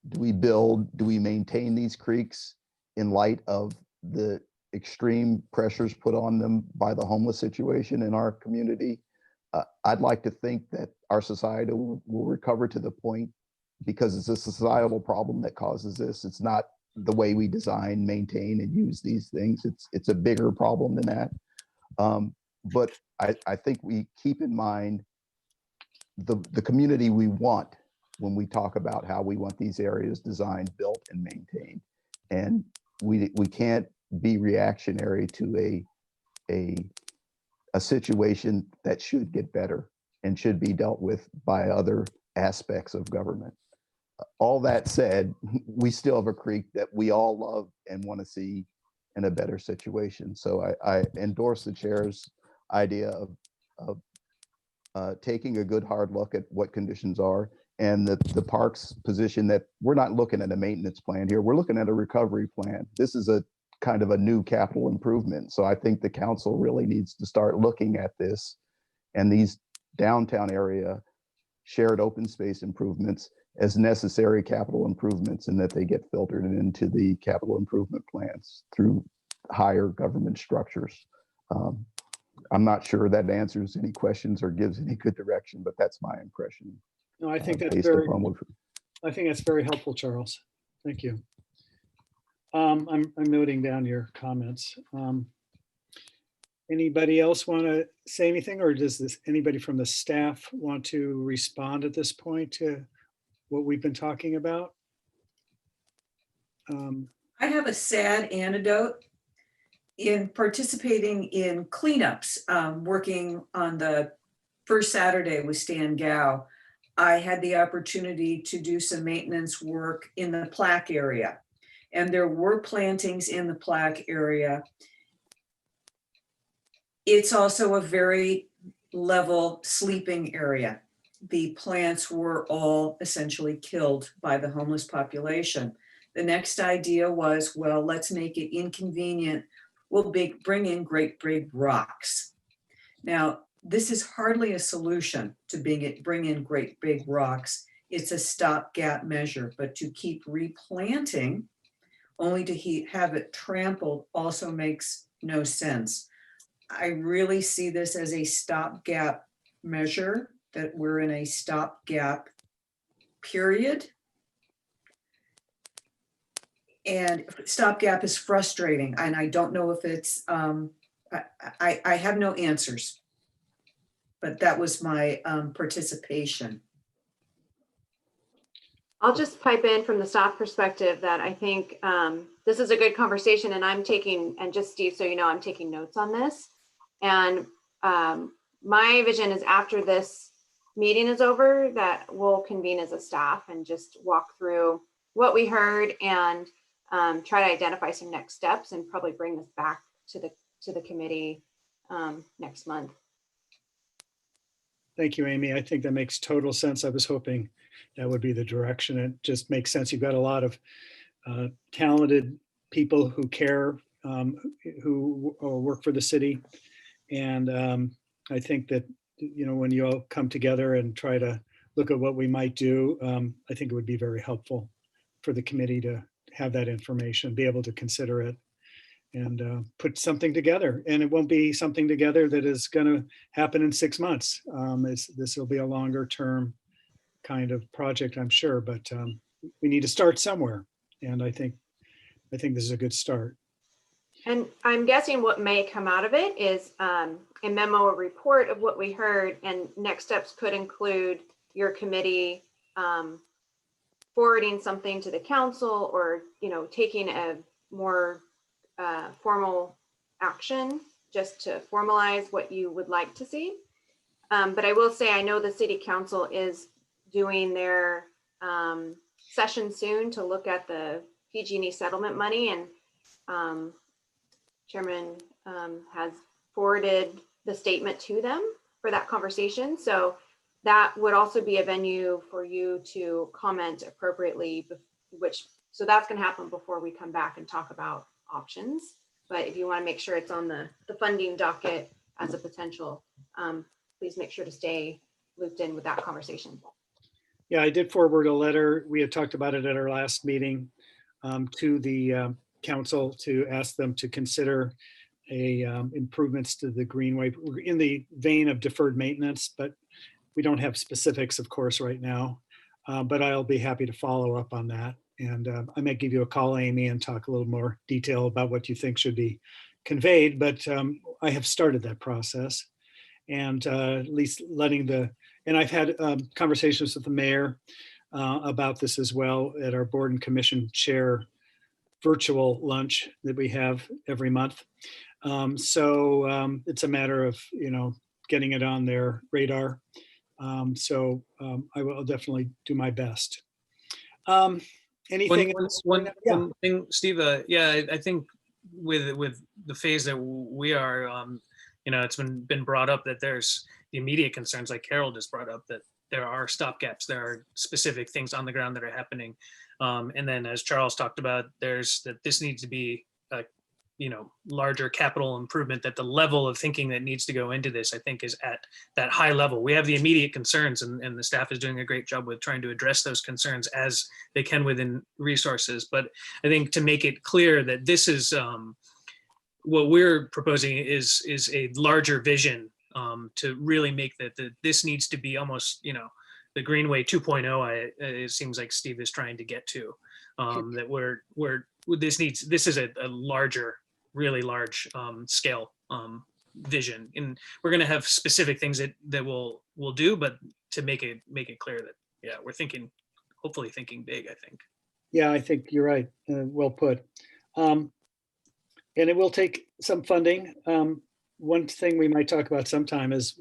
do we build, do we maintain these creeks in light of the extreme pressures put on them by the homeless situation in our community? I'd like to think that our society will recover to the point, because it's a societal problem that causes this. It's not the way we design, maintain, and use these things. It's a bigger problem than that. But I think we keep in mind the community we want when we talk about how we want these areas designed, built, and maintained. And we can't be reactionary to a situation that should get better and should be dealt with by other aspects of government. All that said, we still have a creek that we all love and want to see in a better situation. So I endorse the chair's idea of taking a good hard look at what conditions are, and the park's position that we're not looking at a maintenance plan here. We're looking at a recovery plan. This is a kind of a new capital improvement. So I think the council really needs to start looking at this and these downtown area shared open space improvements as necessary capital improvements, and that they get filtered into the capital improvement plans through higher government structures. I'm not sure that answers any questions or gives any good direction, but that's my impression. No, I think that's very helpful, Charles. Thank you. I'm noting down your comments. Anybody else want to say anything, or does anybody from the staff want to respond at this point to what we've been talking about? I have a sad anecdote. In participating in cleanups, working on the first Saturday with Stan Gow, I had the opportunity to do some maintenance work in the plaque area. And there were plantings in the plaque area. It's also a very level sleeping area. The plants were all essentially killed by the homeless population. The next idea was, well, let's make it inconvenient. We'll bring in great big rocks. Now, this is hardly a solution to bring in great big rocks. It's a stopgap measure, but to keep replanting only to have it trampled also makes no sense. I really see this as a stopgap measure, that we're in a stopgap period. And stopgap is frustrating, and I don't know if it's, I have no answers, but that was my participation. I'll just pipe in from the staff perspective that I think this is a good conversation, and I'm taking, and just Steve, so you know, I'm taking notes on this. And my vision is after this meeting is over, that we'll convene as a staff and just walk through what we heard and try to identify some next steps and probably bring this back to the committee next month. Thank you, Amy. I think that makes total sense. I was hoping that would be the direction. It just makes sense. You've got a lot of talented people who care, who work for the city. And I think that, you know, when you all come together and try to look at what we might do, I think it would be very helpful for the committee to have that information, be able to consider it and put something together. And it won't be something together that is going to happen in 6 months. This will be a longer term kind of project, I'm sure, but we need to start somewhere. And I think this is a good start. And I'm guessing what may come out of it is a memo, a report of what we heard, and next steps could include your committee forwarding something to the council, or, you know, taking a more formal action just to formalize what you would like to see. But I will say, I know the city council is doing their session soon to look at the PG&E settlement money, and Chairman has forwarded the statement to them for that conversation. So that would also be a venue for you to comment appropriately, so that's going to happen before we come back and talk about options. But if you want to make sure it's on the funding docket as a potential, please make sure to stay looped in with that conversation. Yeah, I did forward a letter. We had talked about it at our last meeting to the council to ask them to consider improvements to the Greenway. We're in the vein of deferred maintenance, but we don't have specifics, of course, right now. But I'll be happy to follow up on that. And I might give you a call, Amy, and talk a little more detail about what you think should be conveyed. But I have started that process, and at least and I've had conversations with the mayor about this as well at our board and commission chair virtual lunch that we have every month. So it's a matter of, you know, getting it on their radar. So I will definitely do my best. Anything else? One thing, Steve, I think with the phase that we are, you know, it's been brought up that there's the immediate concerns, like Carol just brought up, that there are stopgaps, there are specific things on the ground that are happening. And then, as Charles talked about, this needs to be a, you know, larger capital improvement, that the level of thinking that needs to go into this, I think, is at that high level. We have the immediate concerns, and the staff is doing a great job with trying to address those concerns as they can within resources. But I think to make it clear that this is what we're proposing is a larger vision to really make that this needs to be almost, you know, the Greenway 2.0. It seems like Steve is trying to get to, that this is a larger, really large scale vision. And we're going to have specific things that we'll do, but to make it clear that, yeah, we're hopefully thinking big, I think. Yeah, I think you're right. Well put. And it will take some funding. One thing we might talk about sometime is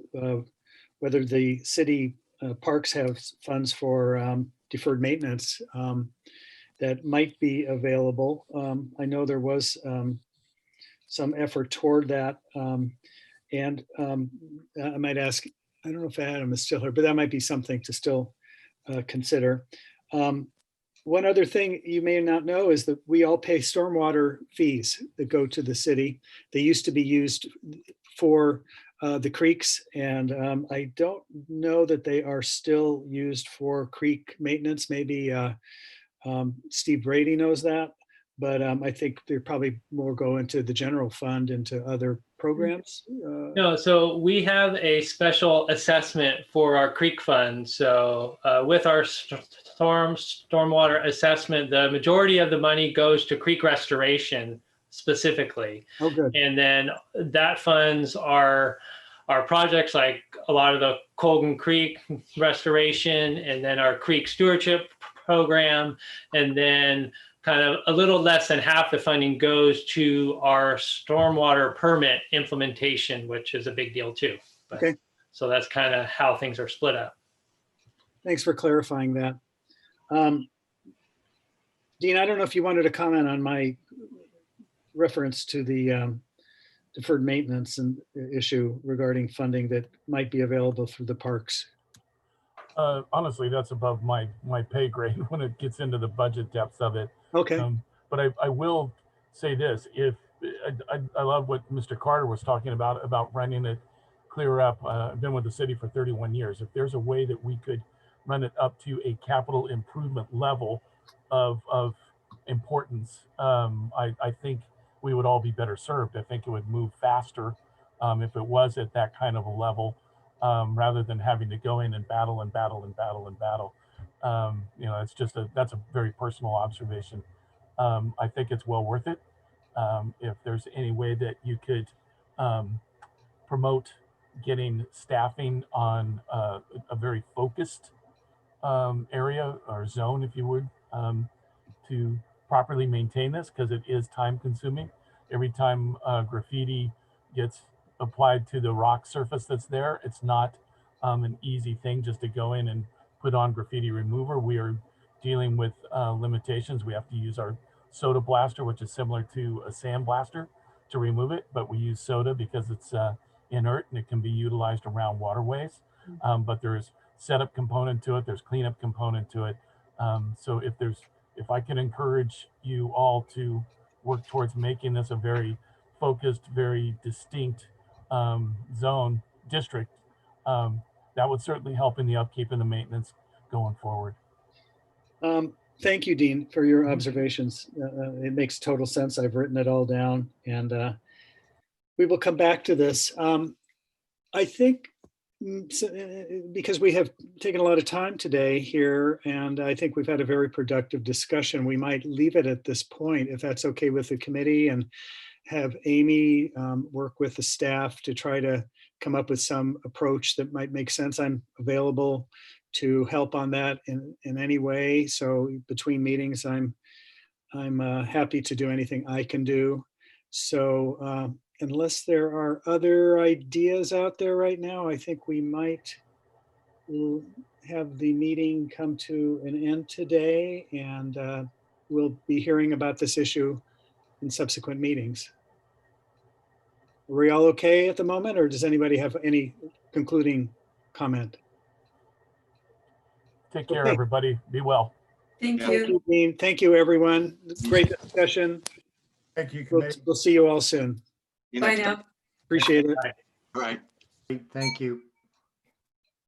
whether the city parks have funds for deferred maintenance that might be available. I know there was some effort toward that. And I might ask, I don't know if Adam is still here, but that might be something to still consider. One other thing you may not know is that we all pay stormwater fees that go to the city. They used to be used for the creeks, and I don't know that they are still used for creek maintenance. Maybe Steve Brady knows that, but I think they probably more go into the general fund, into other programs. No, so we have a special assessment for our creek fund. So with our stormwater assessment, the majority of the money goes to creek restoration specifically. Oh, good. And then that funds our projects, like a lot of the Colgan Creek restoration, and then our creek stewardship program, and then kind of a little less than half the funding goes to our stormwater permit implementation, which is a big deal too. But, okay. So that's kind of how things are split up. Thanks for clarifying that. Dean, I don't know if you wanted to comment on my reference to the deferred maintenance and issue regarding funding that might be available through the parks. Honestly, that's above my pay grade when it gets into the budget depths of it. Okay. But I will say this: if I love what Mr. Carter was talking about running it clear up. I've been with the city for 31 years. If there's a way that we could run it up to a capital improvement level of importance, I think we would all be better served. I think it would move faster if it was at that kind of a level, rather than having to go in and battle. It's just that's a very personal observation. I think it's well worth it. If there's any way that you could promote getting staffing on a very focused area or zone, if you would, to properly maintain this, because it is time consuming. Every time graffiti gets applied to the rock surface that's there, it's not an easy thing just to go in and put on graffiti remover. We are dealing with limitations. We have to use our soda blaster, which is similar to a sand blaster, to remove it, but we use soda because it's inert and it can be utilized around waterways. But there's setup component to it, there's cleanup component to it. So if I can encourage you all to work towards making this a very focused, very distinct zone district, that would certainly help in the upkeep and the maintenance going forward. Thank you, Dean, for your observations. It makes total sense. I've written it all down, and we will come back to this. I think because we have taken a lot of time today here, and I think we've had a very productive discussion, we might leave it at this point, if that's okay with the committee, and have Amy work with the staff to try to come up with some approach that might make sense. I'm available to help on that in any way. So between meetings, I'm happy to do anything I can do. So unless there are other ideas out there right now, I think we might have the meeting come to an end today, and we'll be hearing about this issue in subsequent meetings. Are we all okay at the moment, or does anybody have any concluding comment? Take care, everybody. Be well. Thank Thank you. you, Dean. Thank you, everyone. Great discussion. Thank you, We'll committee. see you all soon. Bye now. Appreciate it. All right. Thank you.